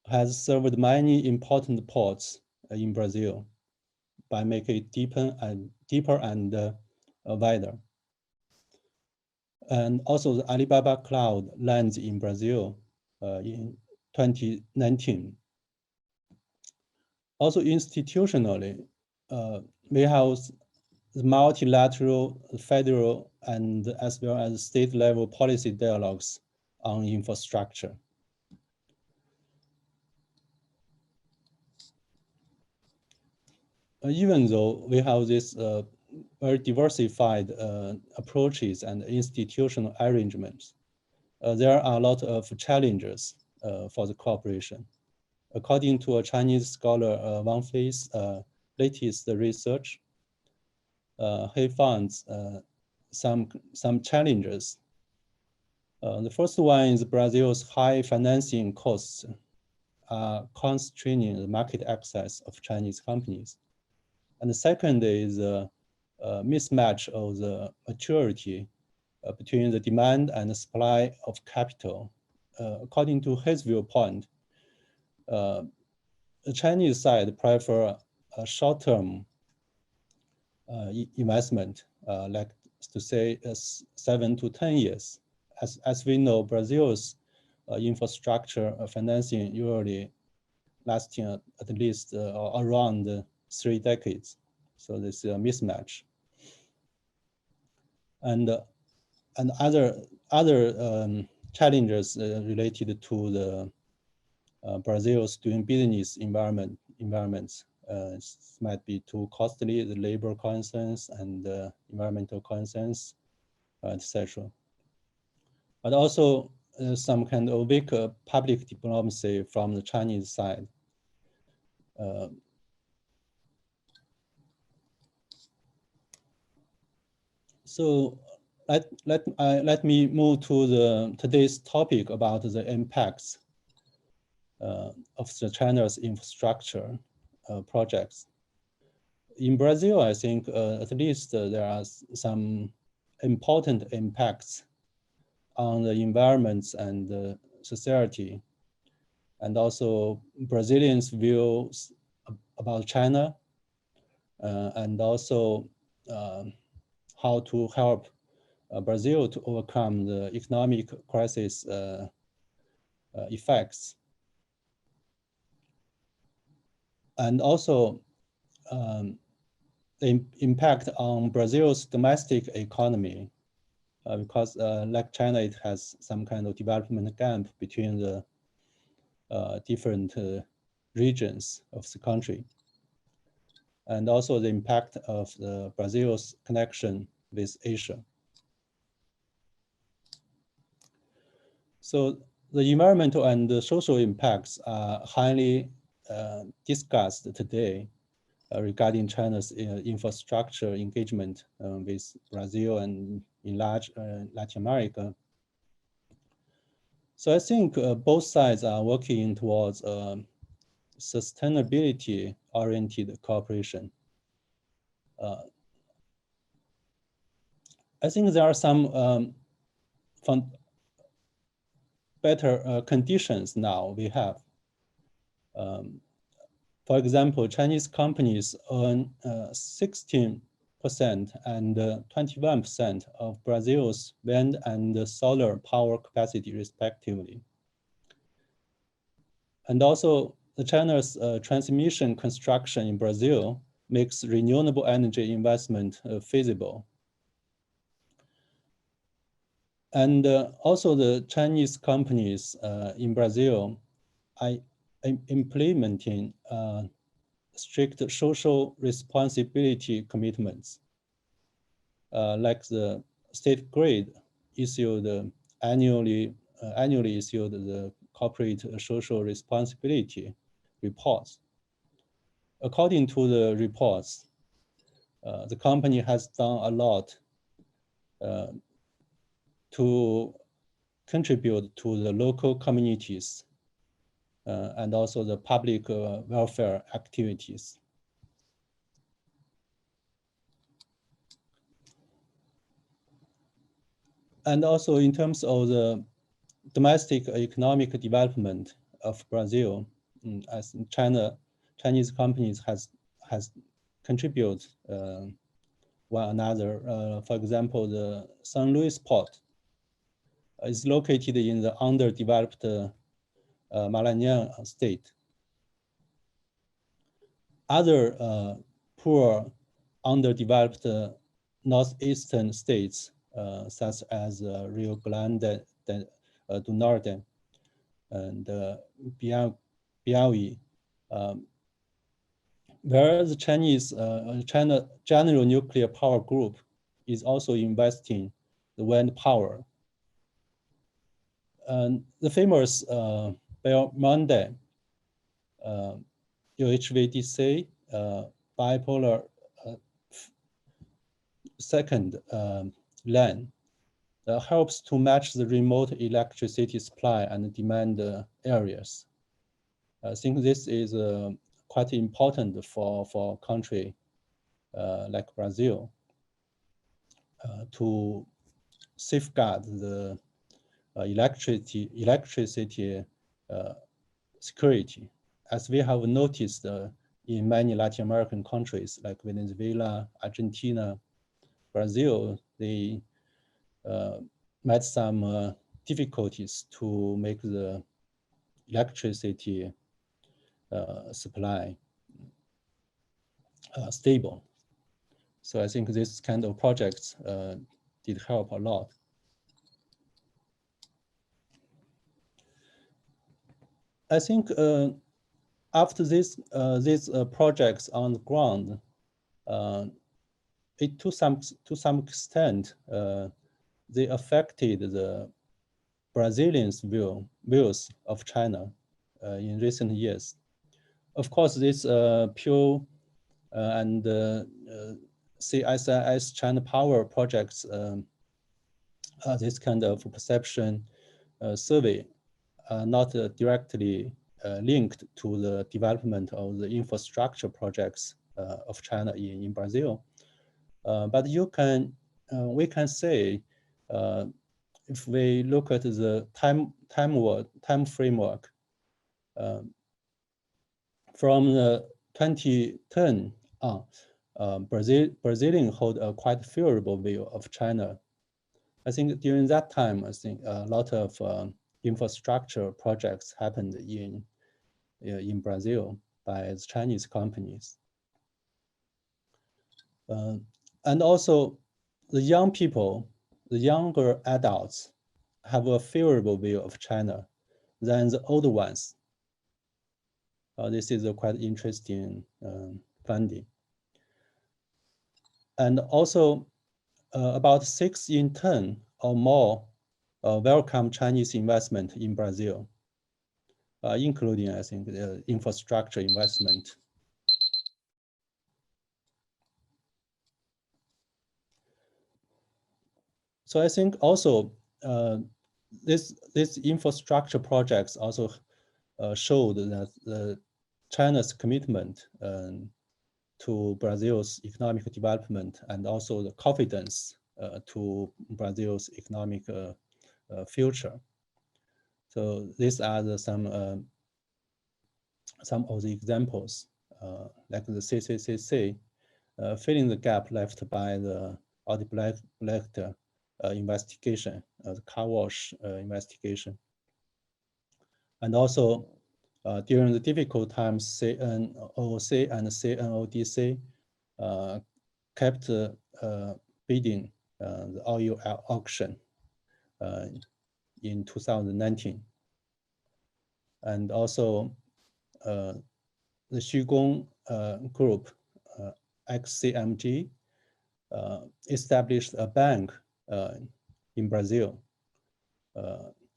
has served many important ports in Brazil by making it deeper and wider. And also the Alibaba Cloud lands in Brazil in 2019. Also institutionally, we have the multilateral, federal, and as well as state level policy dialogues on infrastructure. Even though we have this very diversified approaches and institutional arrangements, there are a lot of challenges for the cooperation. According to a Chinese scholar, Wang Fei's latest research, he finds some challenges. The first one is Brazil's high financing costs are constraining the market access of Chinese companies. And the second is a mismatch of the maturity between the demand and the supply of capital. According to his viewpoint, the Chinese side prefer a short-term investment, like to say 7 to 10 years. As we know, Brazil's infrastructure financing usually lasting at least around 3 decades. So this is a mismatch. And other challenges related to the Brazil's doing business environments might be too costly, the labor concerns and environmental concerns, etc. But also some kind of weak public diplomacy from the Chinese side. So let me move to today's topic about the impacts of the China's infrastructure projects. In Brazil, I think at least there are some important impacts on the environments and the society, and also Brazilians' views about China, and also how to help Brazil to overcome the economic crisis effects. And also the impact on Brazil's domestic economy, because like China, it has some kind of development gap between the different regions of the country. And also the impact of Brazil's connection with Asia. So the environmental and the social impacts are highly discussed today. regarding China's infrastructure engagement with Brazil and in large Latin America. So I think both sides are working towards sustainability-oriented cooperation. I think there are some better conditions now we have. For example, Chinese companies earn 16% and 21% of Brazil's wind and solar power capacity, respectively. And also, China's transmission construction in Brazil makes renewable energy investment feasible. And also, the Chinese companies in Brazil are implementing strict social responsibility commitments, like the state grid issued annually issued the corporate social responsibility reports. According to the reports, the company has done a lot to contribute to the local communities and also the public welfare activities. And also in terms of the domestic economic development of Brazil, as Chinese companies has contributed one another. For example, the San Luis port is located in the underdeveloped Maranhão state. Other poor, underdeveloped northeastern states, such as Rio Grande do Norte and Piauí, where the China General Nuclear Power Group is also investing the wind power. And the famous Belmonte UHVDC bipolar second line helps to match the remote electricity supply and demand areas. I think this is quite important for a country like Brazil to safeguard the electricity security, as we have noticed in many Latin American countries like Venezuela, Argentina, Brazil. They met some difficulties to make the electricity supply stable. So I think this kind of projects did help a lot. I think after these projects on the ground, it to some extent they affected the Brazilians' views of China in recent years. Of course, this Pew and CSIS China Power projects, this kind of perception survey, not directly linked to the development of the infrastructure projects of China in Brazil. But we can say, if we look at the time framework, from the 2010 on, Brazilians hold a quite favorable view of China. I think during that time, I think a lot of infrastructure projects happened in Brazil by the Chinese companies. And also the young people, the younger adults have a favorable view of China than the older ones. This is a quite interesting finding. And also about 6 in 10 or more welcome Chinese investment in Brazil, including, I think, infrastructure investment. So I think also this infrastructure projects also showed that China's commitment to Brazil's economic development and also the confidence to Brazil's economic future. So these are some of the examples, like the CCCC, filling the gap left by the Odebrecht investigation, the car wash investigation. And also during the difficult times, CNOC and CNODC kept bidding the oil auction in 2019. And also the Xugong group, XCMG, established a bank in Brazil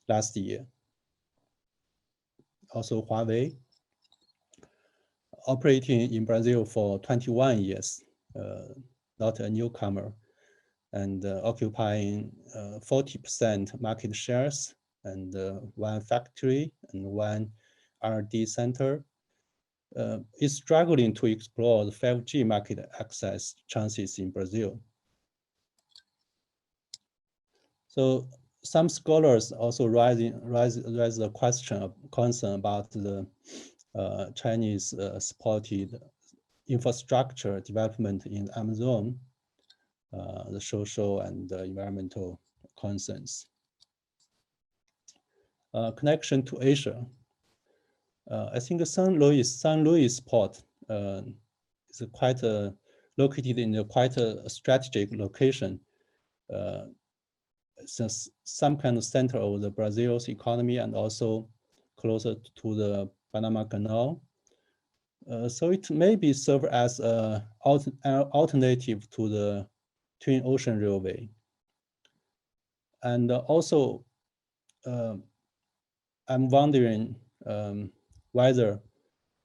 last year. Also Huawei, operating in Brazil for 21 years, not a newcomer, and occupying 40% market shares, and one factory and one R&D center, is struggling to explore the 5G market access chances in Brazil. So some scholars also raise the concern about the Chinese supported infrastructure development in Amazon, the social and environmental concerns. Connection to Asia. I think San Luis port is quite located in a quite a strategic location. It's some kind of center of the Brazil's economy and also closer to the Panama Canal. So it may be served as an alternative to the Twin Ocean Railway. And also, I'm wondering whether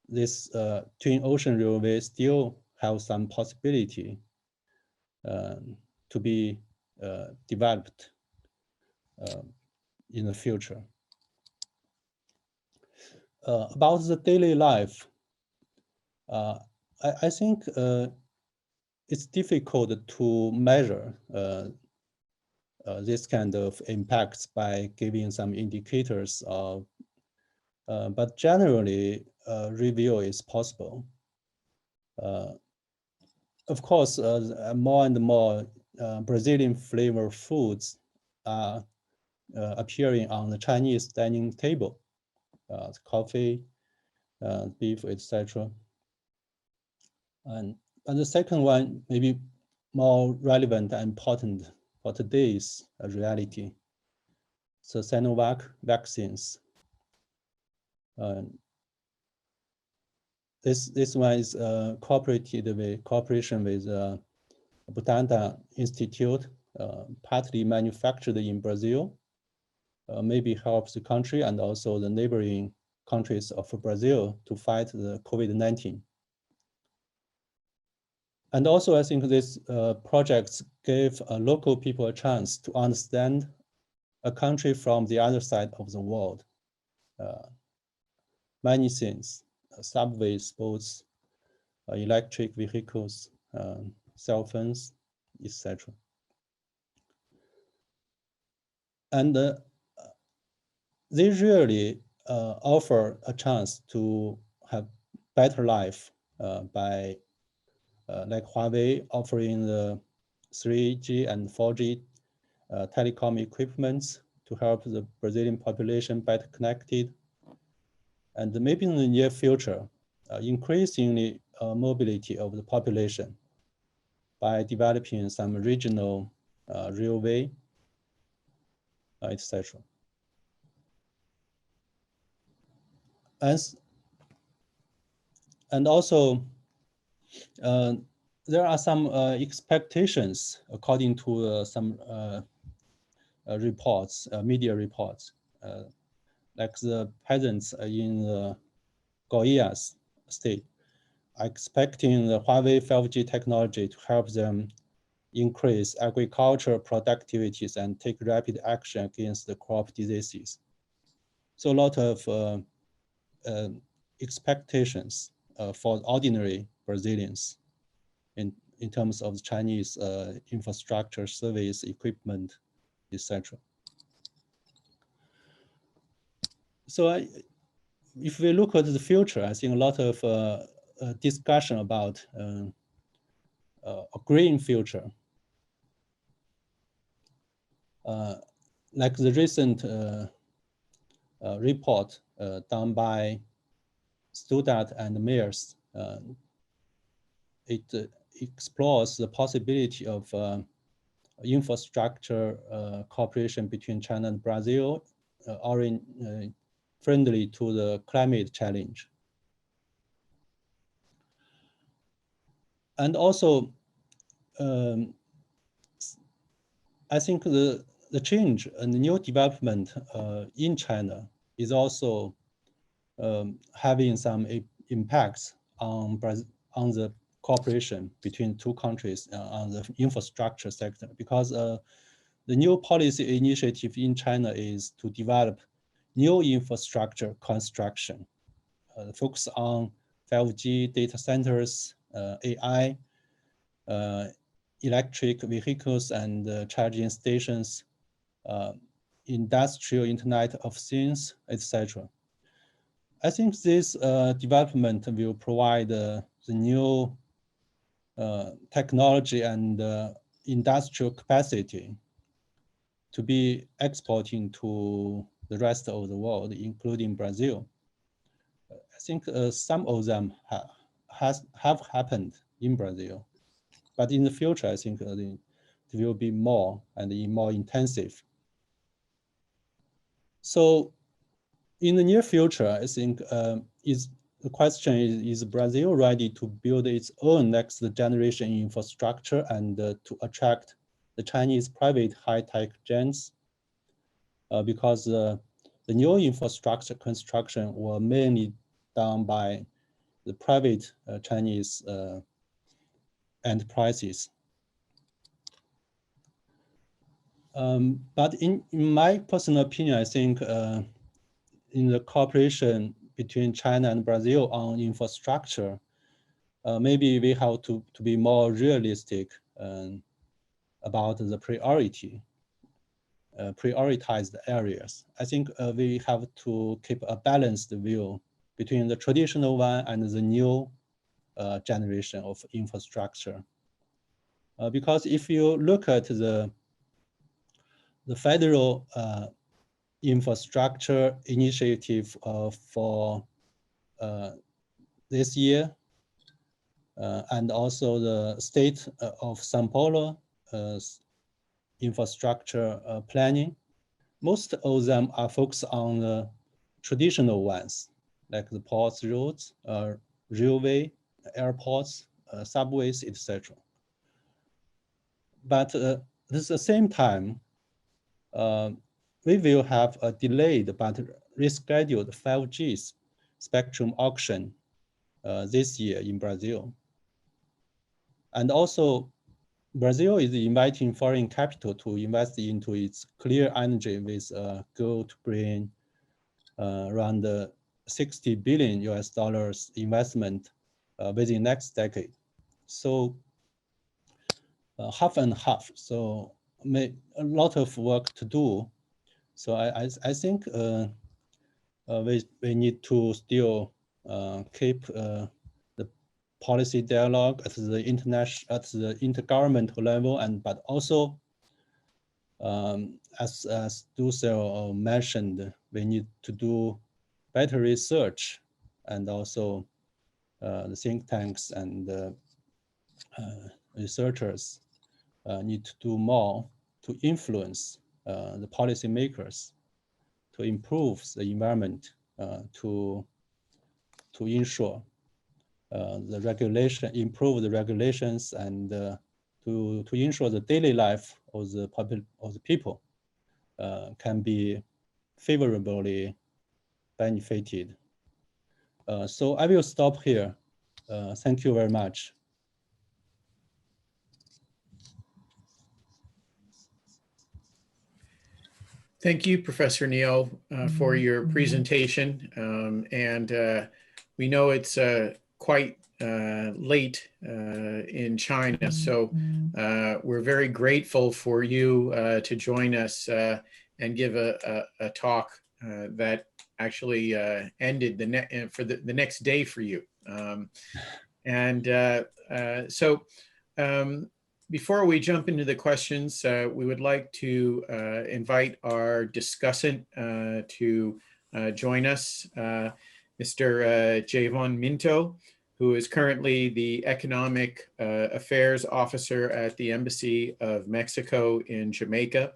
this Twin Ocean Railway still have some possibility to be developed in the future. About the daily life, I think it's difficult to measure this kind of impacts by giving some indicators of, but generally review is possible. Of course, more and more Brazilian flavor foods are appearing on the Chinese dining table, coffee, beef, etc. And the second one, maybe more relevant and important for today's reality. So Sinovac vaccines. This one is cooperation with Butantan Institute, partly manufactured in Brazil, maybe helps the country and also the neighboring countries of Brazil to fight the COVID-19. And also, I think these projects gave local people a chance to understand a country from the other side of the world. Many things, subways, boats, electric vehicles, cell phones, etc. And they really offer a chance to have better life by like Huawei offering the 3G and 4G telecom equipments to help the Brazilian population better connected. And maybe in the near future, increasingly mobility of the population by developing some regional railway, etc. And also, there are some expectations according to some reports, media reports, like the peasants in the Goiás state are expecting the Huawei 5G technology to help them increase agricultural productivities and take rapid action against the crop diseases. So a lot of expectations for ordinary Brazilians in terms of Chinese infrastructure, service, equipment, etc. So if we look at the future, I think a lot of discussion about a green future. Like the recent report done by Student and Mears, it explores the possibility of infrastructure cooperation between China and Brazil, friendly to the climate challenge. And also, I think the change and the new development in China is also having some impacts on the cooperation between two countries on the infrastructure sector, because the new policy initiative in China is to develop new infrastructure construction, focus on 5G data centers, AI, electric vehicles and charging stations, industrial Internet of Things, etc. I think this development will provide the new technology and industrial capacity to be exporting to the rest of the world, including Brazil. I think some of them have happened in Brazil, but in the future, I think there will be more and more intensive. So in the near future, I think the question is Brazil ready to build its own next generation infrastructure and to attract the Chinese private high-tech giants? Because the new infrastructure construction were mainly done by the private Chinese enterprises. But in my personal opinion, I think in the cooperation between China and Brazil on infrastructure, maybe we have to be more realistic about the prioritized areas. I think we have to keep a balanced view between the traditional one and the new generation of infrastructure. Because if you look at the federal infrastructure initiative for this year, and also the state of São Paulo infrastructure planning, most of them are focused on the traditional ones, like the ports, roads, railway, airports, subways, etc. But at the same time, we will have a delayed but rescheduled 5G spectrum auction this year in Brazil. And also, Brazil is inviting foreign capital to invest into its clear energy with a goal to bring around $60 billion investment within next decade. So half and half. So a lot of work to do. So I think we need to still keep the policy dialogue at the intergovernmental level, but also as Dussel mentioned, we need to do better research, and also the think tanks and researchers need to do more to influence the policymakers to improve the environment, to ensure the regulation, improve the regulations, and to ensure the daily life of the people can be favorably benefited. So I will stop here. Thank you very much. Thank you, Professor Neal, for your presentation. We know it's quite late in China, so we're very grateful for you to join us and give a talk that actually ended the next day for you. Before we jump into the questions, we would like to invite our discussant to join us, Mr. Javon Minto, who is currently the Economic Affairs Officer at the Embassy of Mexico in Jamaica,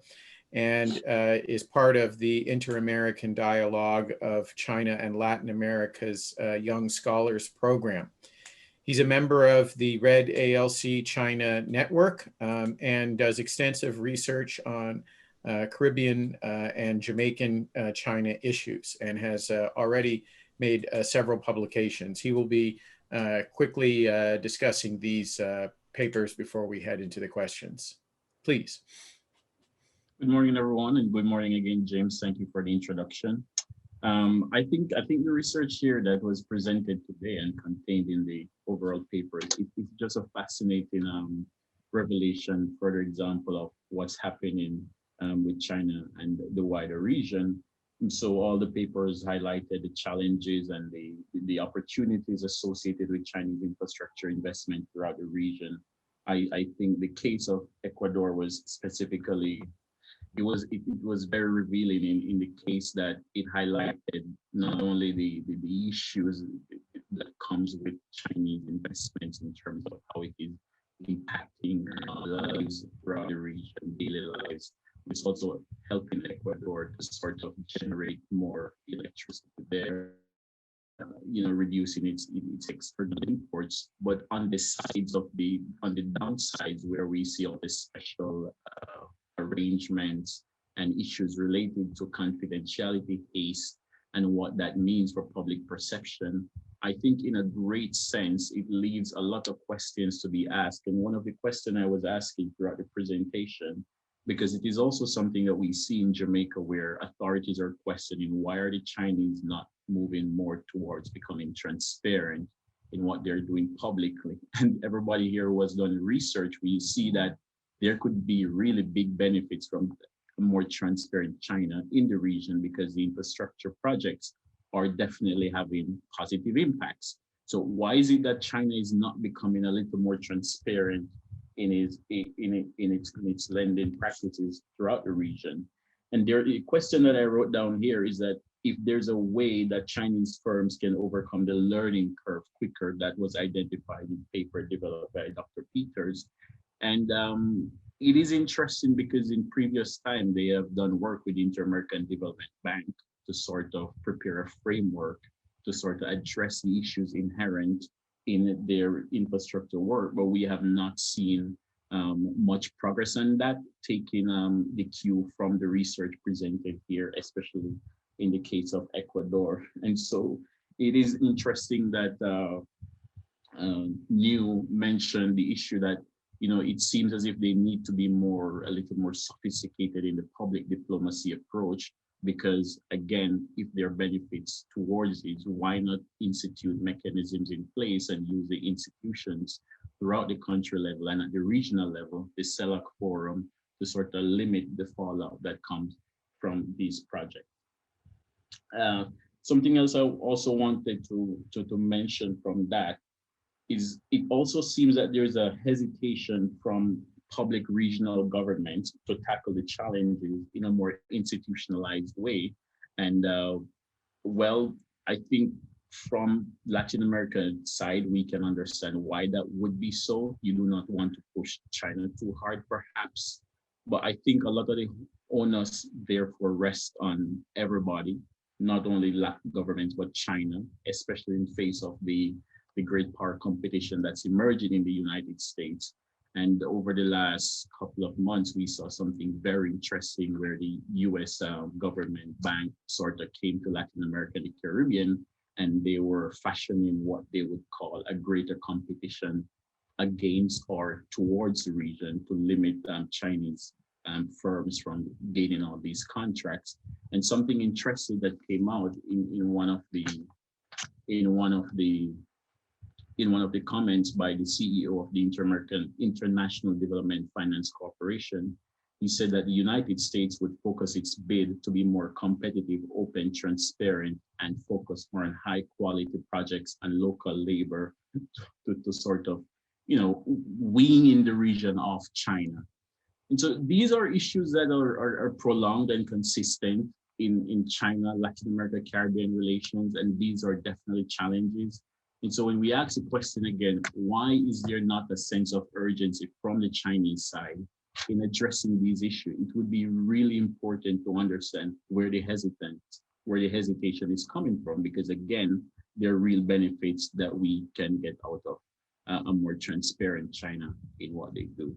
and is part of the Inter-American Dialogue of China and Latin America's Young Scholars Program. He's a member of the Red ALC-China network and does extensive research on Caribbean and Jamaican China issues, and has already made several publications. He will be quickly discussing these papers before we head into the questions. Please. Good morning, everyone, and good morning again, James. Thank you for the introduction. I think the research here that was presented today and contained in the overall paper, it's just a fascinating revelation, further example of what's happening with China and the wider region. And so all the papers highlighted the challenges and the opportunities associated with Chinese infrastructure investment throughout the region. I think the case of Ecuador was specifically, it was very revealing in the case that it highlighted not only the issues that comes with Chinese investments in terms of how it is impacting lives throughout the region, daily lives. It's also helping Ecuador to sort of generate more electricity there, reducing its external imports. But on the downsides, where we see all the special arrangements and issues related to confidentiality, haste, and what that means for public perception, I think in a great sense, it leaves a lot of questions to be asked. And one of the questions I was asking throughout the presentation, because it is also something that we see in Jamaica where authorities are questioning, why are the Chinese not moving more towards becoming transparent in what they're doing publicly? And everybody here who has done research, we see that there could be really big benefits from a more transparent China in the region, because the infrastructure projects are definitely having positive impacts. So why is it that China is not becoming a little more transparent in its lending practices throughout the region? And the question that I wrote down here is that if there's a way that Chinese firms can overcome the learning curve quicker, that was identified in a paper developed by Dr. Peters. And it is interesting because in previous time, they have done work with the Inter-American Development Bank to sort of prepare a framework to sort of address the issues inherent in their infrastructure work, but we have not seen much progress on that, taking the cue from the research presented here, especially in the case of Ecuador. And so it is interesting that Neil mentioned the issue that, it seems as if they need to be a little more sophisticated in the public diplomacy approach, because again, if there are benefits towards it, why not institute mechanisms in place and use the institutions throughout the country level and at the regional level, the CELAC forum, to sort of limit the fallout that comes from these projects. Something else I also wanted to mention from that is it also seems that there's a hesitation from public regional governments to tackle the challenges in a more institutionalized way. And I think from Latin America side, we can understand why that would be so. You do not want to push China too hard, perhaps. But I think a lot of the onus therefore rests on everybody, not only Latin governments, but China, especially in face of the great power competition that's emerging in the United States. And over the last couple of months, we saw something very interesting where the US government bank sort of came to Latin America and the Caribbean, and they were fashioning what they would call a greater competition against or towards the region to limit Chinese firms from gaining all these contracts. And something interesting that came out in one of the comments by the CEO of the International Development Finance Corporation, he said that the United States would focus its bid to be more competitive, open, transparent, and focus more on high quality projects and local labor to sort of, wean in the region of China. And so these are issues that are prolonged and consistent in China, Latin America, Caribbean relations, and these are definitely challenges. And so when we ask the question again, why is there not a sense of urgency from the Chinese side in addressing these issues? It would be really important to understand where the hesitation is coming from, because again, there are real benefits that we can get out of a more transparent China in what they do.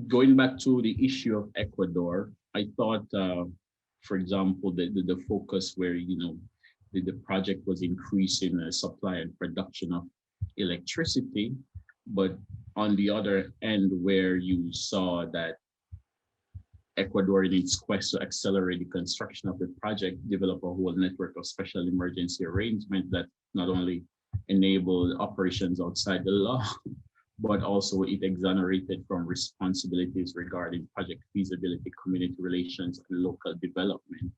Going back to the issue of Ecuador, I thought, for example, the focus where the project was increasing the supply and production of electricity, but on the other end, where you saw that Ecuador, in its quest to accelerate the construction of the project, develop a whole network of special emergency arrangements that not only enabled operations outside the law, but also it exonerated from responsibilities regarding project feasibility, community relations, and local development.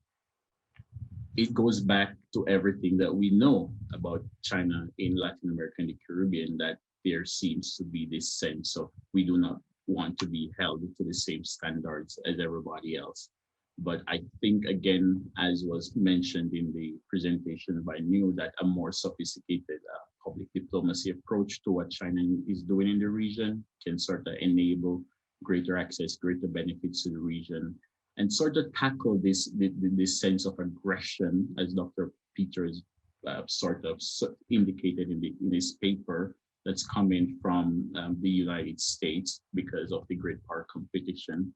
It goes back to everything that we know about China in Latin America and the Caribbean, that there seems to be this sense of we do not want to be held to the same standards as everybody else. But I think, again, as was mentioned in the presentation by New, that a more sophisticated public diplomacy approach to what China is doing in the region can sort of enable greater access, greater benefits to the region, and sort of tackle this sense of aggression, as Dr. Peters sort of indicated in this paper, that's coming from the United States because of the great power competition.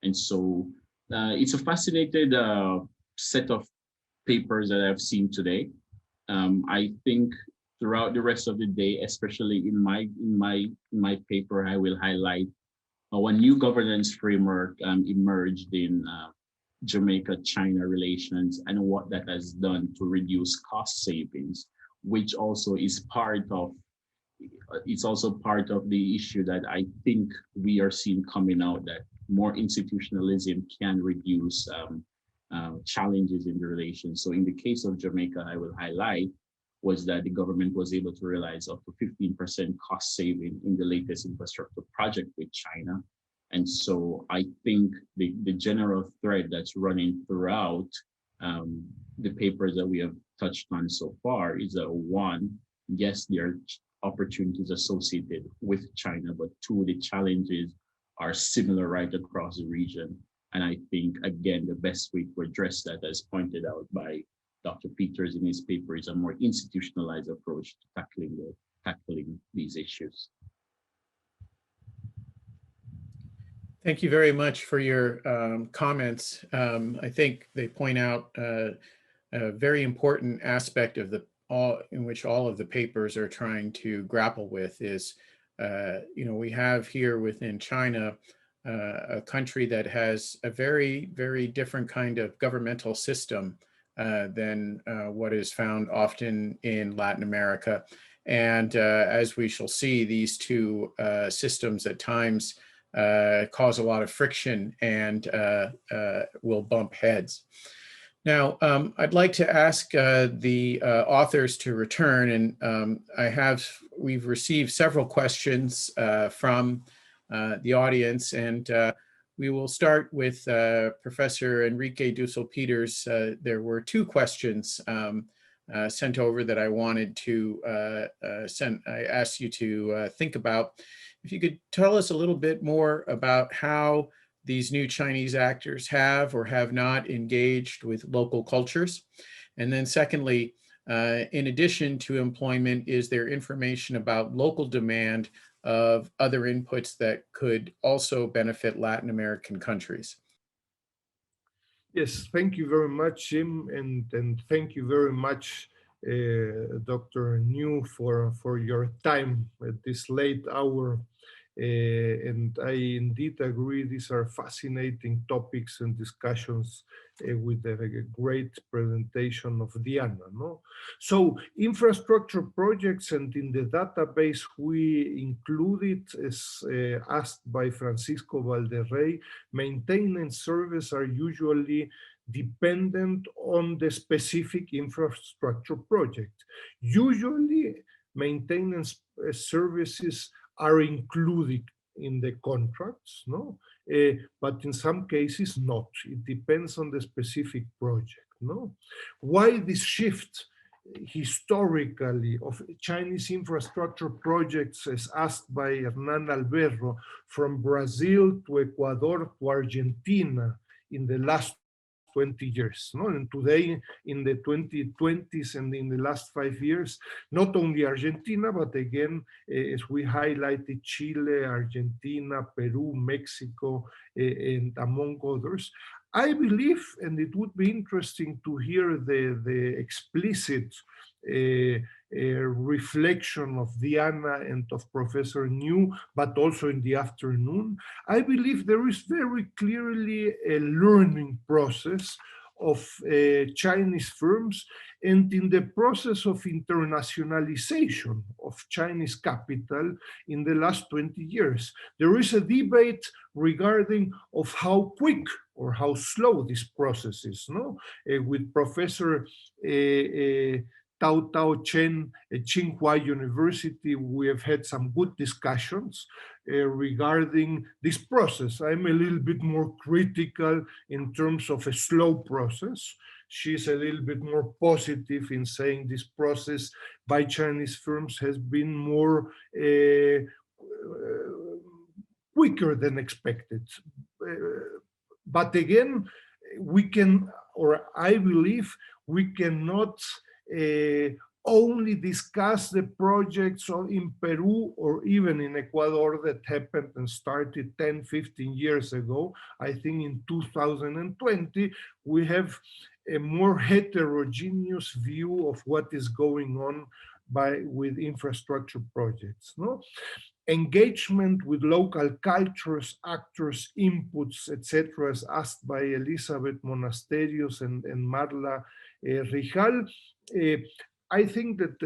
And so it's a fascinating set of papers that I've seen today. I think throughout the rest of the day, especially in my paper, I will highlight how a new governance framework emerged in Jamaica-China relations and what that has done to reduce cost savings, which also is part of the issue that I think we are seeing coming out, that more institutionalism can reduce challenges in the relations. So in the case of Jamaica, I will highlight was that the government was able to realize up to 15% cost saving in the latest infrastructure project with China. And so I think the general thread that's running throughout the papers that we have touched on so far is that, one, yes, there are opportunities associated with China, but two, the challenges are similar right across the region. And I think, again, the best way to address that, as pointed out by Dr. Peters in his paper, is a more institutionalized approach to tackling these issues. Thank you very much for your comments. I think they point out a very important aspect of in which all of the papers are trying to grapple with is, we have here within China a country that has a very, very different kind of governmental system than what is found often in Latin America. And as we shall see, these two systems at times cause a lot of friction and will bump heads. Now, I'd like to ask the authors to return, and we've received several questions from the audience, and we will start with Professor Enrique Dussel Peters. There were two questions sent over that I wanted to I asked you to think about. If you could tell us a little bit more about how these new Chinese actors have or have not engaged with local cultures. And then secondly, in addition to employment, is there information about local demand of other inputs that could also benefit Latin American countries? Yes, thank you very much, Jim, and thank you very much, Dr. New, for your time at this late hour. And I indeed agree, these are fascinating topics and discussions with a great presentation of Diana. No? So infrastructure projects, and in the database we included, as asked by Francisco Valderrey, maintenance services are usually dependent on the specific infrastructure project. Usually maintenance services are included in the contracts, no? But in some cases not. It depends on the specific project, no? Why this shift historically of Chinese infrastructure projects, as asked by Hernan Alberro, from Brazil to Ecuador to Argentina in the last 20 years, no? And today in the 2020s and in the last 5 years, not only Argentina, but again, as we highlighted, Chile, Argentina, Peru, Mexico, and among others. I believe, and it would be interesting to hear the explicit reflection of Diana and of Professor New, but also in the afternoon, I believe there is very clearly a learning process of Chinese firms, and in the process of internationalization of Chinese capital in the last 20 years. There is a debate regarding of how quick or how slow this process is, no? With Professor Tao Chen at Tsinghua University, we have had some good discussions regarding this process. I'm a little bit more critical in terms of a slow process. She's a little bit more positive in saying this process by Chinese firms has been more quicker than expected. But again, we can, or I believe, we cannot only discuss the projects in Peru or even in Ecuador that happened and started 10, 15 years ago. I think in 2020, we have a more heterogeneous view of what is going on with infrastructure projects. No? Engagement with local cultures, actors, inputs, etc., as asked by Elizabeth Monasterios and Marla Rijal. I think that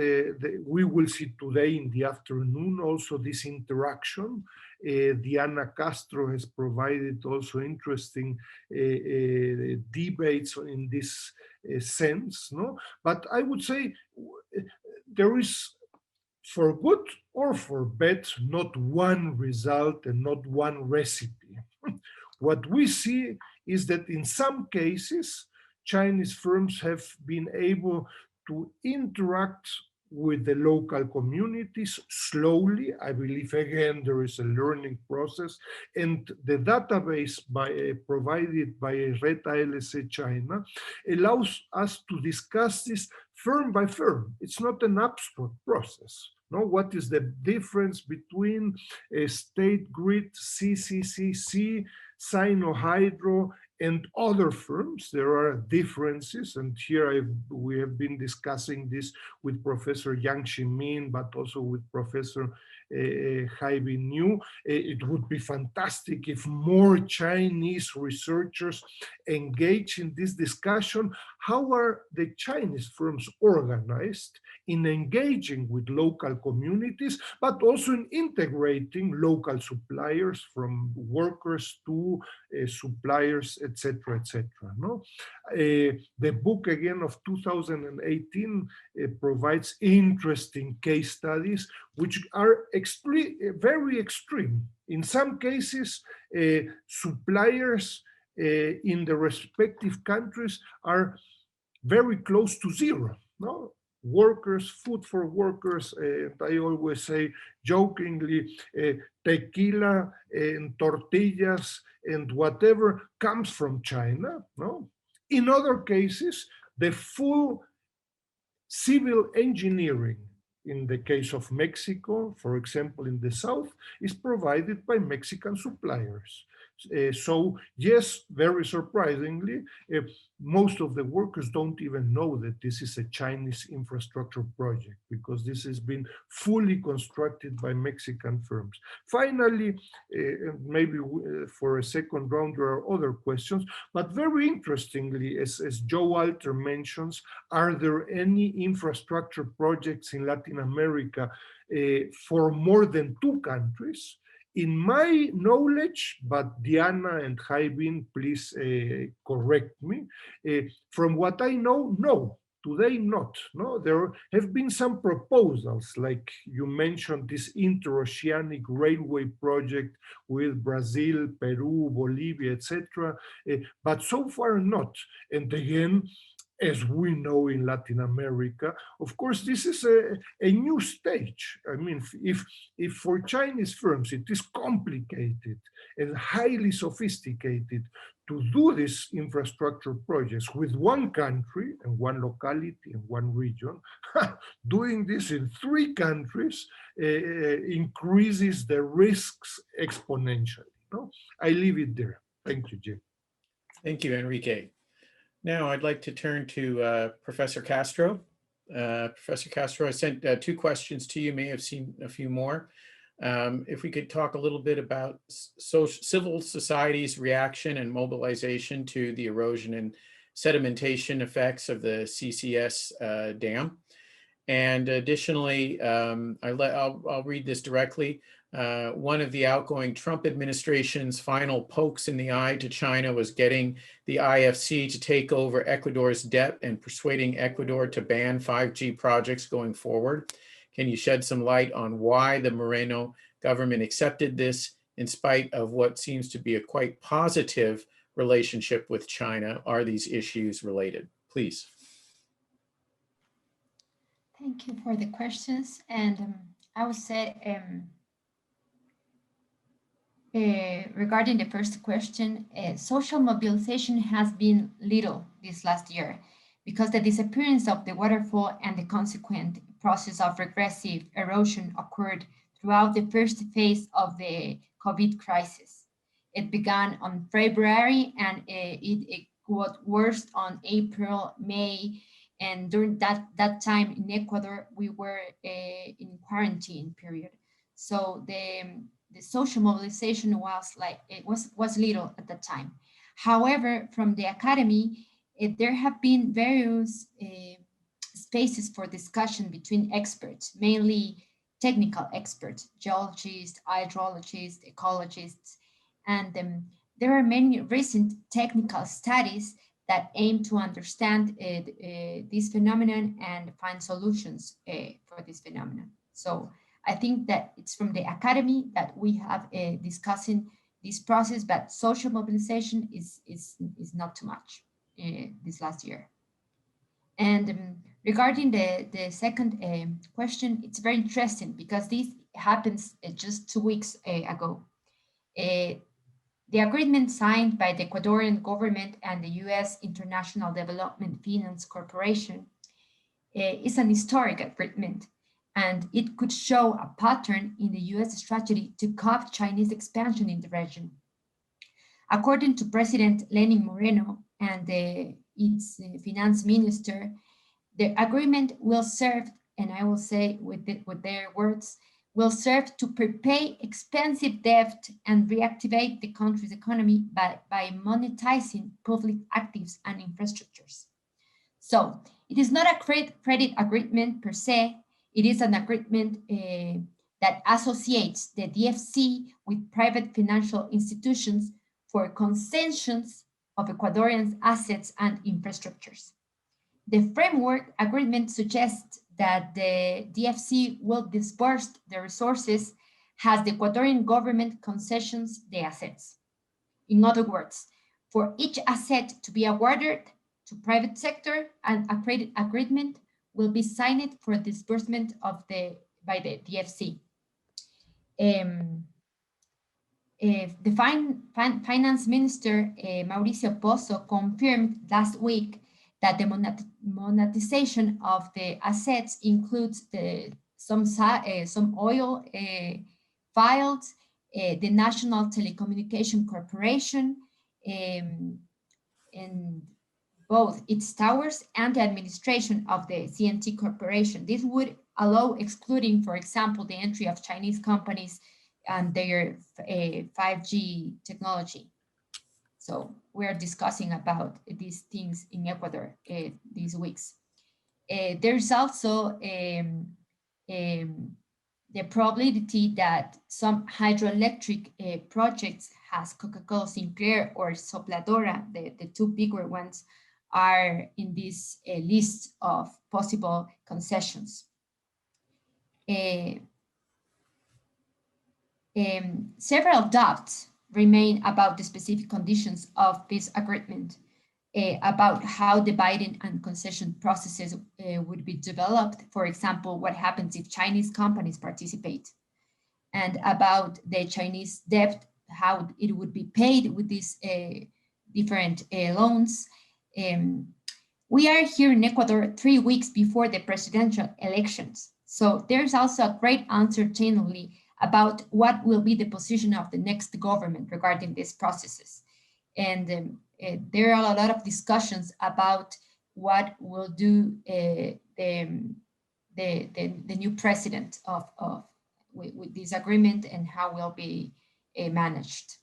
we will see today in the afternoon also this interaction. Diana Castro has provided also interesting debates in this sense. No? But I would say there is, for good or for bad, not one result and not one recipe. What we see is that in some cases, Chinese firms have been able to interact with the local communities slowly. I believe, again, there is a learning process, and the database provided by ALC-China allows us to discuss this firm by firm. It's not an abstract process. No, what is the difference between a State Grid, CCCC, Sino-Hydro, and other firms? There are differences, and here we have been discussing this with Professor Yang Ximin, but also with Professor Haibi Niu. It would be fantastic if more Chinese researchers engage in this discussion. How are the Chinese firms organized in engaging with local communities, but also in integrating local suppliers, from workers to suppliers, etc., etc. No? The book, again, of 2018 provides interesting case studies, which are very extreme. In some cases, suppliers in the respective countries are very close to zero. No? Workers, food for workers, I always say jokingly, tequila and tortillas and whatever comes from China. No? In other cases, the full civil engineering, in the case of Mexico, for example, in the south, is provided by Mexican suppliers. So yes, very surprisingly, most of the workers don't even know that this is a Chinese infrastructure project, because this has been fully constructed by Mexican firms. Finally, maybe for a second round, there are other questions, but very interestingly, as Joe Alter mentions, are there any infrastructure projects in Latin America for more than 2 countries? In my knowledge, but Diana and Jaibin, please correct me. From what I know, no, today not. No, there have been some proposals, like you mentioned, this interoceanic railway project with Brazil, Peru, Bolivia, etc. But so far not. And again, as we know in Latin America, of course, this is a new stage. I mean, if for Chinese firms it is complicated and highly sophisticated to do these infrastructure projects with 1 country and 1 locality and 1 region, doing this in 3 countries increases the risks exponentially. No? I leave it there. Thank you, Jim. Thank you, Enrique. Now I'd like to turn to Professor Castro. Professor Castro, I sent 2 questions to you, may have seen a few more. If we could talk a little bit about civil society's reaction and mobilization to the erosion and sedimentation effects of the CCS dam. And additionally, I'll read this directly. One of the outgoing Trump administration's final pokes in the eye to China was getting the IFC to take over Ecuador's debt and persuading Ecuador to ban 5G projects going forward. Can you shed some light on why the Moreno government accepted this in spite of what seems to be a quite positive relationship with China? Are these issues related? Please. Thank you for the questions. And I would say, regarding the first question, social mobilization has been little this last year because the disappearance of the waterfall and the consequent process of regressive erosion occurred throughout the first phase of the COVID crisis. It began on February and it got worse on April, May, and during that time in Ecuador, we were in quarantine period. So the social mobilization was little at that time. However, from the academy, there have been various spaces for discussion between experts, mainly technical experts, geologists, hydrologists, ecologists, and there are many recent technical studies that aim to understand this phenomenon and find solutions for this phenomenon. So I think that it's from the academy that we have discussing this process, but social mobilization is not too much this last year. And regarding the second question, it's very interesting because this happens just 2 weeks ago. The agreement signed by the Ecuadorian government and the U.S. International Development Finance Corporation is an historic agreement, and it could show a pattern in the U.S. strategy to curb Chinese expansion in the region. According to President Lenin Moreno and its finance minister, the agreement will serve, and I will say with their words, will serve to prepay expensive debt and reactivate the country's economy by monetizing public actives and infrastructures. So it is not a credit agreement per se. It is an agreement that associates the DFC with private financial institutions for concessions of Ecuadorian assets and infrastructures. The framework agreement suggests that the DFC will disburse the resources as the Ecuadorian government concessions the assets. In other words, for each asset to be awarded to private sector, and a credit agreement will be signed for disbursement by the DFC. The finance minister, Mauricio Pozo, confirmed last week that the monetization of the assets includes some oil fields, the National Telecommunication Corporation, and both its towers and the administration of the CNT Corporation. This would allow excluding, for example, the entry of Chinese companies and their 5G technology. So we're discussing about these things in Ecuador these weeks. There's also the probability that some hydroelectric projects has Coca-Cola, Sinclair, or Sopladora, the two bigger ones, are in this list of possible concessions. Several doubts remain about the specific conditions of this agreement, about how the bidding and concession processes would be developed. For example, what happens if Chinese companies participate, and about the Chinese debt, how it would be paid with these different loans. We are here in Ecuador 3 weeks before the presidential elections. So there's also a great uncertainty about what will be the position of the next government regarding these processes. And there are a lot of discussions about what will do the new president with this agreement and how will be managed.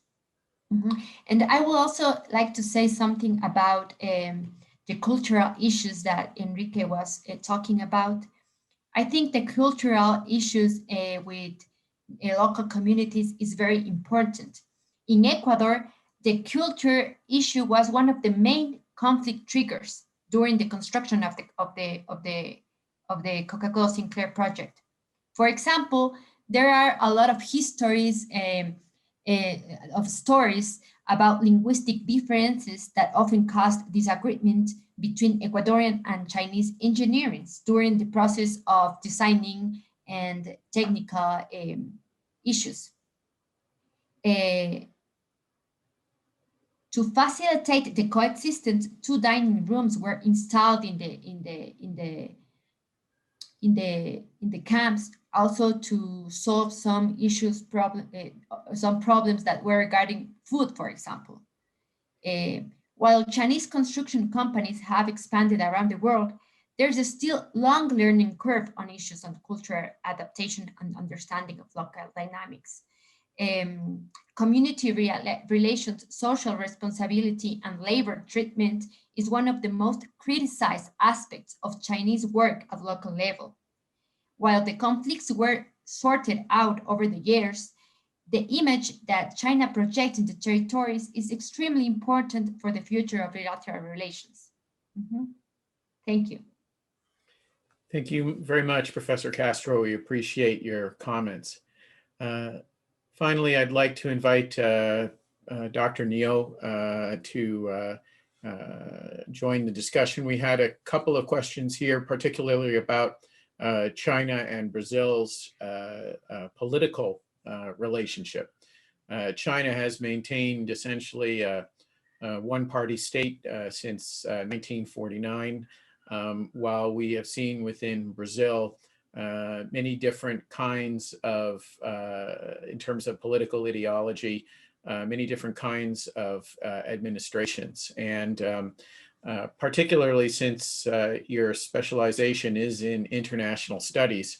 And I will also like to say something about the cultural issues that Enrique was talking about. I think the cultural issues with local communities is very important. In Ecuador, the culture issue was one of the main conflict triggers during the construction of the Coca-Cola Sinclair project. For example, there are a lot of histories of stories about linguistic differences that often caused disagreement between Ecuadorian and Chinese engineers during the process of designing and technical issues. To facilitate the coexistence, 2 dining rooms were installed in the camps, also to solve some issues, some problems that were regarding food, for example. While Chinese construction companies have expanded around the world, there's a still long learning curve on issues on cultural adaptation and understanding of local dynamics. Community relations, social responsibility, and labor treatment is one of the most criticized aspects of Chinese work at local level. While the conflicts were sorted out over the years, the image that China projects in the territories is extremely important for the future of bilateral relations. Thank you. Thank you very much, Professor Castro. We appreciate your comments. Finally, I'd like to invite Dr. Neo to join the discussion. We had a couple of questions here, particularly about China and Brazil's political relationship. China has maintained essentially a one-party state since 1949, while we have seen within Brazil many different kinds of, in terms of political ideology, many different kinds of administrations. And particularly since your specialization is in international studies,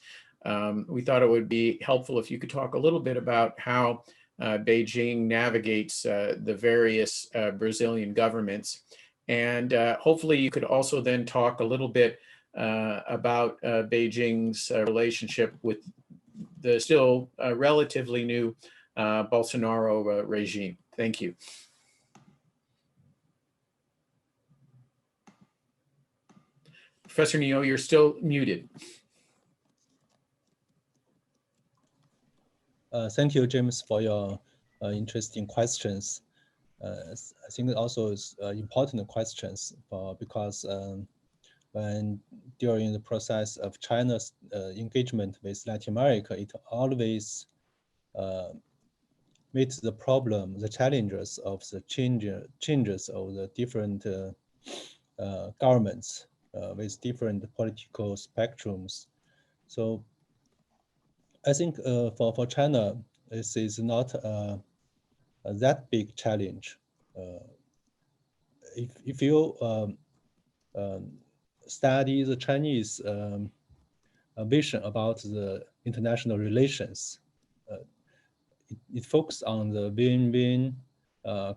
we thought it would be helpful if you could talk a little bit about how Beijing navigates the various Brazilian governments. And hopefully you could also then talk a little bit about Beijing's relationship with the still relatively new Bolsonaro regime. Thank you. Professor Neo, you're still muted. Thank you, James, for your interesting questions. I think it also is important questions because when during the process of China's engagement with Latin America, it always meets the problem, the challenges of the changes of the different governments with different political spectrums. So I think for China, this is not that big challenge. If you study the Chinese vision about the international relations, it focuses on the win-win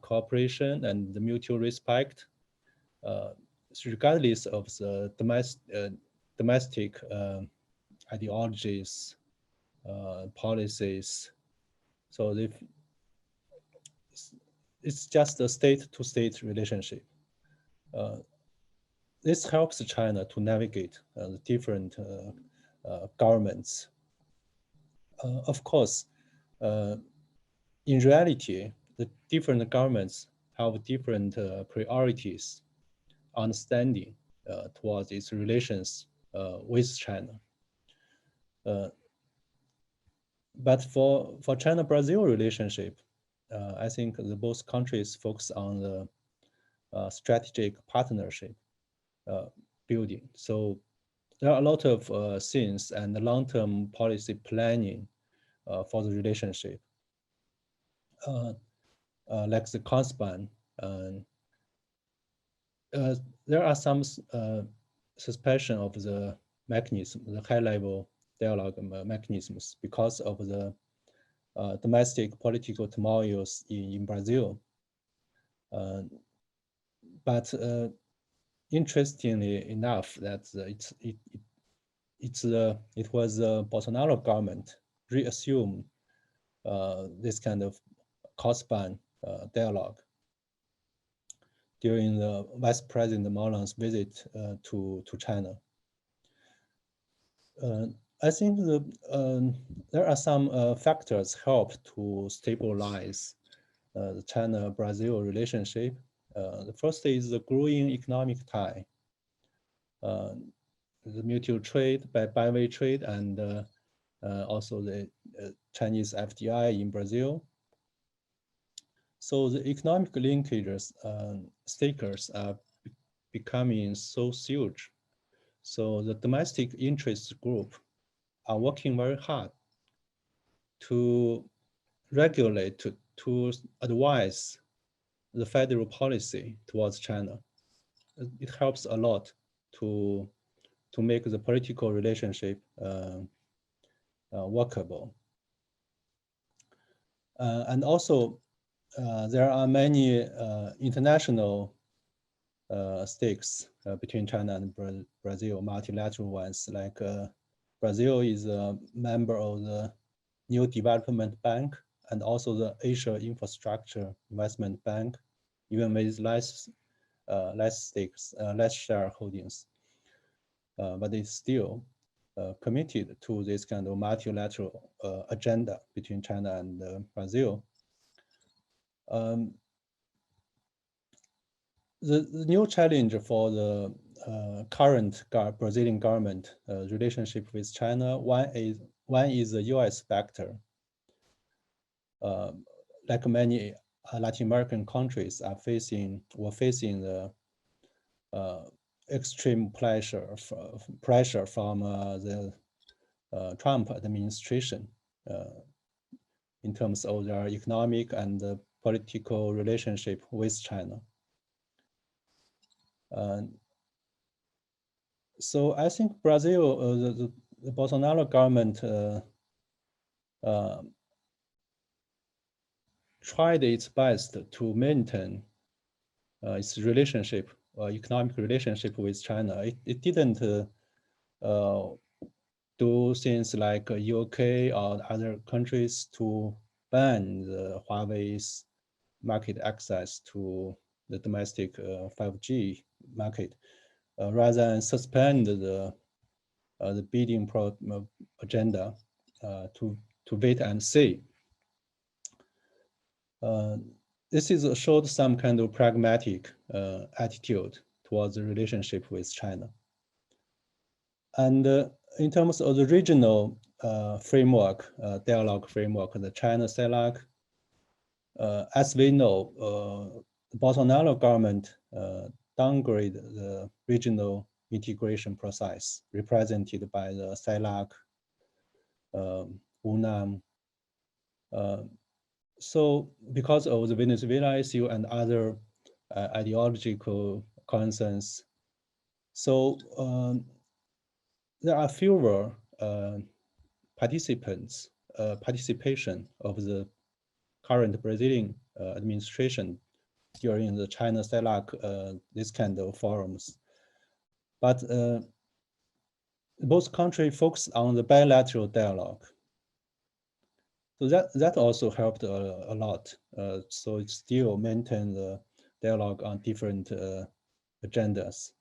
cooperation and the mutual respect, regardless of the domestic ideologies, policies. So it's just a state-to-state relationship. This helps China to navigate the different governments. Of course, in reality, the different governments have different priorities, understanding towards its relations with China. But for China-Brazil relationship, I think both countries focus on the strategic partnership building. So there are a lot of things and long-term policy planning for the relationship, like the CONSPAN. There are some suspicion of the mechanism, the high-level dialogue mechanisms, because of the domestic political turmoils in Brazil. But interestingly enough, that it was the Bolsonaro government reassumed this kind of COSPAN dialogue during the Vice President Malan's visit to China. I think there are some factors help to stabilize the China-Brazil relationship. The first is the growing economic tie, the mutual trade, by-way trade, and also the Chinese FDI in Brazil. So the economic linkages, stakers are becoming so huge. So the domestic interest group are working very hard to regulate, to advise the federal policy towards China. It helps a lot to make the political relationship workable. And also, there are many international stakes between China and Brazil, multilateral ones, like Brazil is a member of the New Development Bank and also the Asia Infrastructure Investment Bank, even with less stakes, less shareholdings, but it's still committed to this kind of multilateral agenda between China and Brazil. The new challenge for the current Brazilian government relationship with China, one is the US factor. Like many Latin American countries were facing the extreme pressure from the Trump administration in terms of their economic and political relationship with China. So I think Brazil, the Bolsonaro government tried its best to maintain its relationship, economic relationship with China. It didn't do things like UK or other countries to ban the Huawei's market access to the domestic 5G market, rather than suspend the bidding agenda to wait and see. This showed some kind of pragmatic attitude towards the relationship with China. And in terms of the regional framework, dialogue framework, the China CELAC, as we know, the Bolsonaro government downgraded the regional integration process represented by the CELAC, UNAM, So because of the Venezuela issue and other ideological concerns, so there are fewer participation of the current Brazilian administration during the China CELAC, this kind of forums. But both countries focus on the bilateral dialogue. So that also helped a lot. So it still maintain the dialogue on different agendas.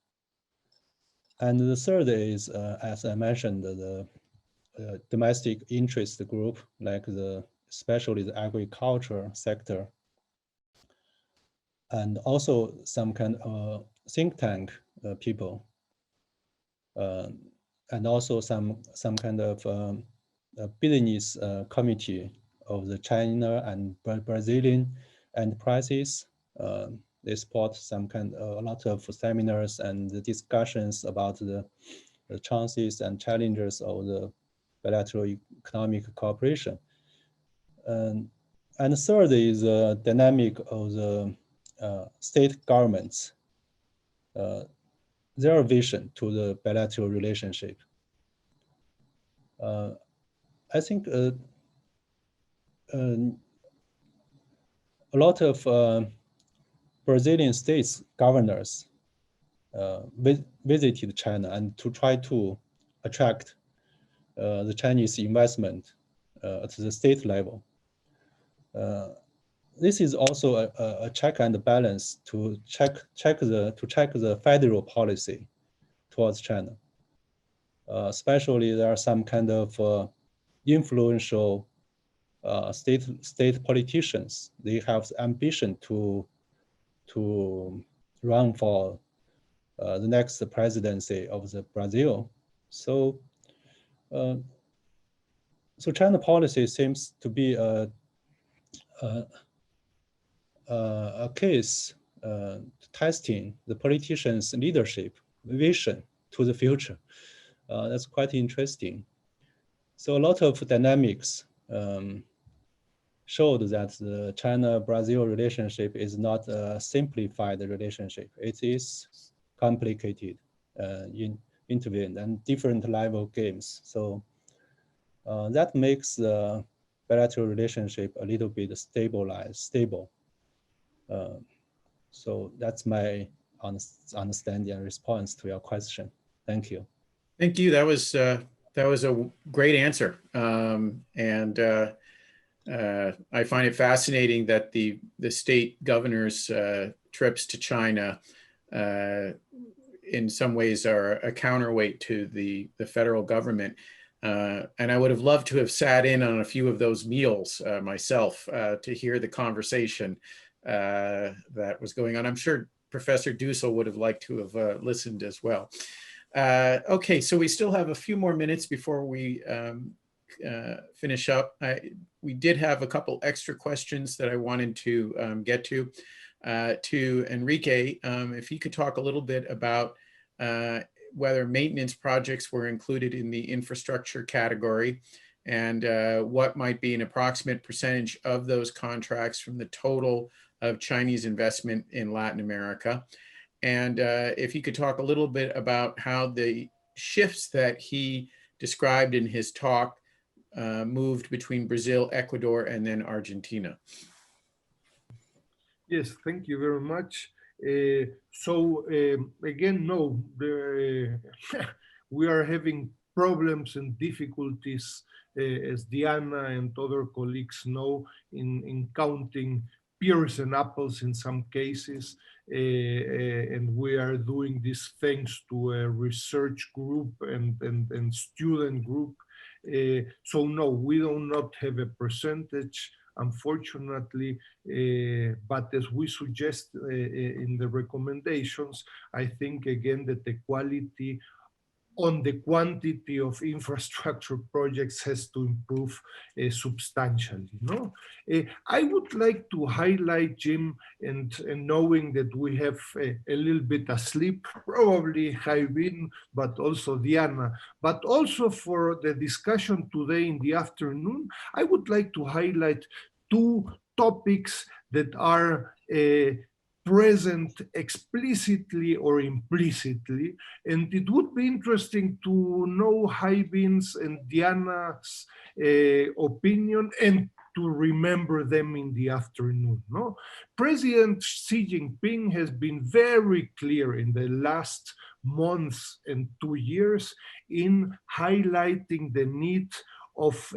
And the third is, as I mentioned, the domestic interest group, like especially the agriculture sector, and also some kind of think tank people, and also some kind of business committee of the China and Brazilian enterprises. They support some a lot of seminars and discussions about the chances and challenges of the bilateral economic cooperation. And third is the dynamic of the state governments, their vision to the bilateral relationship. I think a lot of Brazilian states governors visited China and to try to attract the Chinese investment at the state level. This is also a check and balance to check the federal policy towards China. Especially there are some kind of influential state politicians. They have the ambition to run for the next presidency of the Brazil. So so China policy seems to be a case testing the politicians' leadership vision to the future. That's quite interesting. So a lot of dynamics showed that the China-Brazil relationship is not a simplified relationship. It is complicated, intervened, and different level games. So that makes the bilateral relationship a little bit stable. So that's my understanding and response to your question. Thank you. Thank you. That was a great answer. I find it fascinating that the state governors' trips to China in some ways are a counterweight to the federal government. And I would have loved to have sat in on a few of those meals myself to hear the conversation that was going on. I'm sure Professor Dussel would have liked to have listened as well. Okay, so we still have a few more minutes before we finish up. We did have a couple extra questions that I wanted to get to Enrique. If he could talk a little bit about whether maintenance projects were included in the infrastructure category, and what might be an approximate percentage of those contracts from the total of Chinese investment in Latin America. And if he could talk a little bit about how the shifts that he described in his talk moved between Brazil, Ecuador, and then Argentina. Yes, thank you very much. Again, no, we are having problems and difficulties, as Diana and other colleagues know, in counting pears and apples in some cases. And we are doing this thanks to a research group and student group. So no, we do not have a percentage, unfortunately, but as we suggest in the recommendations, I think again that the quality on the quantity of infrastructure projects has to improve substantially. No, I would like to highlight, Jim, and knowing that we have a little bit asleep, probably Jaivin, but also Diana, but also for the discussion today in the afternoon, I would like to highlight two topics that are present explicitly or implicitly, and it would be interesting to know Jaivin's and Diana's opinion and to remember them in the afternoon. No? President Xi Jinping has been very clear in the last months and 2 years in highlighting the need of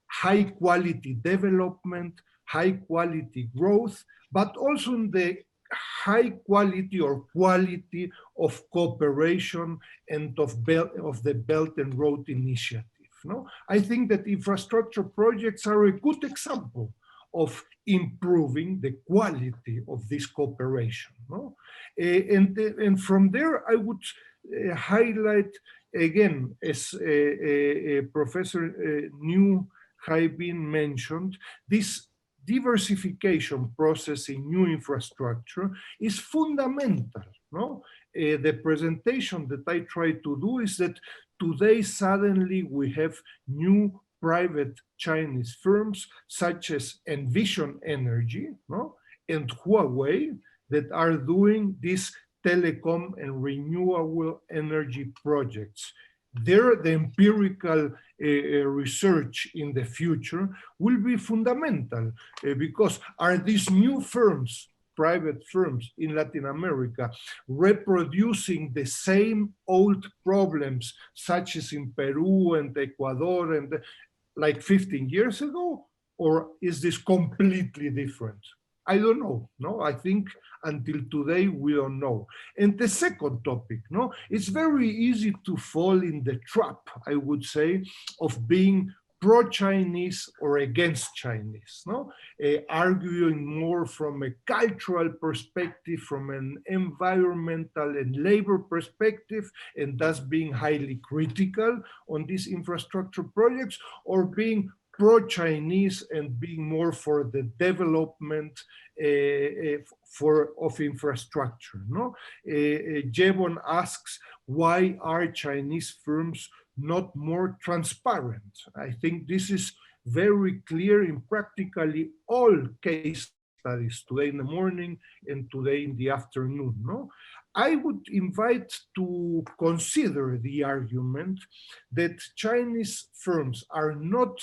high quality development, high quality growth, but also in the high quality or quality of cooperation and of the Belt and Road Initiative. No? I think that infrastructure projects are a good example of improving the quality of this cooperation. No? And from there, I would highlight again, as Professor New Jaivin mentioned, this diversification process in new infrastructure is fundamental. No? The presentation that I try to do is that today suddenly we have new private Chinese firms such as Envision Energy, no? And Huawei that are doing these telecom and renewable energy projects. There, the empirical research in the future will be fundamental because are these new firms, private firms in Latin America, reproducing the same old problems such as in Peru and Ecuador and like 15 years ago, or is this completely different? I don't know. No, I think until today we don't know. And the second topic, no, it's very easy to fall in the trap, I would say, of being pro-Chinese or against Chinese, no? Arguing more from a cultural perspective, from an environmental and labor perspective, and thus being highly critical on these infrastructure projects, or being pro-Chinese and being more for the development of infrastructure. No? Jevon asks, why are Chinese firms not more transparent? I think this is very clear in practically all case studies today in the morning and today in the afternoon. No? I would invite to consider the argument that Chinese firms are not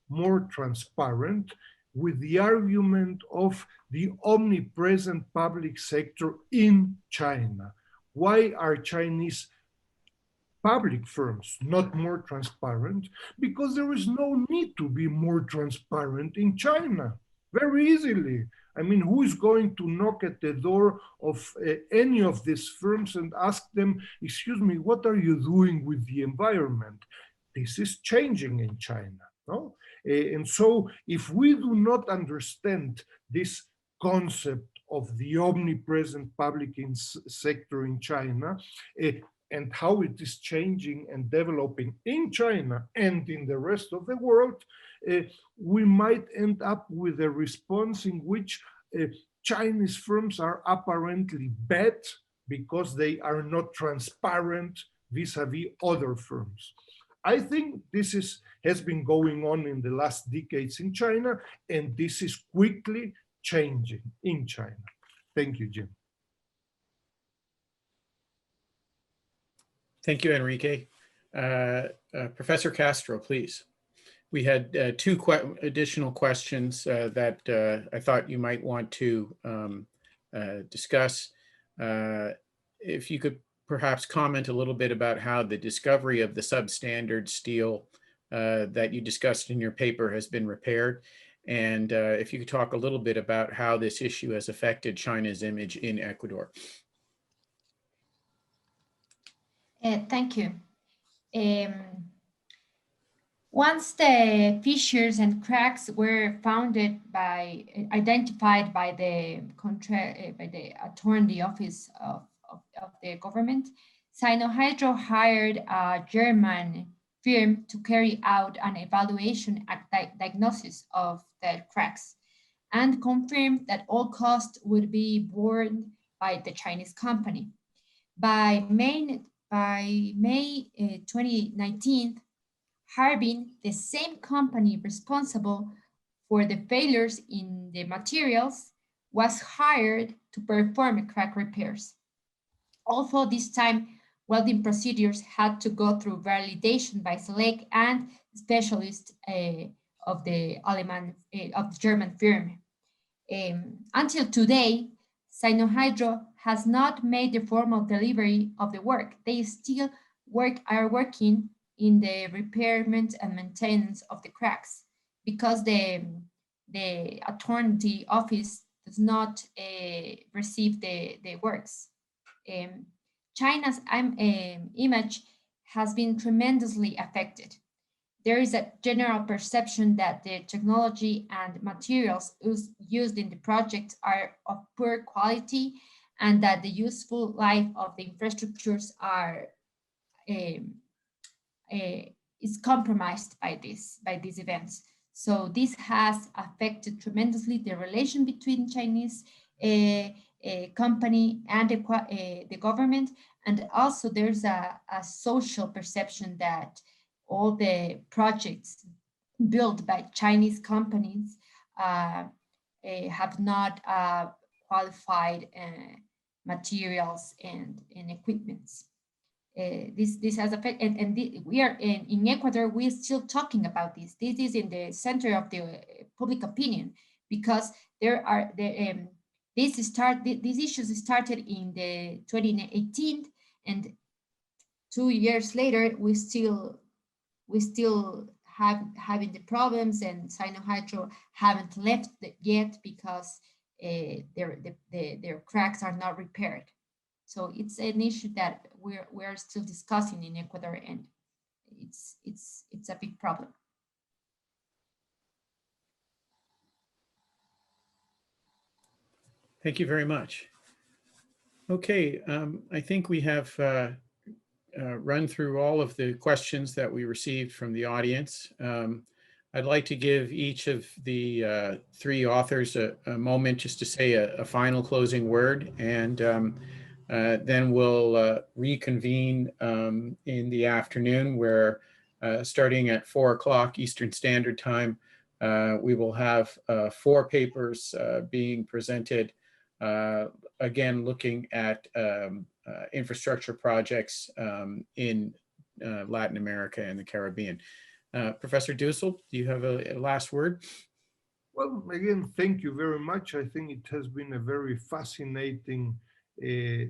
more transparent with the argument of the omnipresent public sector in China. Why are Chinese public firms not more transparent? Because there is no need to be more transparent in China, very easily. I mean, who is going to knock at the door of any of these firms and ask them, excuse me, what are you doing with the environment? This is changing in China, no? And so if we do not understand this concept of the omnipresent public sector in China and how it is changing and developing in China and in the rest of the world, we might end up with a response in which Chinese firms are apparently bad because they are not transparent vis-a-vis other firms. I think this has been going on in the last decades in China, and this is quickly changing in China. Thank you, Jim. Thank you, Enrique. Professor Castro, please. We had two additional questions that I thought you might want to discuss. If you could perhaps comment a little bit about how the discovery of the substandard steel that you discussed in your paper has been repaired. And if you could talk a little bit about how this issue has affected China's image in Ecuador. Thank you. Once the fissures and cracks were identified by the attorney office of the government, Sinohydro hired a German firm to carry out an evaluation and diagnosis of the cracks and confirmed that all costs would be borne by the Chinese company. By May 2019, Harbin, the same company responsible for the failures in the materials, was hired to perform crack repairs. Although this time, welding procedures had to go through validation by SELEC and specialists of the German firm. Until today, Sinohydro has not made the formal delivery of the work. They still are working in the repairment and maintenance of the cracks because the authority office does not receive the works. China's image has been tremendously affected. There is a general perception that the technology and materials used in the project are of poor quality and that the useful life of the infrastructures is compromised by these events. So this has affected tremendously the relation between Chinese company and the government. And also there's a social perception that all the projects built by Chinese companies have not qualified materials and equipments. This has affected, and we are in Ecuador, we're still talking about this. This is in the center of the public opinion because these issues started in the 2018, and 2 years later, we still having the problems, and Sinohydro haven't left yet because their cracks are not repaired. So it's an issue that we're still discussing in Ecuador, and it's a big problem. Thank you very much. Okay, I think we have run through all of the questions that we received from the audience. I'd like to give each of the three authors a moment just to say a final closing word, and then we'll reconvene in the afternoon where starting at 4 o'clock Eastern Standard Time, we will have 4 papers being presented, again, looking at infrastructure projects in Latin America and the Caribbean. Professor Dussel, do you have a last word? Well, again, thank you very much. I think it has been a very fascinating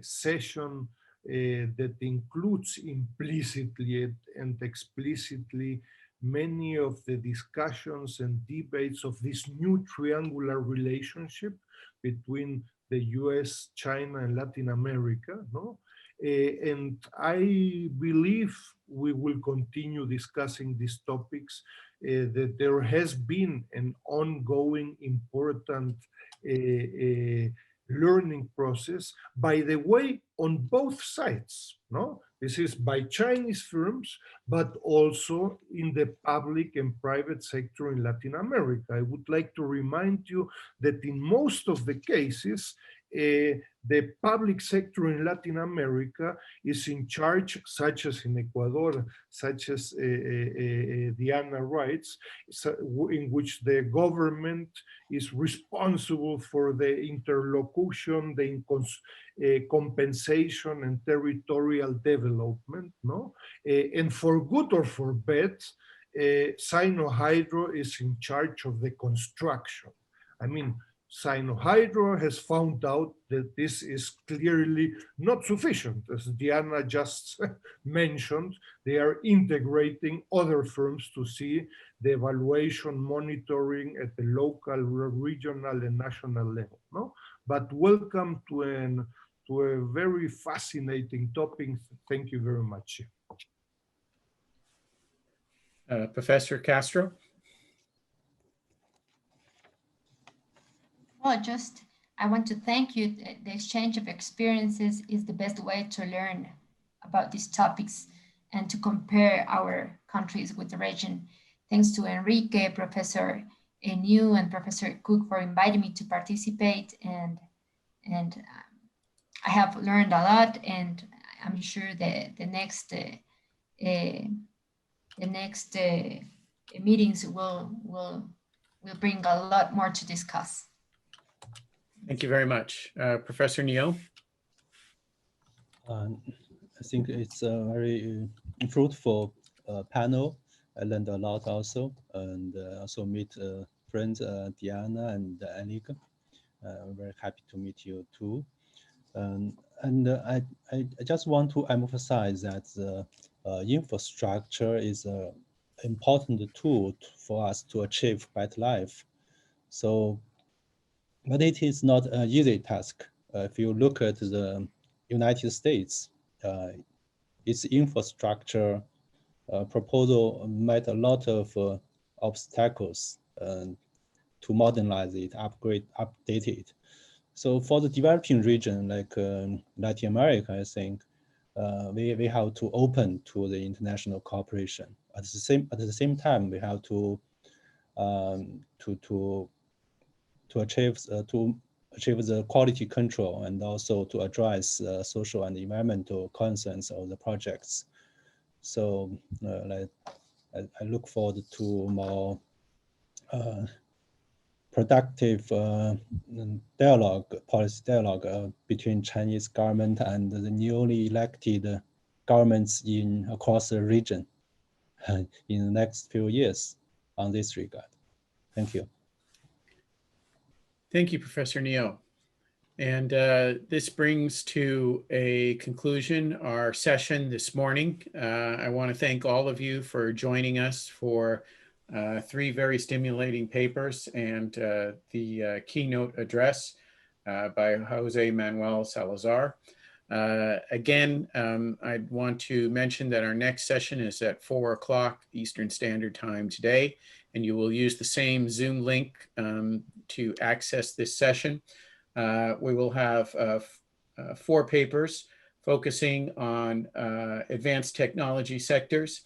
session that includes implicitly and explicitly many of the discussions and debates of this new triangular relationship between the US, China, and Latin America, no? And I believe we will continue discussing these topics, that there has been an ongoing important learning process, by the way, on both sides, no? This is by Chinese firms, but also in the public and private sector in Latin America. I would like to remind you that in most of the cases, the public sector in Latin America is in charge, such as in Ecuador, such as Diana writes, in which the government is responsible for the interlocution, the compensation and territorial development, no? And for good or for bad, Sinohydro is in charge of the construction. I mean, Sinohydro has found out that this is clearly not sufficient. As Diana just mentioned, they are integrating other firms to see the evaluation monitoring at the local, regional, and national level. No? But welcome to a very fascinating topic. Thank you very much. Professor Castro? Well, I want to thank you. The exchange of experiences is the best way to learn about these topics and to compare our countries with the region. Thanks to Enrique, Professor New, and Professor Cook for inviting me to participate, and I have learned a lot, and I'm sure that the next meetings will bring a lot more to discuss. Thank you very much. Professor Neo? I think it's a very fruitful panel. I learned a lot also, and also meet friends Diana and Enrique. I'm very happy to meet you too. I just want to emphasize that the infrastructure is an important tool for us to achieve better life. So, but it is not an easy task. If you look at the United States, its infrastructure proposal met a lot of obstacles to modernize it, update it. So for the developing region like Latin America, I think we have to open to the international cooperation. At the same time, we have to achieve the quality control and also to address social and environmental concerns of the projects. So I look forward to more productive policy dialogue between Chinese government and the newly elected governments across the region in the next few years on this regard. Thank you. Thank you, Professor Neo. And this brings to a conclusion our session this morning. I want to thank all of you for joining us for 3 very stimulating papers and the keynote address by Jose Manuel Salazar. Again, I'd want to mention that our next session is at 4 o'clock Eastern Standard Time today, and you will use the same Zoom link to access this session. We will have 4 papers focusing on advanced technology sectors,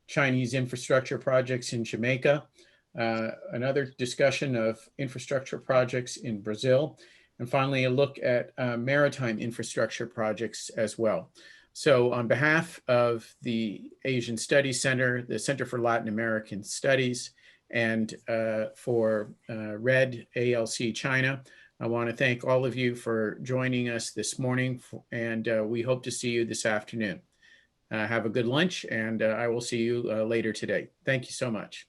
Chinese infrastructure projects in Jamaica, another discussion of infrastructure projects in Brazil, and finally a look at maritime infrastructure projects as well. So on behalf of the Asian Studies Center, the Center for Latin American Studies, and for RED ALC-China, I want to thank all of you for joining us this morning, and we hope to see you this afternoon. Have a good lunch, and I will see you later today. Thank you so much.